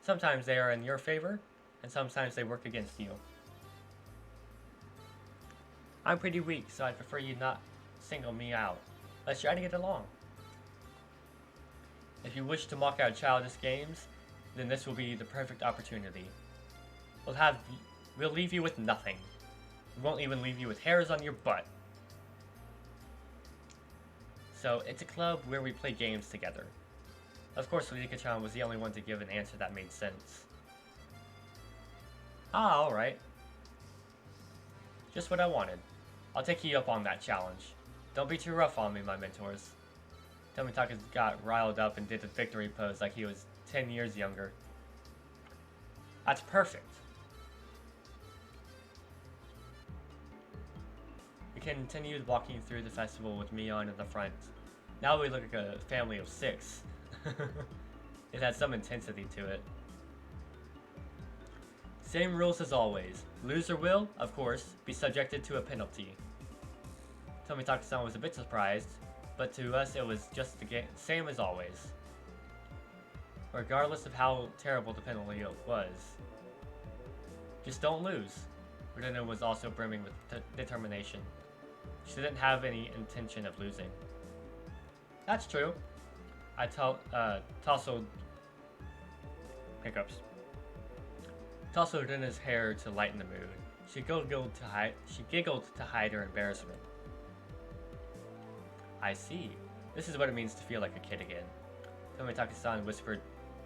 Sometimes they are in your favor, and sometimes they work against you. I'm pretty weak, so I'd prefer you not single me out. Let's try to get along. If you wish to mock our childish games, then this will be the perfect opportunity. We'll leave you with nothing. We won't even leave you with hairs on your butt. So, it's a club where we play games together. Of course, Rika-chan was the only one to give an answer that made sense. Ah, alright. Just what I wanted. I'll take you up on that challenge. Don't be too rough on me, my mentors. Tomitaka got riled up and did a victory pose like he was 10 years younger. That's perfect. We continued walking through the festival with Mion in the front. Now we look like a family of 6. It had some intensity to it. Same rules as always. Loser will, of course, be subjected to a penalty. Tomitaka-san was a bit surprised, but to us it was just the same as always. Regardless of how terrible the penalty was. Just don't lose. Rudena was also brimming with determination. She didn't have any intention of losing. That's true. I tousled hiccups. Tousled Rudena's hair to lighten the mood. She giggled to hide her embarrassment. I see. This is what it means to feel like a kid again. Tomitaka-san whispered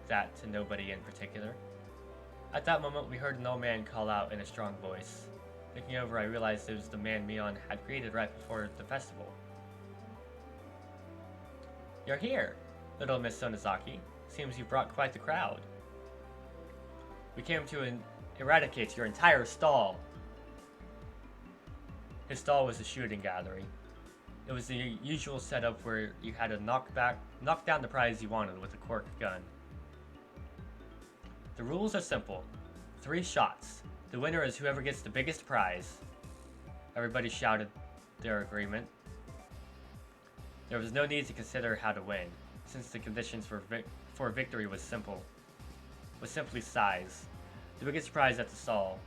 that to nobody in particular. At that moment, we heard an old man call out in a strong voice. Looking over, I realized it was the man Mion had greeted right before the festival. You're here, little Miss Sonozaki. Seems you brought quite the crowd. We came to eradicate your entire stall. His stall was a shooting gallery. It was the usual setup where you had to knock down the prize you wanted with a cork gun. The rules are simple. 3 shots. The winner is whoever gets the biggest prize. Everybody shouted their agreement. There was no need to consider how to win, since the conditions for victory was simply size. The biggest prize at the stall.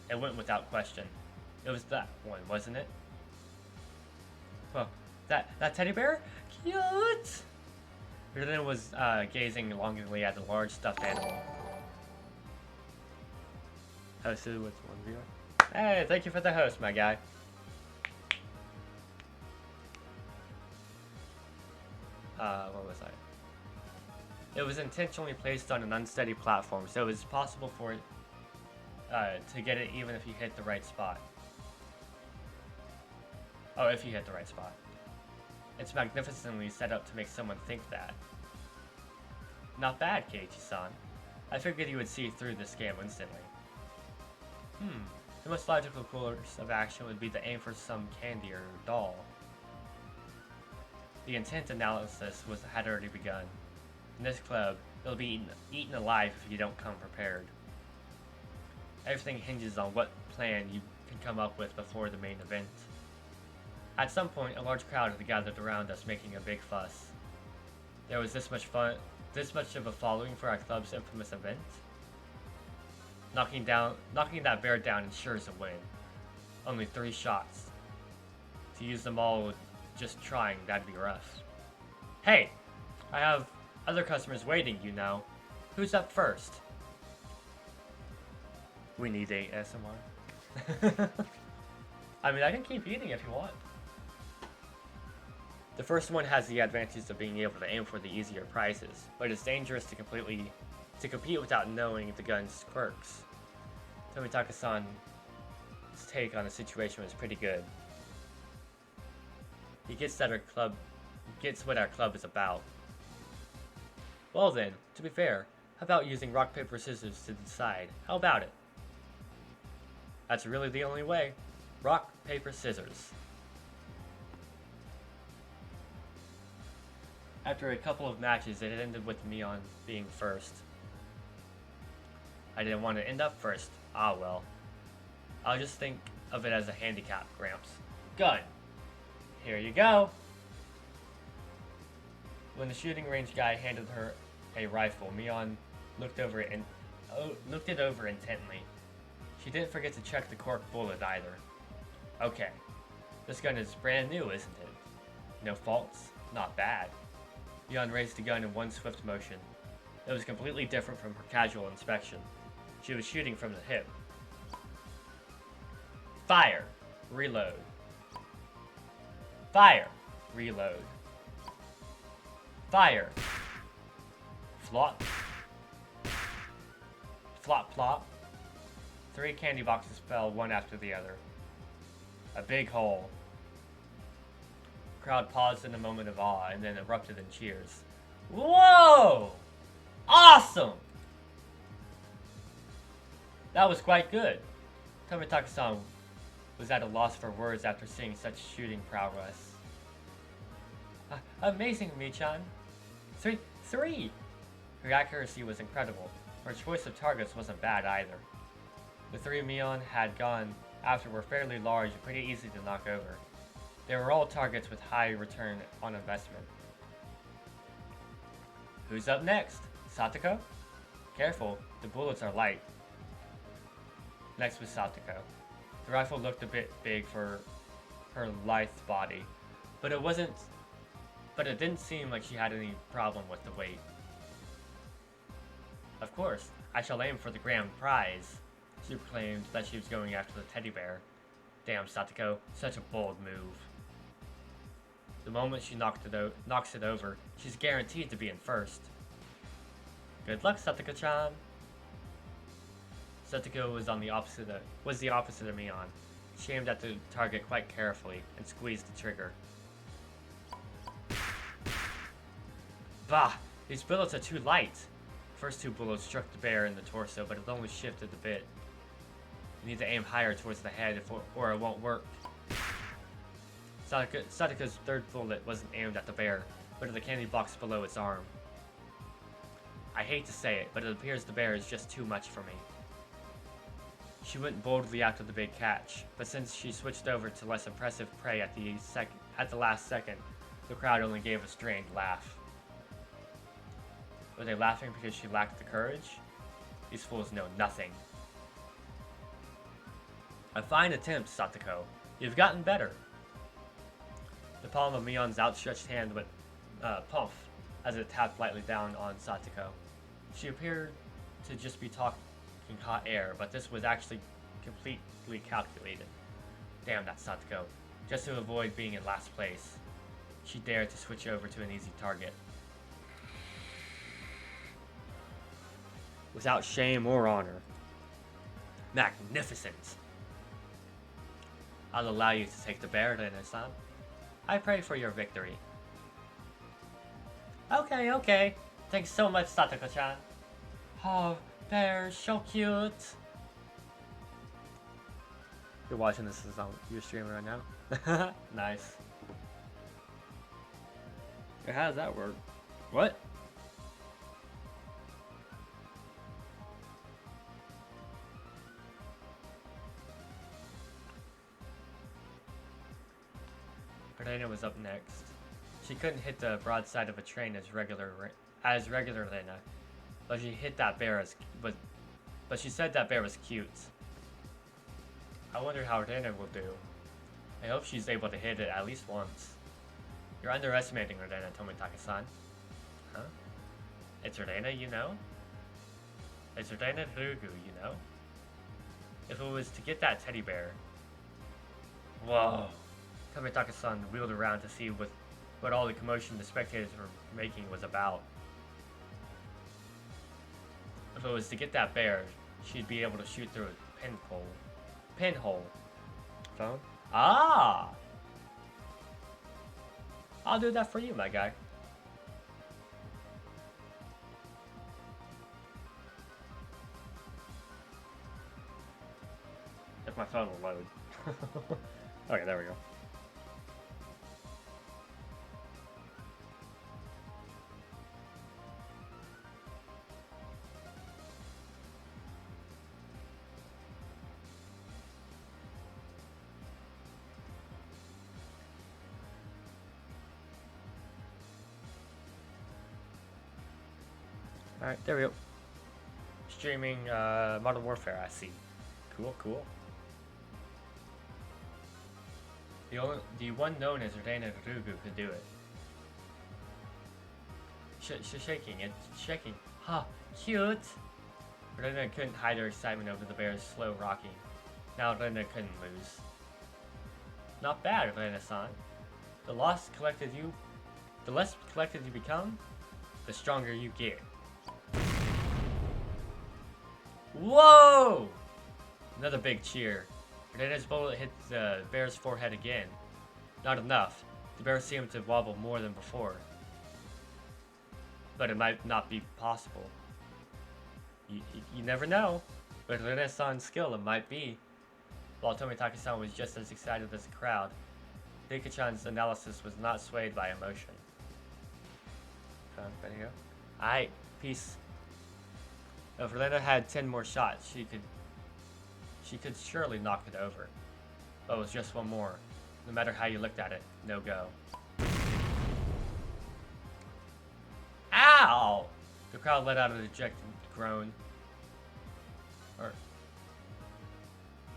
It went without question. It was that one, wasn't it? Well, that teddy bear? Cute! Rudena was gazing longingly at the large stuffed animal. Hosted with 1 viewer. Hey, thank you for the host, my guy. What was I? It was intentionally placed on an unsteady platform, so it was possible for it to get it even if you hit the right spot. Oh, if you hit the right spot. It's magnificently set up to make someone think that. Not bad, Keiichi-san. I figured you would see through this scam instantly. The most logical course of action would be to aim for some candy or doll. The intent analysis had already begun. In this club, you'll be eaten alive if you don't come prepared. Everything hinges on what plan you could come up with before the main event. At some point, a large crowd had gathered around us, making a big fuss. There was this much of a following for our club's infamous event. Knocking that bear down ensures a win. Only 3 shots. To use them all just trying, that'd be rough. Hey! I have other customers waiting, you know. Who's up first? We need ASMR. I mean, I can keep eating if you want. The first one has the advantage of being able to aim for the easier prizes, but it's dangerous to compete without knowing the gun's quirks. Tomitaka-san's take on the situation was pretty good. He gets what our club is about. Well then, to be fair, how about using rock, paper, scissors to decide? How about it? That's really the only way. Rock, paper, scissors. After a couple of matches, it ended with me on being first. I didn't want to end up first. Ah well. I'll just think of it as a handicap, Gramps. Gun! Here you go! When the shooting range guy handed her a rifle, Mion looked it over intently. She didn't forget to check the cork bullet either. Okay. This gun is brand new, isn't it? No faults? Not bad. Mion raised the gun in one swift motion. It was completely different from her casual inspection. She was shooting from the hip. Fire! Reload. Fire! Reload. Fire! Flop. Flop plop. 3 candy boxes fell one after the other. A big hole. The crowd paused in a moment of awe and then erupted in cheers. Whoa! Awesome! That was quite good. Tomitaka-san was at a loss for words after seeing such shooting prowess. Amazing, Mi-chan. Three! Her accuracy was incredible. Her choice of targets wasn't bad either. The 3 Mion had gone after were fairly large and pretty easy to knock over. They were all targets with high return on investment. Who's up next? Satoko? Careful, the bullets are light. Next was Satoko. The rifle looked a bit big for her lithe body, but it didn't seem like she had any problem with the weight. Of course, I shall aim for the grand prize. She proclaimed that she was going after the teddy bear. Damn, Satoko, such a bold move. The moment she knocks it over, she's guaranteed to be in first. Good luck, Satoko-chan. Satoko was the opposite of Mion. She aimed at the target quite carefully and squeezed the trigger. Bah! These bullets are too light. The first 2 bullets struck the bear in the torso, but it only shifted a bit. You need to aim higher towards the head or it won't work. Satoko's 3rd bullet wasn't aimed at the bear, but at the candy box below its arm. I hate to say it, but it appears the bear is just too much for me. She went boldly after the big catch, but since she switched over to less impressive prey at the last second, the crowd only gave a strained laugh. Were they laughing because she lacked the courage? These fools know nothing. A fine attempt, Satoko. You've gotten better. The palm of Mion's outstretched hand went pump as it tapped lightly down on Satoko. She appeared to just be talking hot air, but this was actually completely calculated. Damn that Satoko. Just to avoid being in last place, she dared to switch over to an easy target. Without shame or honor. Magnificent! I'll allow you to take the bear, Rene-san. I pray for your victory. Okay. Thanks so much, Satoko-chan. Oh, bear, so cute. You're watching this on your stream right now? Nice. How does that work? What? Elena was up next. She couldn't hit the broadside of a train as regular Elena, but she hit that bear but she said that bear was cute. I wonder how Elena will do. I hope she's able to hit it at least once. You're underestimating Elena, Tomitaka-san. Huh? It's Elena, you know? It's Elena Rugu, you know? If it was to get that teddy bear... Whoa! Tomitaka-san wheeled around to see what all the commotion the spectators were making was about. If it was to get that bear, she'd be able to shoot through a pinhole. Phone? Ah! I'll do that for you, my guy. If my phone will load. Okay, there we go. Alright, there we go. Streaming Modern Warfare, I see. Cool, cool. The one known as Reina Rugu could do it. Shaking. Ha! Cute! Reina couldn't hide her excitement over the bear's slow rocking. Now Reina couldn't lose. Not bad, Reina-san. The less collected you become, the stronger you get. Whoa! Another big cheer. Rena's bullet hit the bear's forehead again. Not enough. The bear seemed to wobble more than before. But it might not be possible. You never know. With Rena's skill, it might be. While Tomitaka-san was just as excited as the crowd, Rika-chan's analysis was not swayed by emotion. There you go. Aight, peace. If Rena had 10 more shots, she could surely knock it over. But it was just one more. No matter how you looked at it, no go. Ow! The crowd let out a dejected groan.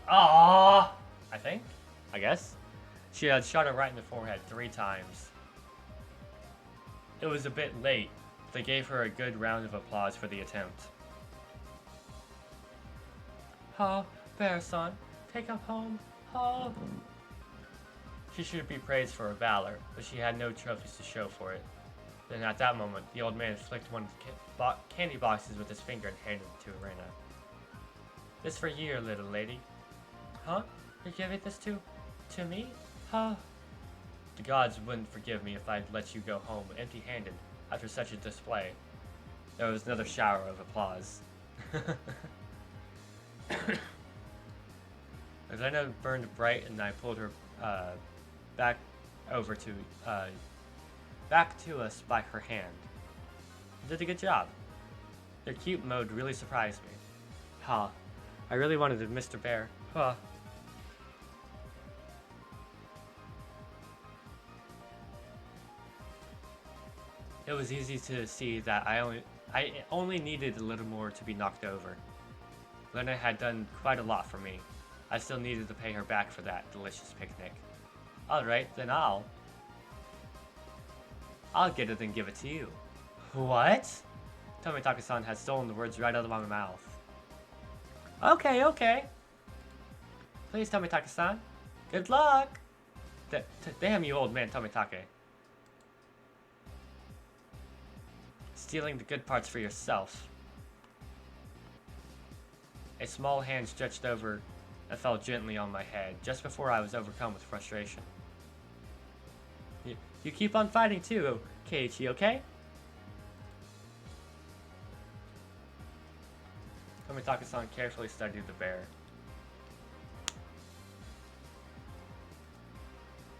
I think? I guess? She had shot her right in the forehead 3 times. It was a bit late, but they gave her a good round of applause for the attempt. Ha, Bear-san, take him home, ha. She should be praised for her valor, but she had no trophies to show for it. Then at that moment, the old man flicked one of the candy boxes with his finger and handed it to Irena. This for you, little lady. Huh? You're giving this to me? Huh? The gods wouldn't forgive me if I'd let you go home empty-handed after such a display. There was another shower of applause. Irena burned bright and I pulled her back to us by her hand. You did a good job. Your cute mode really surprised me. Ha. I really wanted to Mr. Bear. Huh. It was easy to see that I only needed a little more to be knocked over. Lena had done quite a lot for me. I still needed to pay her back for that delicious picnic. Alright, then I'll get it and give it to you. What? Tomitaka-san had stolen the words right out of my mouth. Okay. Please, Tomitaka-san. Good luck! Damn you, old man Tomitake. Stealing the good parts for yourself. A small hand stretched over and fell gently on my head, just before I was overcome with frustration. You keep on fighting too, Keiichi, okay? Tomitaka-san carefully studied the bear.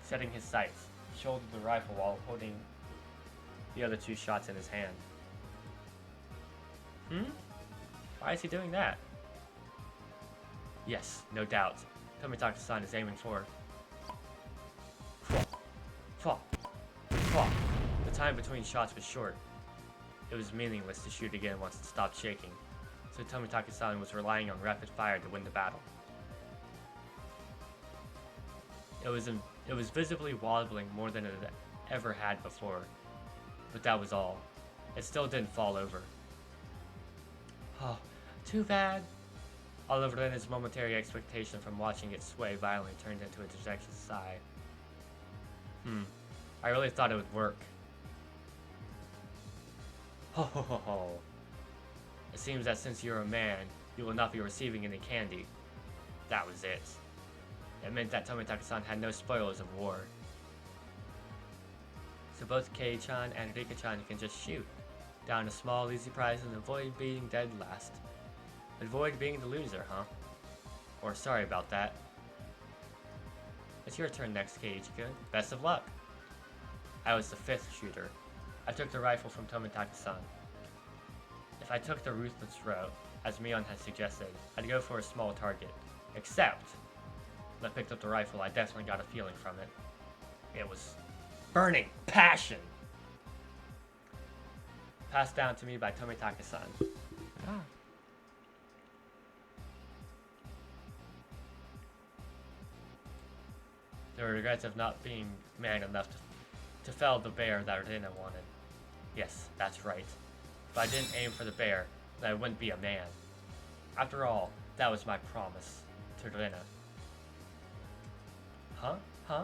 Setting his sights, he shouldered the rifle while holding the other 2 shots in his hand. Why is he doing that? Yes, no doubt. Tomitaka-san is aiming for... Fuck. The time between shots was short. It was meaningless to shoot again once it stopped shaking, so Tomitaki-san was relying on rapid fire to win the battle. It was visibly wobbling more than it had ever had before, but that was all. It still didn't fall over. Oh, too bad. All of Rena's momentary expectation from watching it sway violently turned into a dejected sigh. I really thought it would work. Ho ho ho ho. It seems that since you're a man, you will not be receiving any candy. That was it. It meant that Tomitaki-san had no spoils of war. So both Kei-chan and Rika-chan can just shoot down a small easy prize and avoid being dead last. Avoid being the loser, huh? Or sorry about that. It's your turn next, Keiichi-kun. Best of luck. I was the 5th shooter. I took the rifle from Tomitaki-san. If I took the ruthless route, as Mion had suggested, I'd go for a small target. Except, when I picked up the rifle, I definitely got a feeling from it. It was burning passion! Passed down to me by Tomitaki-san. Ah. The regrets of not being man enough to fell the bear that Rena wanted. Yes, that's right. If I didn't aim for the bear, then I wouldn't be a man. After all, that was my promise to Rena. Huh? Huh?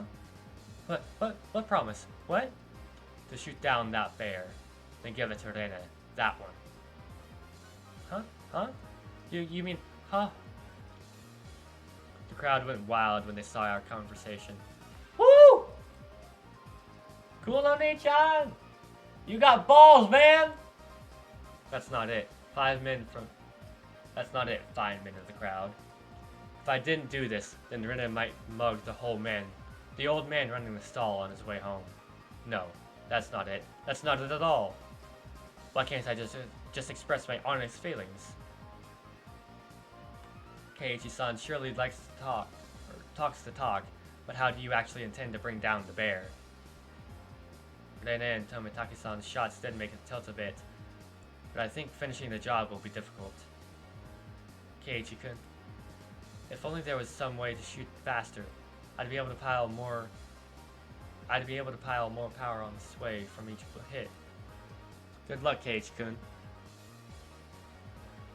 What promise? What? To shoot down that bear, then give it to Rena. That one. Huh? Huh? You mean, huh? The crowd went wild when they saw our conversation. Woo! Cool on chan! You got balls, man! That's not it. 5 men from... That's not it, 5 men of the crowd. If I didn't do this, then Rena might mug the whole man. The old man running the stall on his way home. No, that's not it. That's not it at all. Why can't I just express my honest feelings? Keiichi-san surely likes to talk, or talks the talk, but how do you actually intend to bring down the bear? Rena and Tomitaki-san's shots did make it tilt a bit, but I think finishing the job will be difficult. Keiichi-kun, if only there was some way to shoot faster, I'd be able to pile more power on the sway from each hit. Good luck, Keiichi-kun.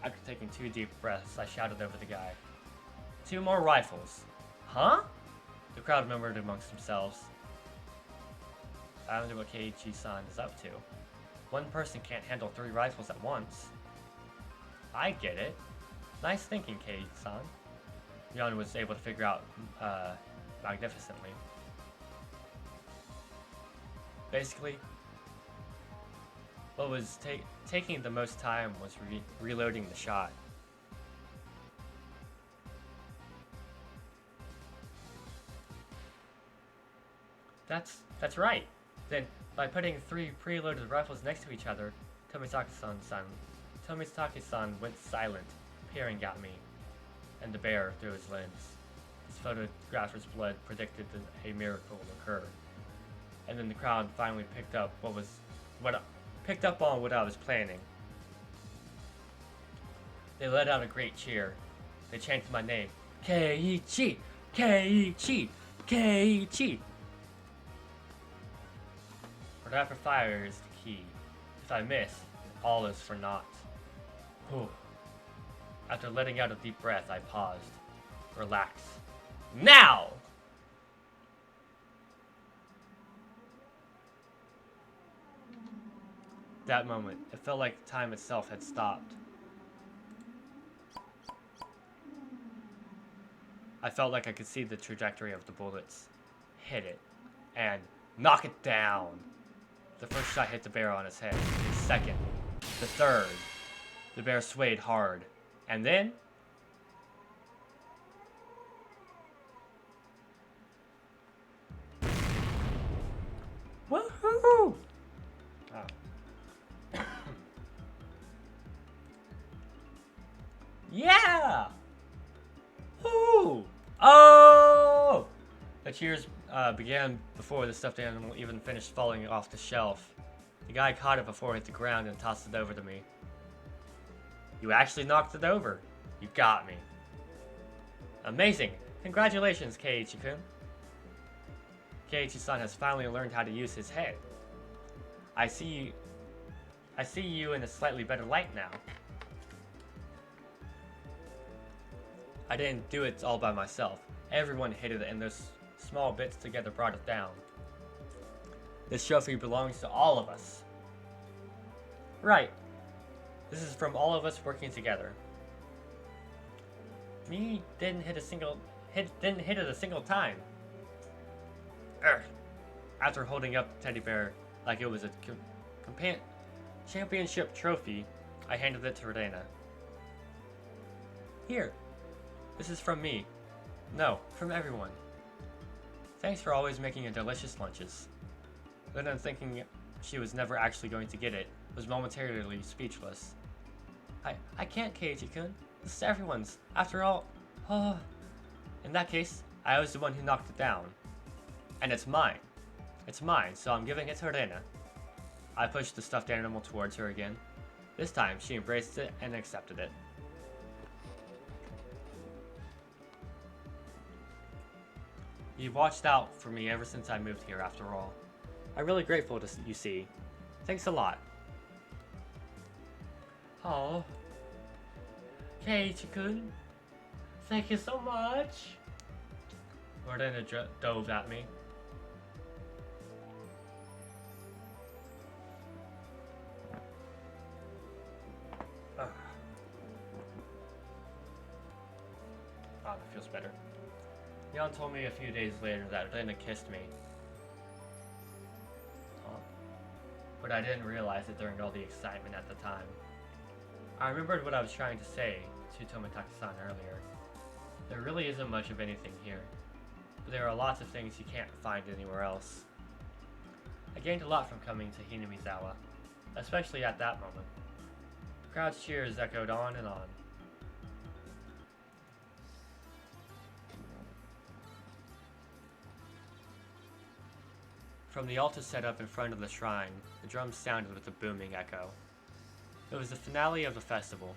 After taking 2 deep breaths, I shouted over the guy. 2 more rifles. Huh? The crowd murmured amongst themselves. I wonder what Keiichi-san is up to. One person can't handle 3 rifles at once. I get it. Nice thinking, Keiichi-san. Mion was able to figure out magnificently. Basically, what was taking the most time was reloading the shot. That's right. Then, by putting 3 preloaded rifles next to each other, Tomitaki-san went silent, peering at me, and the bear through his lens. His photographer's blood predicted that a miracle would occur. And then the crowd finally picked up on what I was planning. They let out a great cheer. They chanted my name. Keiichi! Keiichi! Keiichi! But rapid fire is the key. If I miss, all is for naught. Whew. After letting out a deep breath, I paused. Relax. Now! That moment, it felt like time itself had stopped. I felt like I could see the trajectory of the bullets. Hit it. And knock it down. The first shot hit the bear on his head. The second. The third. The bear swayed hard. And then... Woohoo! Oh. Yeah! Woo! Oh! The cheers began before the stuffed animal even finished falling off the shelf. The guy caught it before it hit the ground and tossed it over to me. You actually knocked it over. You got me. Amazing! Congratulations, Keiichi-kun. Keiichi-san has finally learned how to use his head. I see you in a slightly better light now. I didn't do it all by myself. Everyone hit it and those small bits together brought it down. This trophy belongs to all of us. Right. This is from all of us working together. Me didn't hit it a single time. Urgh. After holding up the teddy bear like it was a championship trophy, I handed it to Rena. Here. This is from me. No, from everyone. Thanks for always making delicious lunches. Rena, thinking she was never actually going to get it, was momentarily speechless. I can't, Keiichi-kun. This is everyone's. After all, in that case, I was the one who knocked it down. And it's mine. It's mine, so I'm giving it to Rena. I pushed the stuffed animal towards her again. This time, she embraced it and accepted it. You've watched out for me ever since I moved here, after all. I'm really grateful to you see. Thanks a lot. Oh. Keiichi-kun. Thank you so much. Rena dove at me. Ah, that feels better. Jan told me a few days later that Rena kissed me. But I didn't realize it during all the excitement at the time. I remembered what I was trying to say to Tomitaki-san earlier. There really isn't much of anything here, but there are lots of things you can't find anywhere else. I gained a lot from coming to Hinamizawa, especially at that moment. The crowd's cheers echoed on and on. From the altar set up in front of the shrine, the drums sounded with a booming echo. It was the finale of the festival.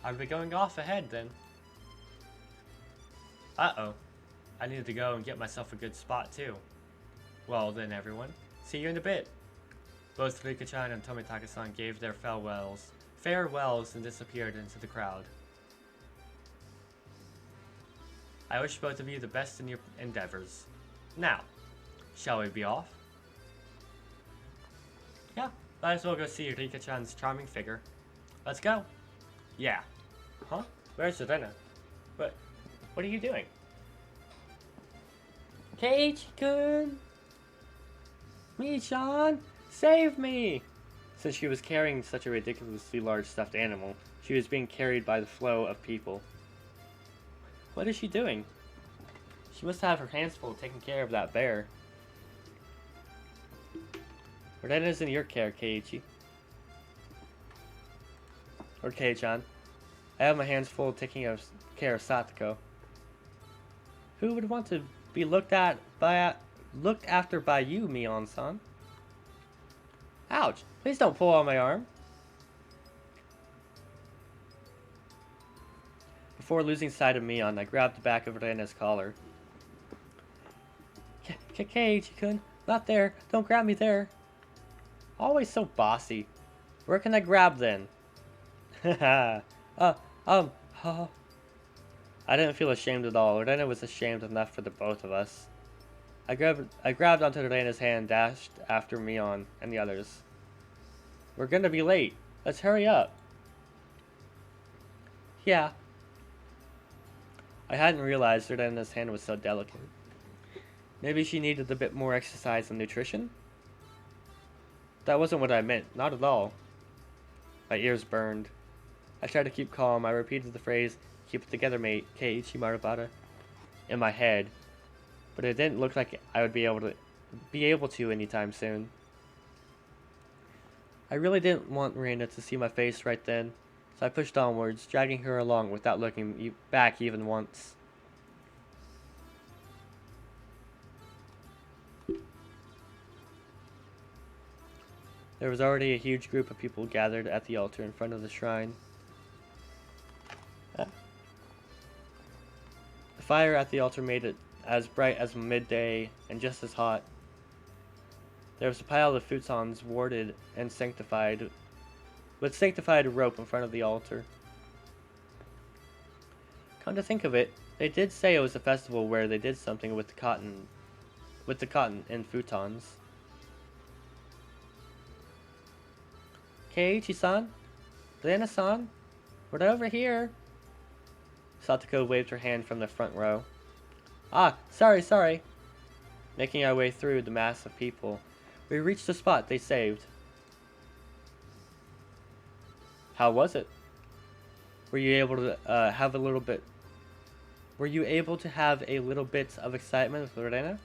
I'd be going off ahead then. Uh-oh. I needed to go and get myself a good spot too. Well then, everyone. See you in a bit. Both Rika-chan and Tomitaki-san gave their farewells and disappeared into the crowd. I wish both of you the best in your endeavors. Now, shall we be off? Yeah, might as well go see Rika-chan's charming figure. Let's go. Yeah. Huh? Where's Rena? What are you doing? Keiichi-kun! Mii-chan! Save me! Since she was carrying such a ridiculously large stuffed animal, she was being carried by the flow of people. What is she doing? She must have her hands full taking care of that bear. Rena's in your care, Keiichi. Or Kei-chan. I have my hands full taking care of Satoko. Who would want to be looked after by you, Mion-san? Ouch! Please don't pull on my arm. Before losing sight of Mion, I grabbed the back of Rena's collar. Keiichi-kun, not there. Don't grab me there. Always so bossy. Where can I grab then? Haha. I didn't feel ashamed at all. Rena was ashamed enough for the both of us. I grabbed onto Rena's hand and dashed after Mion and the others. We're gonna be late. Let's hurry up. Yeah. I hadn't realized Rena's hand was so delicate. Maybe she needed a bit more exercise and nutrition? That wasn't what I meant, not at all. My ears burned. I tried to keep calm. I repeated the phrase, "Keep it together, mate, Keiichi Marubata," in my head, but it didn't look like I would be able to anytime soon. I really didn't want Rena to see my face right then, so I pushed onwards, dragging her along without looking back even once. There was already a huge group of people gathered at the altar in front of the shrine. The fire at the altar made it as bright as midday and just as hot. There was a pile of futons warded and sanctified, with sanctified rope in front of the altar. Come to think of it, they did say it was a festival where they did something with the cotton and futons. Keiichi-san? Rena-san? We're over here. Satoko waved her hand from the front row. Ah, sorry. Making our way through the mass of people, we reached the spot they saved. How was it? Were you able to have a little bit of excitement with Lorena?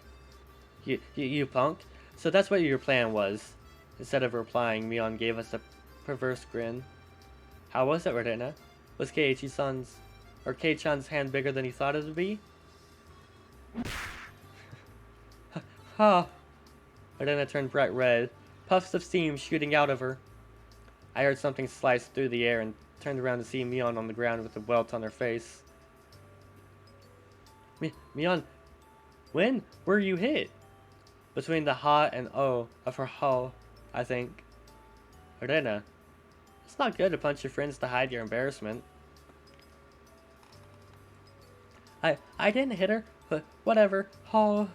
You punk. So that's what your plan was. Instead of replying, Mion gave us a perverse grin. How was it, Lorena? Was Kei-chan's hand bigger than you thought it would be? Ha! Lorena turned bright red, puffs of steam shooting out of her. I heard something slice through the air and turned around to see Mion on the ground with a welt on her face. Mion, when were you hit? Between the ha and o of her hull, I think. Lorena, it's not good to punch your friends to hide your embarrassment. I didn't hit her, but whatever. Oh.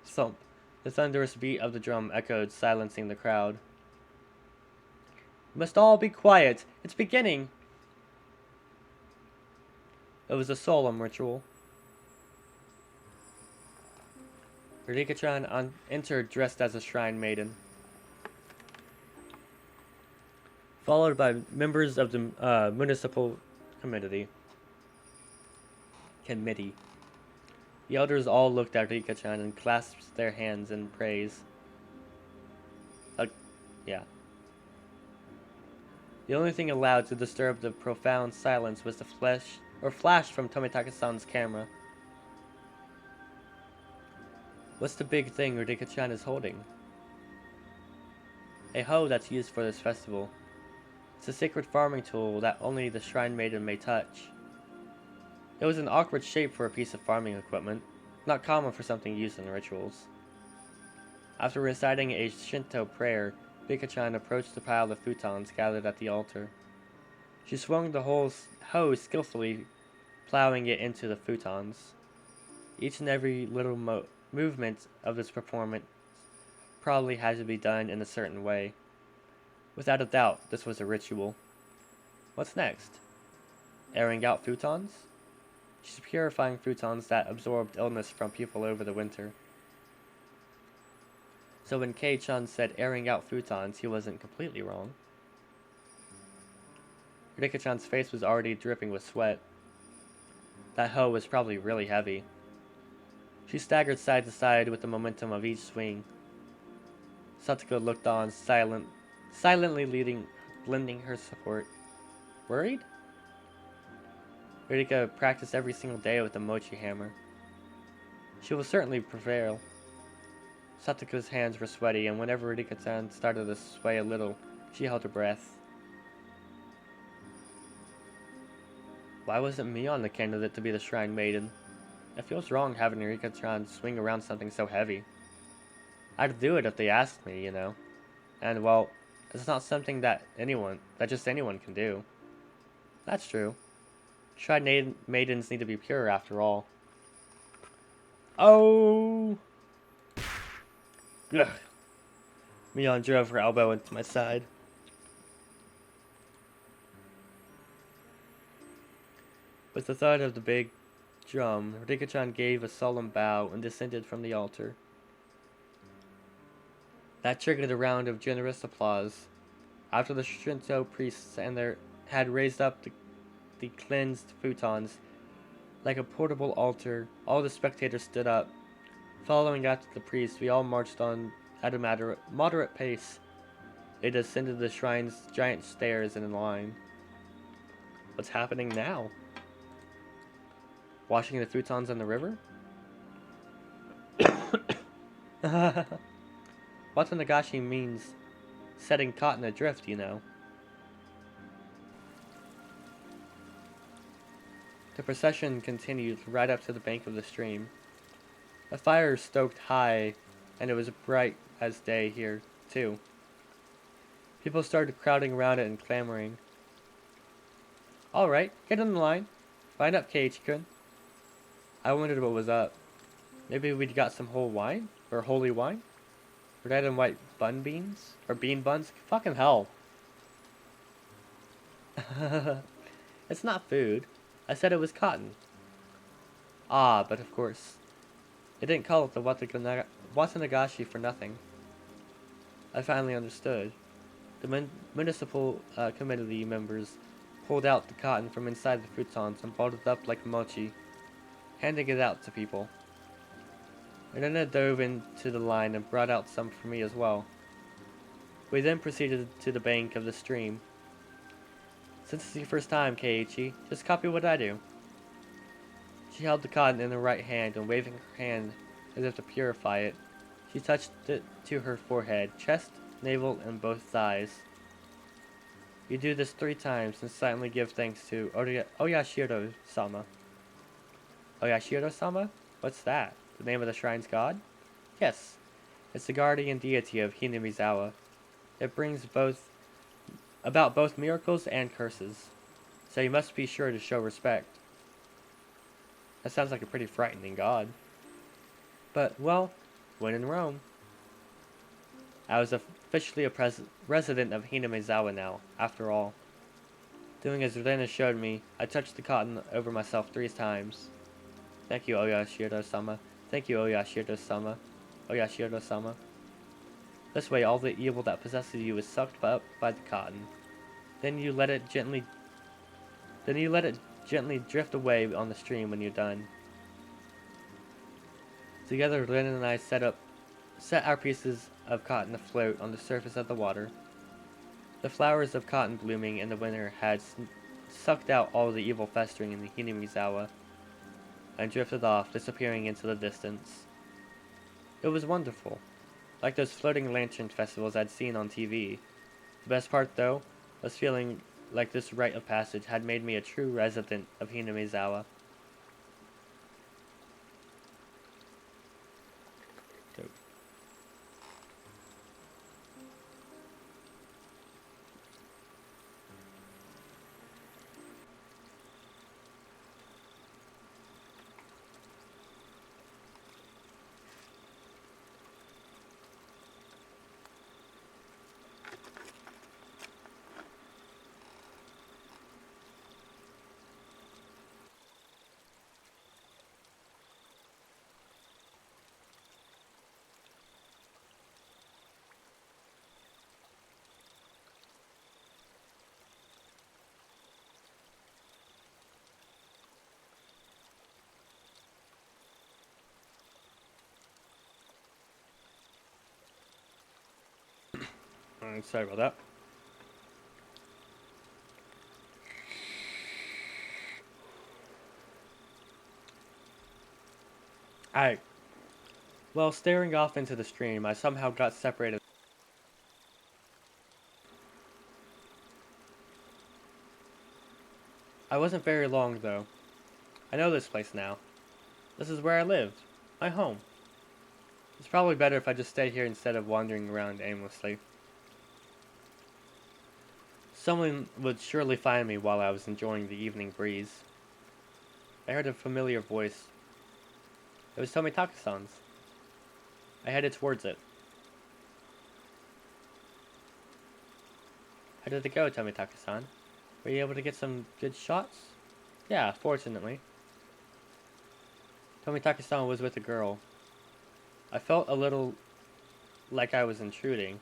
Thump. The thunderous beat of the drum echoed, silencing the crowd. You must all be quiet. It's beginning. It was a solemn ritual. Rika-chan entered dressed as a shrine maiden, followed by members of the municipal committee. The elders all looked at Rika-chan and clasped their hands in praise. Yeah. The only thing allowed to disturb the profound silence was the flash from Tomitaka-san's camera. What's the big thing Rika-chan is holding? A hoe that's used for this festival. It's a sacred farming tool that only the shrine maiden may touch. It was an awkward shape for a piece of farming equipment, not common for something used in rituals. After reciting a Shinto prayer, Rika-chan approached the pile of futons gathered at the altar. She swung the hoe skillfully, plowing it into the futons. Each and every little movement of this performance probably had to be done in a certain way. Without a doubt, this was a ritual. What's next? Airing out futons? She's purifying futons that absorbed illness from people over the winter. So when Kei-chan said airing out futons, he wasn't completely wrong. Rika-chan's face was already dripping with sweat. That hoe was probably really heavy. She staggered side to side with the momentum of each swing. Satoko looked on, silently lending her support. Worried? Rika practiced every single day with the mochi hammer. She will certainly prevail. Satoko's hands were sweaty, and whenever Rika-chan started to sway a little, she held her breath. Why wasn't Mion the candidate to be the shrine maiden? It feels wrong having Rika-chan swing around something so heavy. I'd do it if they asked me, you know. And, well, it's not something that just anyone can do. That's true. Shrine maidens need to be pure after all. Oh! Ugh. Mion drove her elbow into my side. With the thud of the big drum, Rika-chan gave a solemn bow and descended from the altar. That triggered a round of generous applause. After the Shinto priests had raised up the cleansed futons like a portable altar, all the spectators stood up. Following after the priest, we all marched on at a moderate pace. They descended the shrine's giant stairs in a line. What's happening now? Washing the futons in the river? Watanagashi means setting cotton adrift, you know. The procession continued right up to the bank of the stream. The fire stoked high, and it was bright as day here, too. People started crowding around it and clamoring. Alright, get in the line. Line up, Keiichi-kun. I wondered what was up. Maybe we'd got some whole wine? Or holy wine? Red and white bun beans? Or bean buns? Fucking hell. It's not food. I said it was cotton. Ah, but of course. They didn't call it the Watanagashi for nothing. I finally understood. The municipal committee members pulled out the cotton from inside the futons and balled it up like mochi, handing it out to people. Renana dove into the line and brought out some for me as well. We then proceeded to the bank of the stream. Since it's your first time, Keiichi, just copy what I do. She held the cotton in her right hand and waving her hand as if to purify it, she touched it to her forehead, chest, navel, and both thighs. You do this 3 times and silently give thanks to Oyashiro-sama. Oyashiro-sama? What's that? The name of the shrine's god? Yes, it's the guardian deity of Hinamizawa. It brings about both miracles and curses, so you must be sure to show respect. That sounds like a pretty frightening god. But, well, when in Rome. I was officially a resident of Hinamizawa now, after all. Doing as Rena showed me, I touched the cotton over myself 3 times. Thank you, Oyashiro-sama. Thank you, Oyashiro-sama. Oyashiro-sama. This way, all the evil that possesses you is sucked up by the cotton. Then you let it gently drift away on the stream when you're done. Together, Ren and I set our pieces of cotton afloat on the surface of the water. The flowers of cotton blooming in the winter had sucked out all the evil festering in the Hinamizawa and drifted off, disappearing into the distance. It was wonderful, like those floating lantern festivals I'd seen on TV. The best part, though, was feeling like this rite of passage had made me a true resident of Hinamizawa. Dope. Sorry about that. While staring off into the stream, I somehow got separated. I wasn't very long, though. I know this place now. This is where I lived. My home. It's probably better if I just stay here instead of wandering around aimlessly. Someone would surely find me while I was enjoying the evening breeze. I heard a familiar voice. It was Tomitaka-san's. I headed towards it. How did it go, Tomitaka-san? Were you able to get some good shots? Yeah, fortunately. Tomitaka-san was with a girl. I felt a little like I was intruding.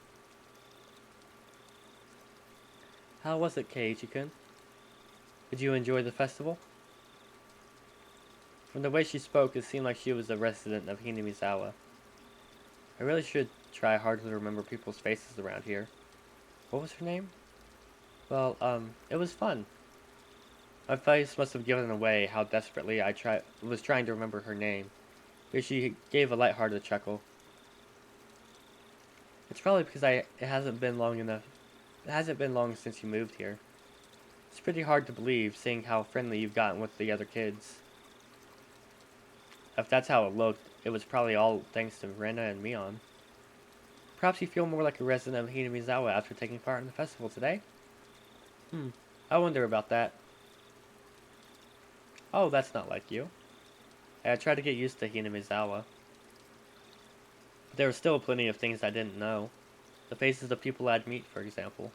How was it, Keiichi-kun? Did you enjoy the festival? From the way she spoke, it seemed like she was a resident of Hinamizawa. I really should try harder to remember people's faces around here. What was her name? Well, it was fun. My face must have given away how desperately I was trying to remember her name, but she gave a lighthearted chuckle. It's probably because it hasn't been long enough. It hasn't been long since you moved here. It's pretty hard to believe, seeing how friendly you've gotten with the other kids. If that's how it looked, it was probably all thanks to Rena and Mion. Perhaps you feel more like a resident of Hinamizawa after taking part in the festival today? I wonder about that. Oh, that's not like you. I tried to get used to Hinamizawa. But there were still plenty of things I didn't know. The faces of people I'd meet, for example.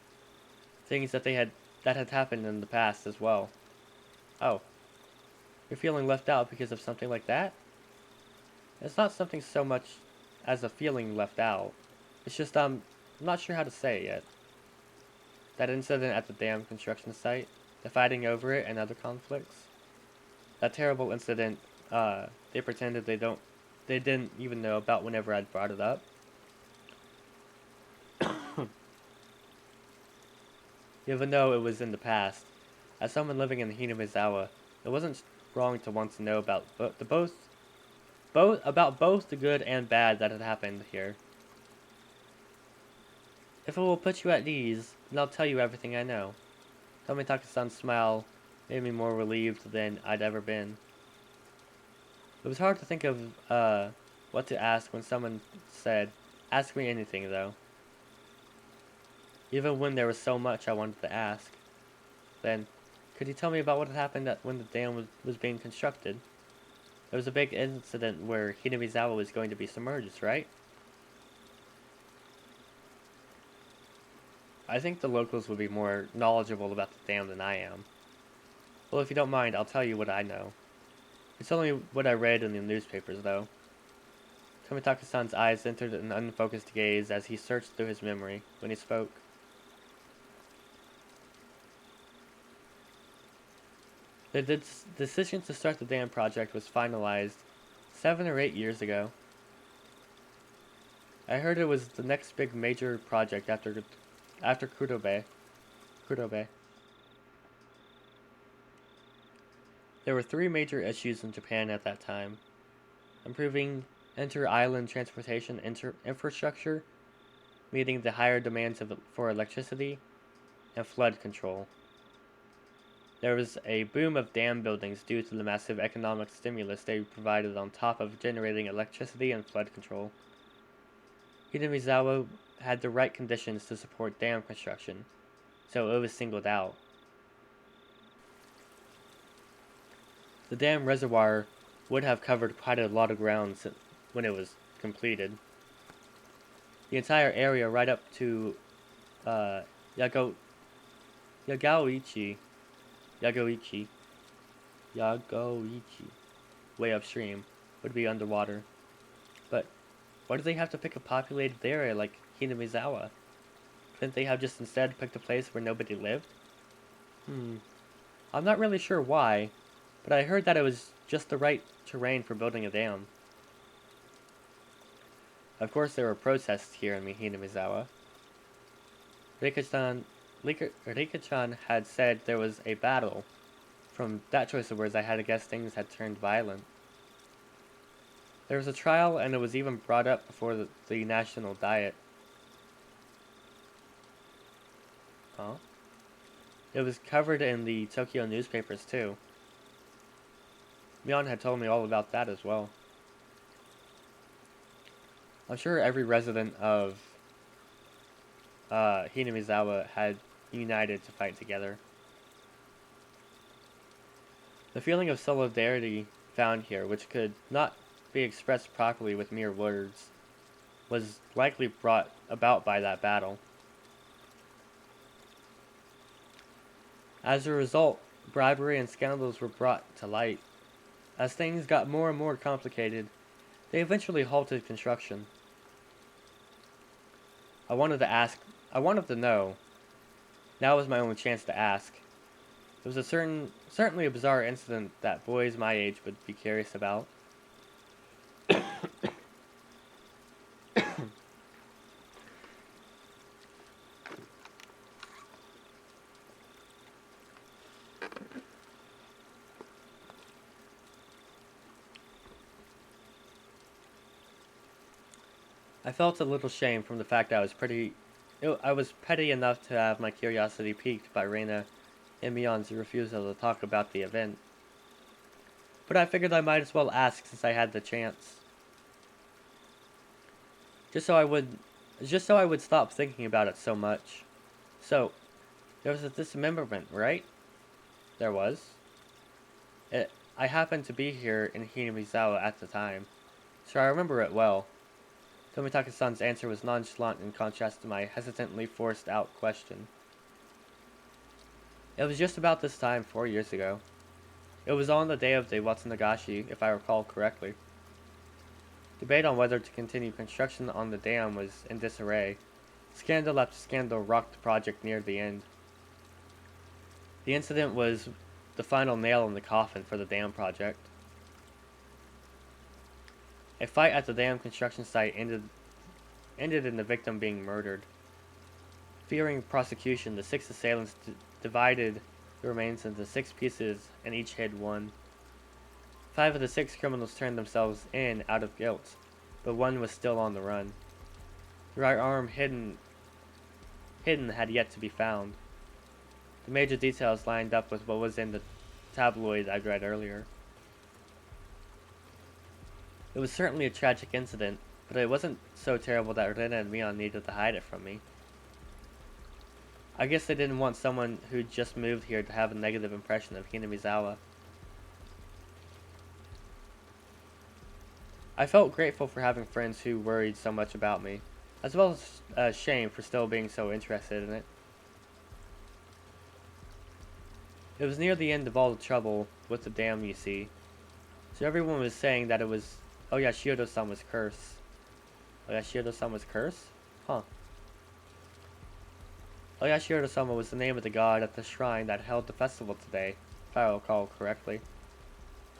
Things that had happened in the past as well. Oh, you're feeling left out because of something like that? It's not something so much as a feeling left out. It's just I'm not sure how to say it yet. That incident at the dam construction site, the fighting over it and other conflicts. That terrible incident, they pretended they didn't even know about whenever I'd brought it up. Even though it was in the past, as someone living in Hinamizawa, it wasn't wrong to want to know about both the good and bad that had happened here. If it will put you at ease, then I'll tell you everything I know. Tomitaka-san's smile made me more relieved than I'd ever been. It was hard to think of what to ask when someone said, "Ask me anything," though. Even when there was so much I wanted to ask. Then, could you tell me about what had happened when the dam was being constructed? There was a big incident where Hinamizawa was going to be submerged, right? I think the locals would be more knowledgeable about the dam than I am. Well, if you don't mind, I'll tell you what I know. It's only what I read in the newspapers, though. Tomitaka-san's eyes entered an unfocused gaze as he searched through his memory when he spoke. The decision to start the dam project was finalized 7 or 8 years ago. I heard it was the next big major project after Kurobe. There were 3 major issues in Japan at that time: improving inter-island transportation infrastructure, meeting the higher demands for electricity, and flood control. There was a boom of dam buildings due to the massive economic stimulus they provided on top of generating electricity and flood control. Hinamizawa had the right conditions to support dam construction, so it was singled out. The dam reservoir would have covered quite a lot of ground when it was completed. The entire area right up to Yago, Yagaoichi, Yagoichi, Yagoichi, way upstream, would be underwater. But why do they have to pick a populated area like Hinamizawa? Couldn't they have just instead picked a place where nobody lived? I'm not really sure why, but I heard that it was just the right terrain for building a dam. Of course, there were protests here in Hinamizawa. Rika-chan had said there was a battle. From that choice of words, I had to guess things had turned violent. There was a trial, and it was even brought up before the National Diet. Huh? It was covered in the Tokyo newspapers, too. Mion had told me all about that as well. I'm sure every resident of Hinamizawa had united to fight together. The feeling of solidarity found here, which could not be expressed properly with mere words, was likely brought about by that battle. As a result, bribery and scandals were brought to light. As things got more and more complicated, they eventually halted construction. I wanted to know. Now was my only chance to ask. It was certainly a bizarre incident that boys my age would be curious about. I felt a little shame from the fact that I was petty enough to have my curiosity piqued by Reina and Mion's refusal to talk about the event. But I figured I might as well ask since I had the chance. Just so I would just so I would stop thinking about it so much. So, there was a dismemberment, right? There was. I happened to be here in Hinamizawa at the time, so I remember it well. Tomitaka-san's answer was nonchalant in contrast to my hesitantly forced out question. It was just about this time 4 years ago. It was on the day of the Watsunagashi, if I recall correctly. Debate on whether to continue construction on the dam was in disarray. Scandal after scandal rocked the project near the end. The incident was the final nail in the coffin for the dam project. A fight at the dam construction site ended in the victim being murdered. Fearing prosecution, the 6 assailants divided the remains into 6 pieces and each hid one. 5 of the 6 criminals turned themselves in out of guilt, but one was still on the run. The right arm hidden had yet to be found. The major details lined up with what was in the tabloid I'd read earlier. It was certainly a tragic incident, but it wasn't so terrible that Rena and Mion needed to hide it from me. I guess they didn't want someone who just moved here to have a negative impression of Hinamizawa. I felt grateful for having friends who worried so much about me, as well as shame for still being so interested in it. It was near the end of all the trouble with the dam, you see, so everyone was saying that it was Oyashiro-sama's curse. Oyashiro-sama's curse? Huh. Oyashiro-sama was the name of the god at the shrine that held the festival today, if I recall correctly.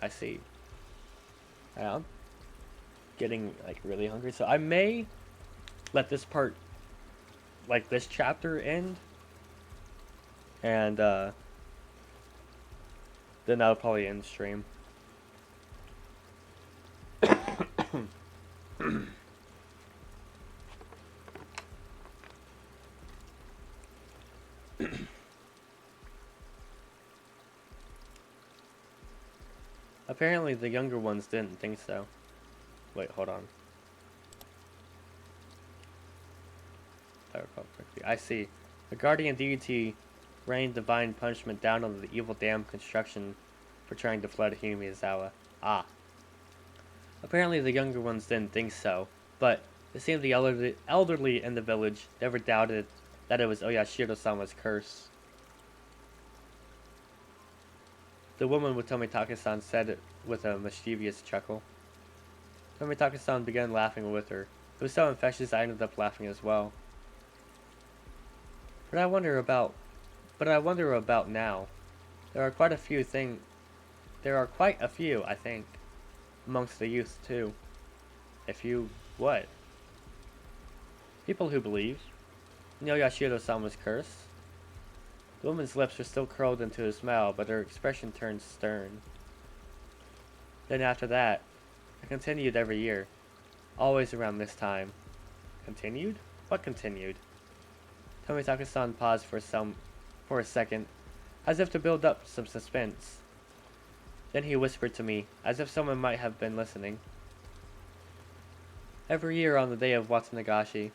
I see. I'm getting, really hungry, so I may let this part, this chapter end, and, then that'll probably end the stream. Apparently the younger ones didn't think so. Wait, hold on. I recall correctly. I see. The guardian deity rained divine punishment down on the evil dam construction for trying to flood Hinamizawa. Ah. Apparently the younger ones didn't think so, but it seemed the elderly in the village never doubted that it was Oyashiro-sama's curse. The woman with Tomitaka-san said it with a mischievous chuckle. Tomitaka-san began laughing with her. It was so infectious I ended up laughing as well. But I wonder about now. There are quite a few, I think, amongst the youth too. A few what? People who believe in Oyashiro-sama's curse. The woman's lips were still curled into a smile, but her expression turned stern. Then after that, it continued every year. Always around this time. Continued? What continued? Tomitaka-san paused for a second, as if to build up some suspense. Then he whispered to me, as if someone might have been listening. Every year on the day of Watsunagashi,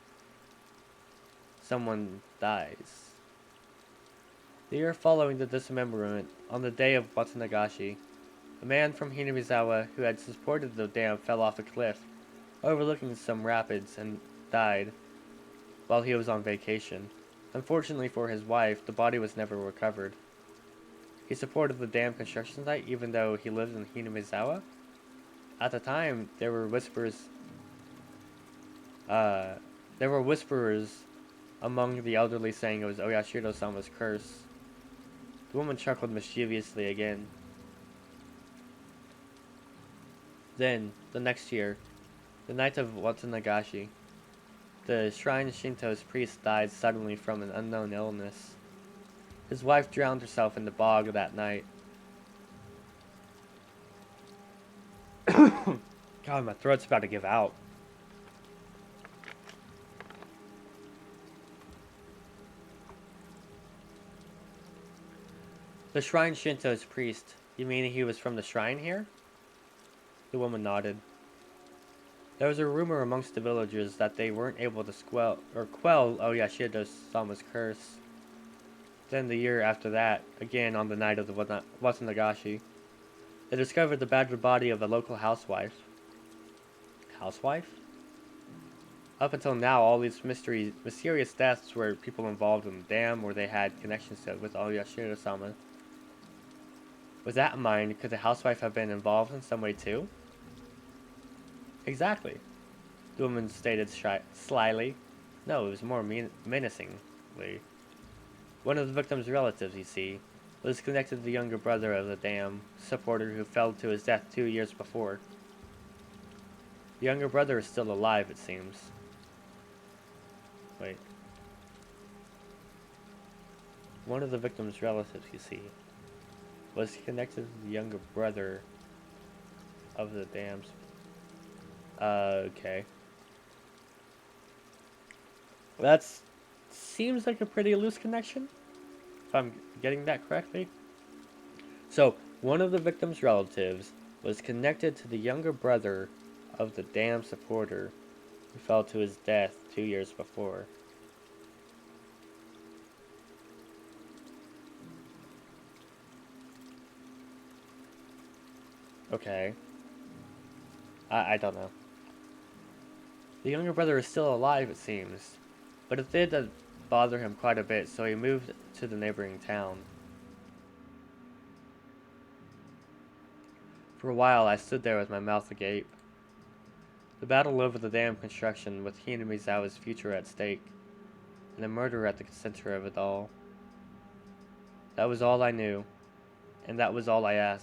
someone dies. The year following the dismemberment, on the day of Watsunagashi, a man from Hinamizawa who had supported the dam fell off a cliff, overlooking some rapids, and died while he was on vacation. Unfortunately for his wife, the body was never recovered. He supported the dam construction site even though he lived in Hinamizawa. At the time, there were whisperers among the elderly saying it was Oyashiro-sama's curse. The woman chuckled mischievously again. Then, the next year, the night of Watsunagashi, the shrine Shinto's priest died suddenly from an unknown illness. His wife drowned herself in the bog that night. God, my throat's about to give out. The shrine Shinto's priest. You mean he was from the shrine here? The woman nodded. There was a rumor amongst the villagers that they weren't able to quell Oyashido-sama's curse. Then the year after that, again on the night of the Watanagashi, they discovered the battered body of a local housewife. Housewife? Up until now, all these mysterious deaths were people involved in the dam or they had connections to it with Oyashiro-sama. With that in mind, could the housewife have been involved in some way too? Exactly, the woman stated slyly. No, it was more menacingly. One of the victim's relatives, you see, was connected to the younger brother of the dam supporter who fell to his death 2 years before. The younger brother is still alive, it seems. Wait. One of the victim's relatives, you see, was connected to the younger brother of the dam's. Okay. That seems like a pretty loose connection, if I'm getting that correctly. So, one of the victim's relatives was connected to the younger brother of the dam supporter who fell to his death 2 years before. Okay. I don't know. The younger brother is still alive, it seems, but it did bother him quite a bit, so he moved to the neighboring town. For a while, I stood there with my mouth agape. The battle over the dam construction with Hinamizawa's future at stake, and the murder at the center of it all. That was all I knew, and that was all I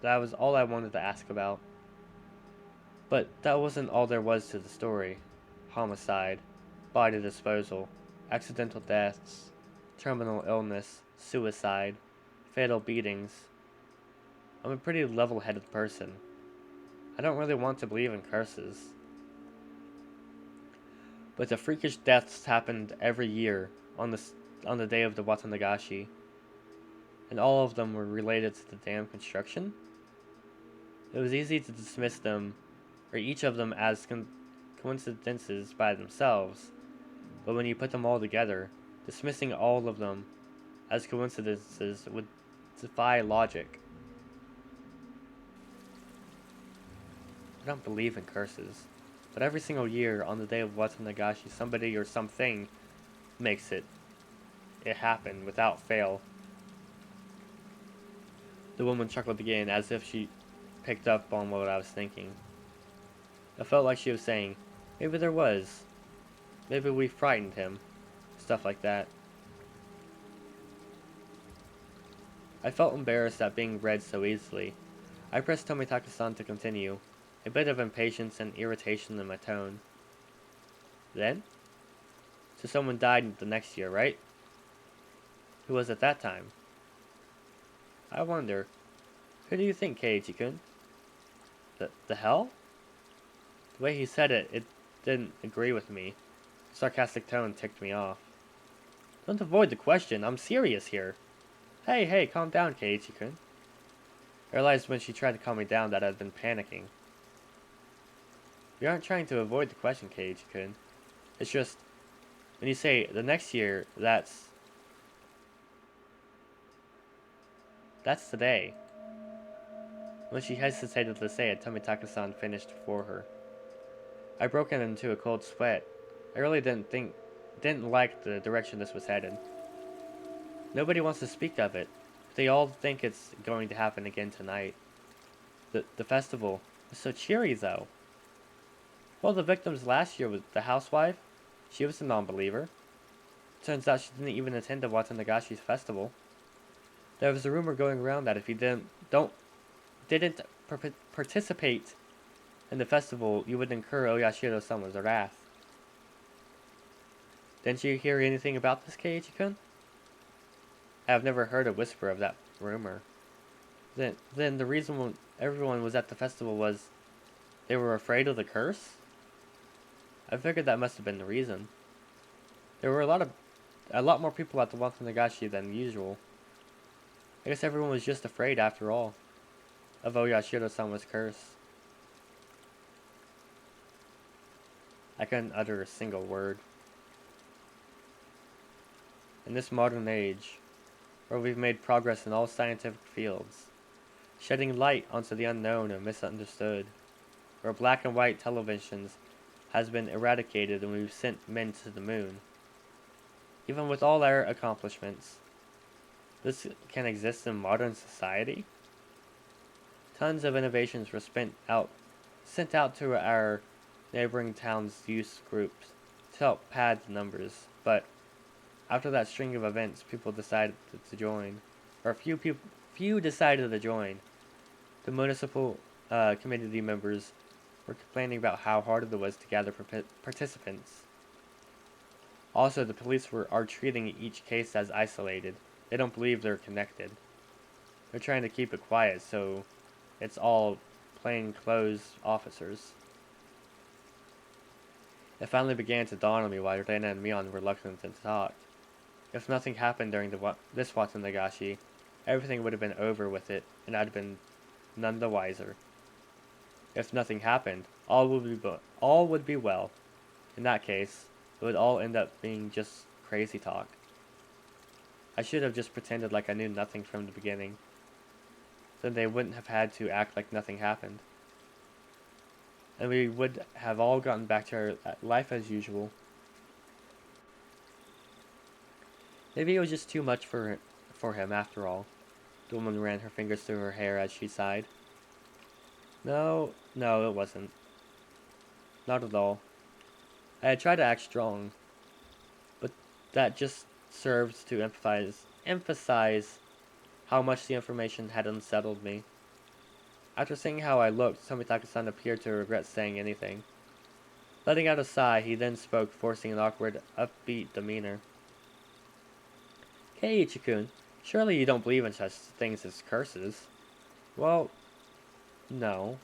wanted to ask about. But that wasn't all there was to the story. Homicide, body disposal, accidental deaths, terminal illness, suicide, fatal beatings. I'm a pretty level-headed person. I don't really want to believe in curses. But the freakish deaths happened every year on the day of the Watanagashi, and all of them were related to the dam construction. It was easy to dismiss them, or each of them, as coincidences by themselves, but when you put them all together, dismissing all of them as coincidences would defy logic. I don't believe in curses, but every single year on the day of Watanagashi, somebody or something makes it happen without fail. The woman chuckled again, as if she picked up on what I was thinking. I felt like she was saying, maybe there was. Maybe we frightened him. Stuff like that. I felt embarrassed at being read so easily. I pressed Tomitaka-san to continue, a bit of impatience and irritation in my tone. Then? So someone died the next year, right? Who was at that time? I wonder. Who do you think, Keiichi-kun? The hell? The way he said it didn't agree with me. The sarcastic tone ticked me off. Don't avoid the question, I'm serious here. Hey, calm down, Keiichi-kun. I realized when she tried to calm me down that I'd been panicking. We aren't trying to avoid the question, Keiichi-kun. It's just, when you say the next year, that's today. When she hesitated to say it, Tomitaka-san finished for her. I broke into a cold sweat. I really didn't like the direction this was headed. Nobody wants to speak of it. They all think it's going to happen again tonight. The festival was so cheery, though. Well, the victims last year was the housewife. She was a non-believer. Turns out she didn't even attend the Watanagashi's festival. There was a rumor going around that if you didn't participate in the festival, you would incur Oyashiro-sama's wrath. Didn't you hear anything about this, Keiichi-kun? I have never heard a whisper of that rumor. Then the reason everyone was at the festival was they were afraid of the curse? I figured that must have been the reason. There were a lot more people at the Watanagashi than usual. I guess everyone was just afraid after all of Oyashiro-sama's curse. I couldn't utter a single word. In this modern age, where we've made progress in all scientific fields, shedding light onto the unknown and misunderstood, where black and white televisions has been eradicated and we've sent men to the moon. Even with all our accomplishments, this can exist in modern society? Tons of innovations were sent out to our neighboring towns' youth groups to help pad the numbers, but after that string of events, people decided to join, or few decided to join. The municipal community members were complaining about how hard it was to gather participants. Also, the police are treating each case as isolated. They don't believe they're connected. They're trying to keep it quiet, so it's all plainclothes officers. It finally began to dawn on me why Reina and Mion were reluctant to talk. If nothing happened during this Watanagashi, everything would have been over with it, and I'd been none the wiser. If nothing happened, all would be well. In that case, it would all end up being just crazy talk. I should have just pretended like I knew nothing from the beginning. Then they wouldn't have had to act like nothing happened. And we would have all gotten back to our life as usual. Maybe it was just too much for him after all. The woman ran her fingers through her hair as she sighed. No, it wasn't. Not at all. I had tried to act strong, but that just served to emphasize how much the information had unsettled me. After seeing how I looked, Tomitaka-san appeared to regret saying anything. Letting out a sigh, he then spoke, forcing an awkward, upbeat demeanor. Keiichi-kun, surely you don't believe in such things as curses? Well, no.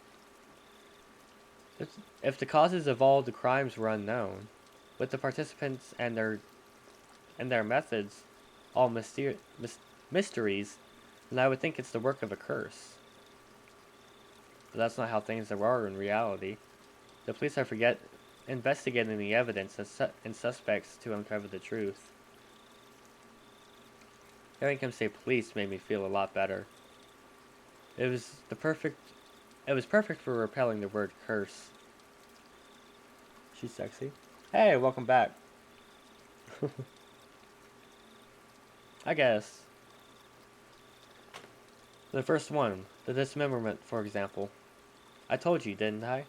If the causes of all the crimes were unknown, with the participants and their methods all mysteries, then I would think it's the work of a curse. But that's not how things are in reality. The police are investigating the evidence and suspects to uncover the truth. Hearing him say police made me feel a lot better. It was perfect for repelling the word curse. She's sexy. Hey, welcome back. I guess. The first one, the dismemberment, for example. I told you, didn't I?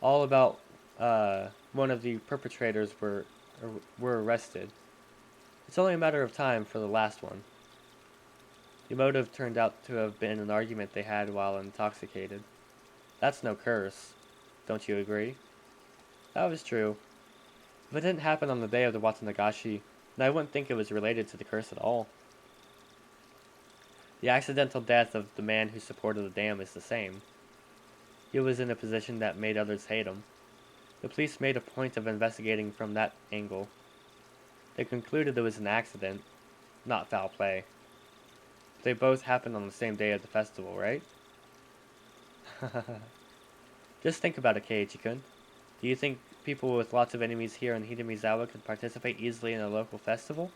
All about one of the perpetrators were arrested. It's only a matter of time for the last one. The motive turned out to have been an argument they had while intoxicated. That's no curse. Don't you agree? That was true. If it didn't happen on the day of the Watanagashi, then I wouldn't think it was related to the curse at all. The accidental death of the man who supported the dam is the same. He was in a position that made others hate him. The police made a point of investigating from that angle. They concluded it was an accident, not foul play. They both happened on the same day of the festival, right? Just think about it, Keiichi-kun. Do you think people with lots of enemies here in Hinamizawa could participate easily in a local festival?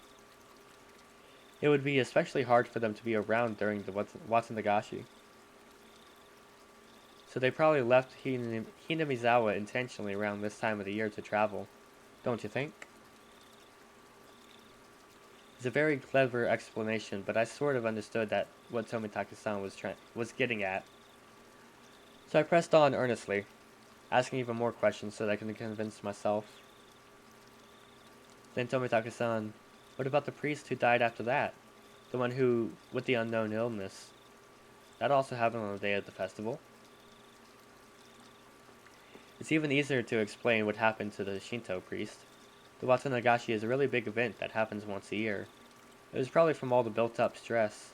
It would be especially hard for them to be around during the Watanagashi. So they probably left Hinamizawa intentionally around this time of the year to travel, don't you think? It's a very clever explanation, but I sort of understood that what Tomitaka-san was getting at. So I pressed on earnestly, asking even more questions so that I could convince myself. Then Tomitaka-san, what about the priest who died after that? The one who, with the unknown illness. That also happened on the day of the festival. It's even easier to explain what happened to the Shinto priest. The Watanagashi is a really big event that happens once a year. It was probably from all the built-up stress,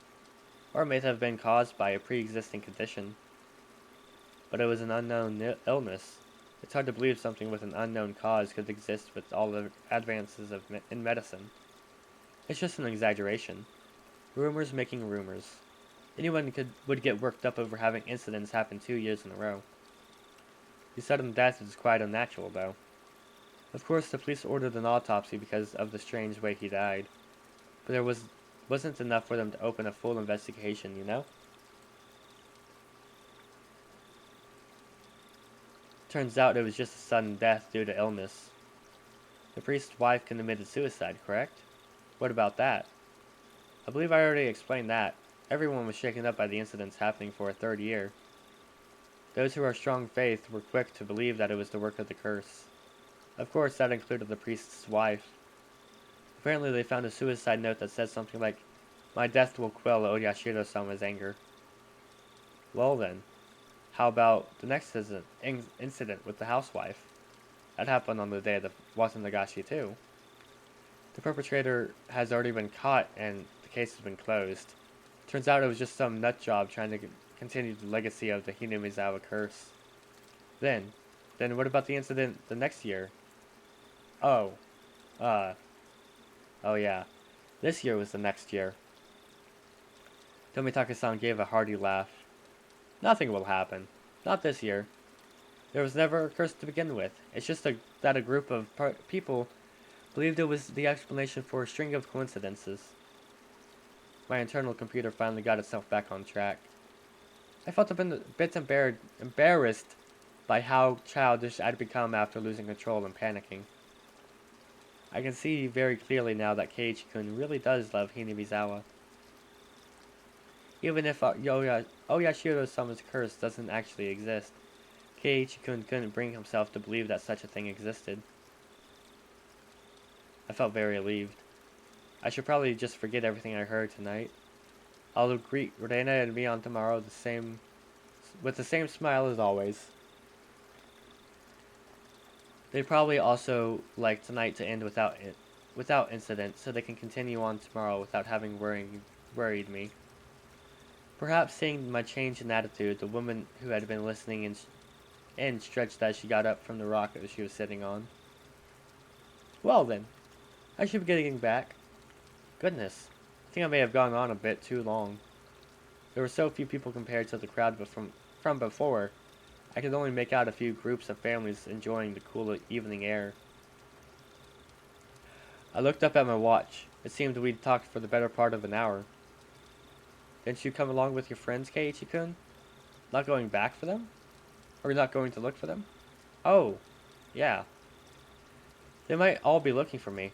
or it may have been caused by a pre-existing condition. But it was an unknown illness. It's hard to believe something with an unknown cause could exist with all the advances in medicine. It's just an exaggeration. Rumors making rumors. Anyone would get worked up over having incidents happen 2 years in a row. The sudden death is quite unnatural, though. Of course, the police ordered an autopsy because of the strange way he died, but wasn't enough for them to open a full investigation, you know? Turns out it was just a sudden death due to illness. The priest's wife committed suicide, correct? What about that? I believe I already explained that. Everyone was shaken up by the incidents happening for a third year. Those who are strong faith were quick to believe that it was the work of the curse. Of course, that included the priest's wife. Apparently, they found a suicide note that said something like, "My death will quell Oyashiro-sama's anger." Well then, how about the next incident with the housewife? That happened on the day of the Watanagashi too. The perpetrator has already been caught and the case has been closed. Turns out it was just some nut job trying to continue the legacy of the Hinamizawa curse. Then what about the incident the next year? Oh yeah. This year was the next year. Tomitaka-san gave a hearty laugh. Nothing will happen. Not this year. There was never a curse to begin with. It's just that a group of people believed it was the explanation for a string of coincidences. My internal computer finally got itself back on track. I felt a bit embarrassed by how childish I'd become after losing control and panicking. I can see very clearly now that Keiichi-kun really does love Hinamizawa. Even if Oyashiro-sama's curse doesn't actually exist, Keiichi-kun couldn't bring himself to believe that such a thing existed. I felt very relieved. I should probably just forget everything I heard tonight. I'll greet Reina and Mion tomorrow with the same smile as always. They'd probably also like tonight to end without incident, so they can continue on tomorrow without having worried me. Perhaps seeing my change in attitude, the woman who had been listening in stretched as she got up from the rock that she was sitting on. Well then, I should be getting back. Goodness, I think I may have gone on a bit too long. There were so few people compared to the crowd from before. I could only make out a few groups of families enjoying the cool evening air. I looked up at my watch. It seemed we'd talked for the better part of an hour. Didn't you come along with your friends, Keiichi-kun? Not going back for them? Or not going to look for them? Oh, yeah. They might all be looking for me.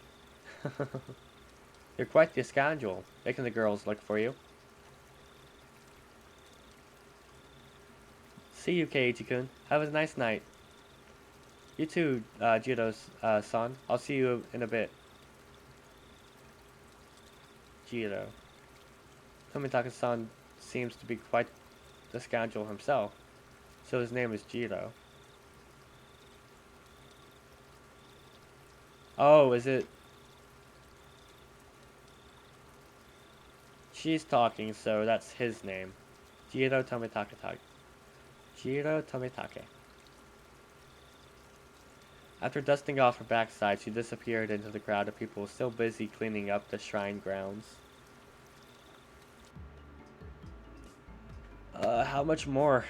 You're quite the scoundrel, making the girls look for you. See you, Keiichi-kun. Have a nice night. You too, Jiro-san. I'll see you in a bit. Jiro. Tomitaka-san seems to be quite the scoundrel himself, so his name is Jiro. Oh, is it? She's talking, so that's his name. Jiro Tomitake. Jiro Tomitake. After dusting off her backside, she disappeared into the crowd of people still busy cleaning up the shrine grounds. How much more?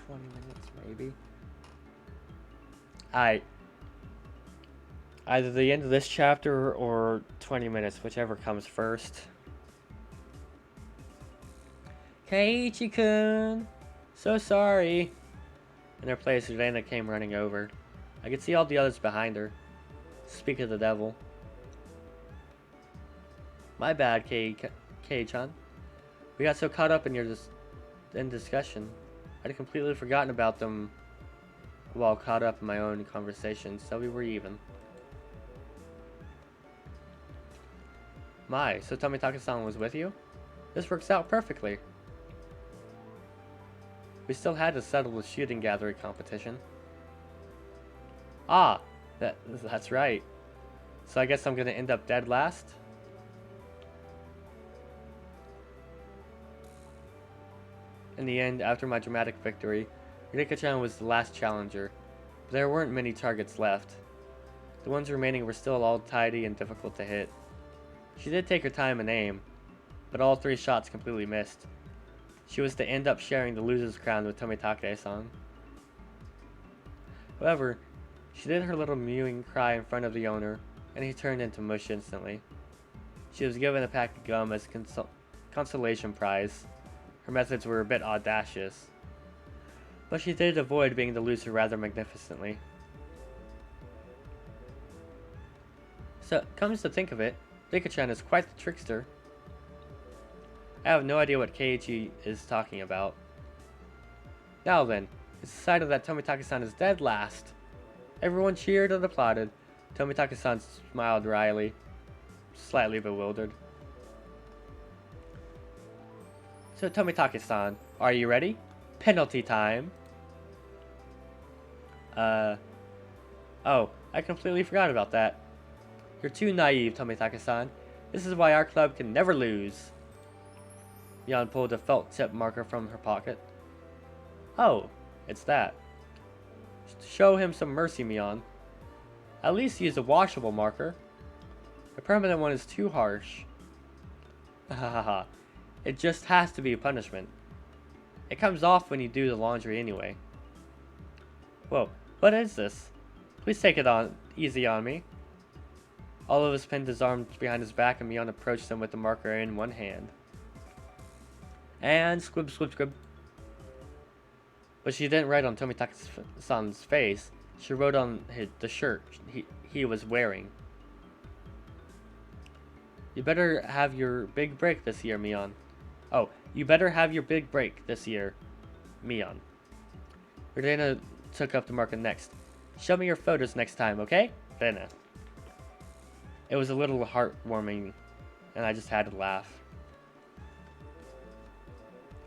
20 minutes, maybe? Either the end of this chapter or 20 minutes, whichever comes first. Keiichi-kun! So sorry! In her place, Reina came running over. I could see all the others behind her. Speak of the devil. My bad, Kei-chan. We got so caught up in discussion. I'd completely forgotten about them while caught up in my own conversation, so we were even. My, so Tomitaka-san was with you? This works out perfectly. We still had to settle the shooting gallery competition. Ah, that's right. So I guess I'm gonna end up dead last? In the end, after my dramatic victory, Rika-chan was the last challenger, but there weren't many targets left. The ones remaining were still all tidy and difficult to hit. She did take her time and aim, but all 3 shots completely missed. She was to end up sharing the loser's crown with Tomitake-san. However, she did her little mewing cry in front of the owner, and he turned into mush instantly. She was given a pack of gum as a consolation prize. Her methods were a bit audacious, but she did avoid being the loser rather magnificently. So, comes to think of it, Rika-chan is quite the trickster. I have no idea what Keiichi is talking about. Now then, it's decided that Tomitake-san is dead last. Everyone cheered and applauded. Tomitake-san smiled wryly, slightly bewildered. So Tomitake-san, are you ready? Penalty time! Oh, I completely forgot about that. You're too naive, Tomitake-san. This is why our club can never lose. Mion pulled a felt tip marker from her pocket. Oh, it's that. Show him some mercy, Mion. At least use a washable marker. A permanent one is too harsh. Hahaha. It just has to be a punishment. It comes off when you do the laundry anyway. Whoa, what is this? Please take it easy on me. All of us pinned his arms behind his back and Mion approached him with the marker in one hand. And squib, squib, squib. But she didn't write on Tomitake-san's face. She wrote on the shirt he was wearing. You better have your big break this year, Mion. Oh, you better have your big break this year, Mion. Rena took up the marker next. Show me your photos next time, okay? Rena. It was a little heartwarming, and I just had to laugh.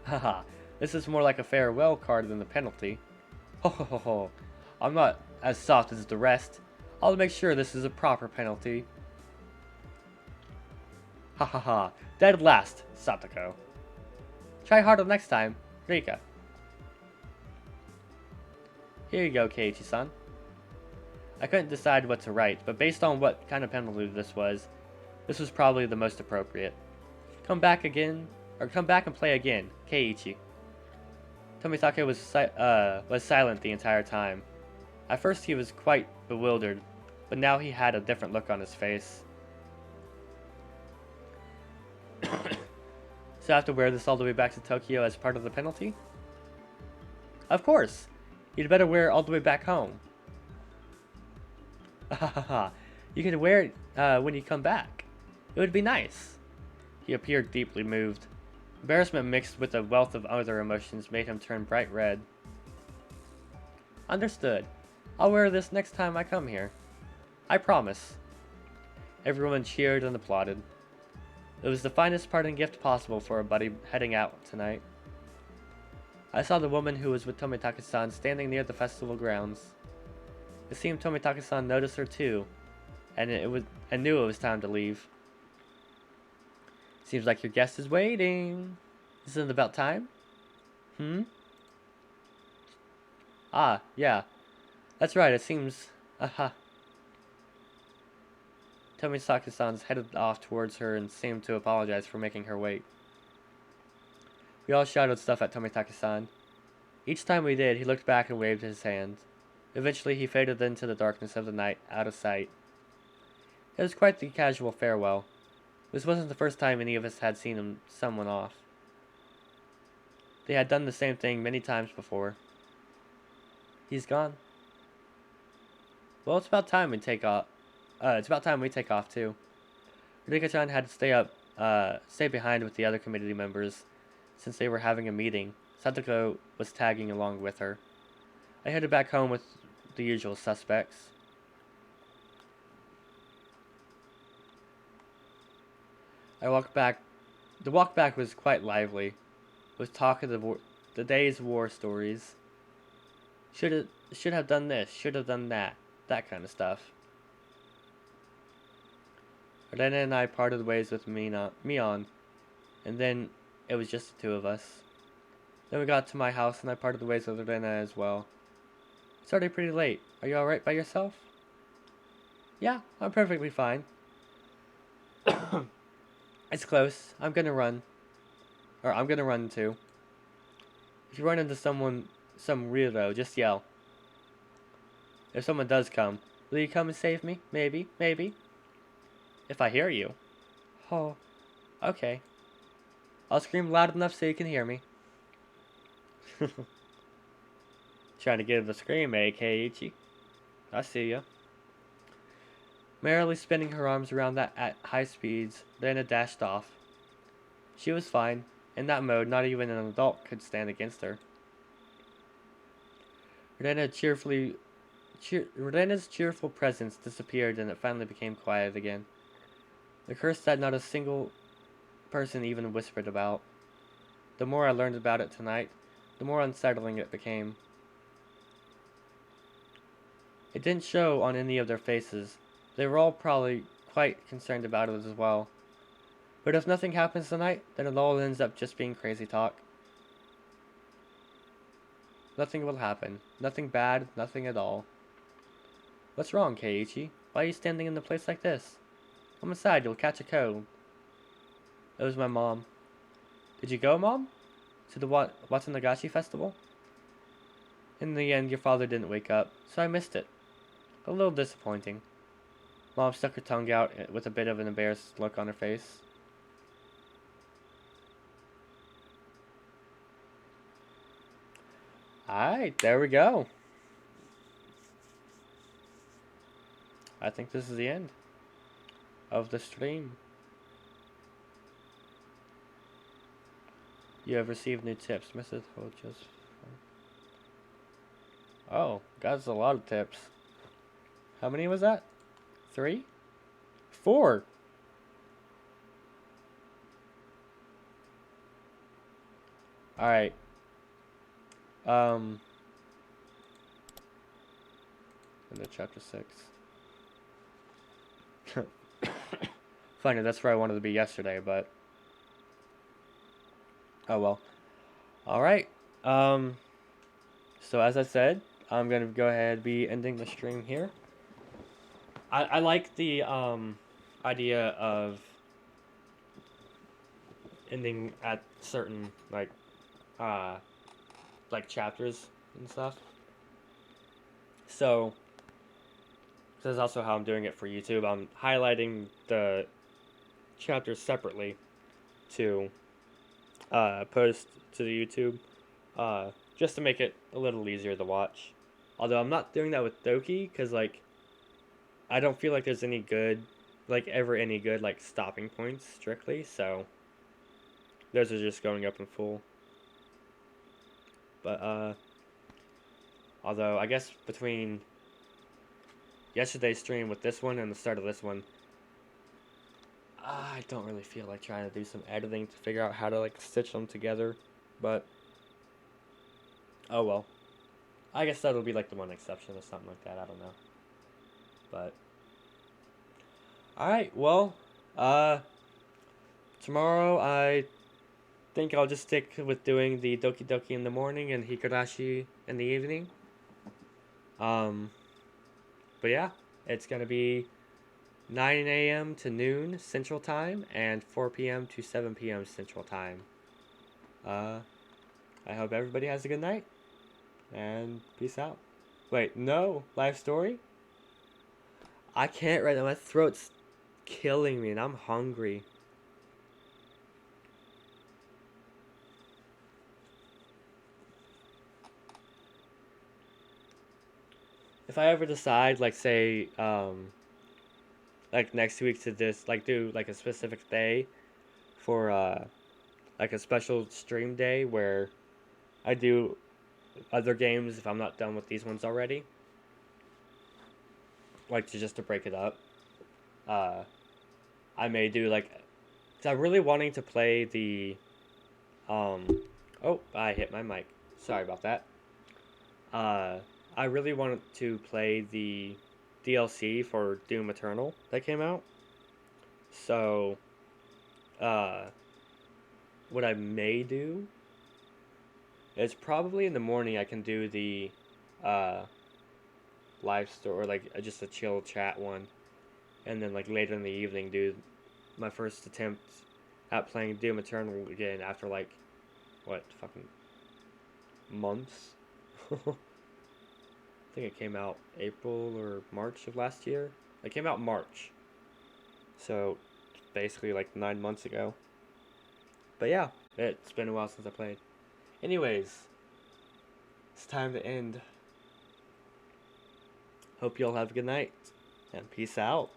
Haha, this is more like a farewell card than a penalty. Ho ho ho ho. I'm not as soft as the rest. I'll make sure this is a proper penalty. Ha ha ha. Dead last, Satoko. Try harder next time, Rika. Here you go, Keiichi-san. I couldn't decide what to write, but based on what kind of penalty this was probably the most appropriate. Come back and play again, Keiichi. Tomitake was silent the entire time. At first he was quite bewildered, but now he had a different look on his face. So I have to wear this all the way back to Tokyo as part of the penalty? Of course! You'd better wear it all the way back home. You can wear it when you come back. It would be nice. He appeared deeply moved. Embarrassment mixed with a wealth of other emotions made him turn bright red. Understood. I'll wear this next time I come here. I promise. Everyone cheered and applauded. It was the finest parting gift possible for a buddy heading out tonight. I saw the woman who was with Tomitake-san standing near the festival grounds. It seemed Tomitake-san noticed her too, and knew it was time to leave. Seems like your guest is waiting. Isn't it about time? Ah, yeah. That's right, it seems... Tomitake-san headed off towards her and seemed to apologize for making her wait. We all shouted stuff at Tomitake-san. Each time we did, he looked back and waved his hand. Eventually, he faded into the darkness of the night, out of sight. It was quite the casual farewell. This wasn't the first time any of us had seen someone off. They had done the same thing many times before. He's gone. Well, it's about time we take off. Too. Rika-chan had to stay behind with the other committee members, since they were having a meeting. Satoko was tagging along with her. I headed back home with the usual suspects. I walked back. The walk back was quite lively, with talk of the day's war stories. Should have done this, should have done that kind of stuff. Rena and I parted ways with Mion, and then it was just the two of us. Then we got to my house and I parted ways with Rena as well. It's already pretty late. Are you alright by yourself? Yeah, I'm perfectly fine. It's close. I'm gonna run. Or I'm gonna run too. If you run into some weirdo, just yell. If someone does come, will you come and save me? Maybe, maybe. If I hear you. Oh, okay. I'll scream loud enough so you can hear me. Trying to give the scream, eh, Keiichi? I see ya. Merrily spinning her arms around that at high speeds, Lena dashed off. She was fine. In that mode, not even an adult could stand against her. Rena's cheerful presence disappeared and it finally became quiet again. The curse that not a single person even whispered about. The more I learned about it tonight, the more unsettling it became. It didn't show on any of their faces. They were all probably quite concerned about it as well. But if nothing happens tonight, then it all ends up just being crazy talk. Nothing will happen. Nothing bad, nothing at all. What's wrong, Keiichi? Why are you standing in a place like this? Come inside, you'll catch a cold. It was my mom. Did you go, Mom? To the Watsunagashi festival? In the end, your father didn't wake up, so I missed it. A little disappointing. Mom stuck her tongue out with a bit of an embarrassed look on her face. Alright, there we go. I think this is the end of the stream. You have received new tips. Mrs. Hodges. Oh, that's a lot of tips. How many was that? 3? 4. Alright. Into chapter 6. Funny, that's where I wanted to be yesterday, but oh well. Alright. So as I said, I'm gonna go ahead and be ending the stream here. I like the idea of ending at certain like chapters and stuff. So this is also how I'm doing it for YouTube. I'm highlighting the chapters separately to post to the YouTube, just to make it a little easier to watch. Although I'm not doing that with Doki, because like I don't feel like there's any good, like ever any good like stopping points strictly. So those are just going up in full. But although I guess between yesterday's stream with this one and the start of this one, I don't really feel like trying to do some editing to figure out how to like stitch them together, but oh well. I guess that'll be like the one exception or something like that, I don't know. But alright, well, tomorrow I think I'll just stick with doing the Doki Doki in the morning and Hikurashi in the evening. But yeah, it's gonna be 9 a.m. to noon Central Time and 4 p.m. to 7 p.m. Central Time. I hope everybody has a good night, and peace out. Wait, no, live story? I can't right now, my throat's killing me and I'm hungry. If I ever decide, like say, like next week to just like do like a specific day for like a special stream day where I do other games if I'm not done with these ones already, like to break it up. I may do like, cause I'm really wanting to play the oh, I hit my mic. Sorry about that. I really wanted to play the DLC for Doom Eternal that came out. So, what I may do is probably in the morning I can do the live store, or like just a chill chat one, and then like later in the evening do my first attempt at playing Doom Eternal again after like, what, fucking months? I think it came out April or March of last year. It came out March. So, basically like 9 months ago. But yeah, it's been a while since I played. Anyways, it's time to end. Hope you all have a good night, and peace out.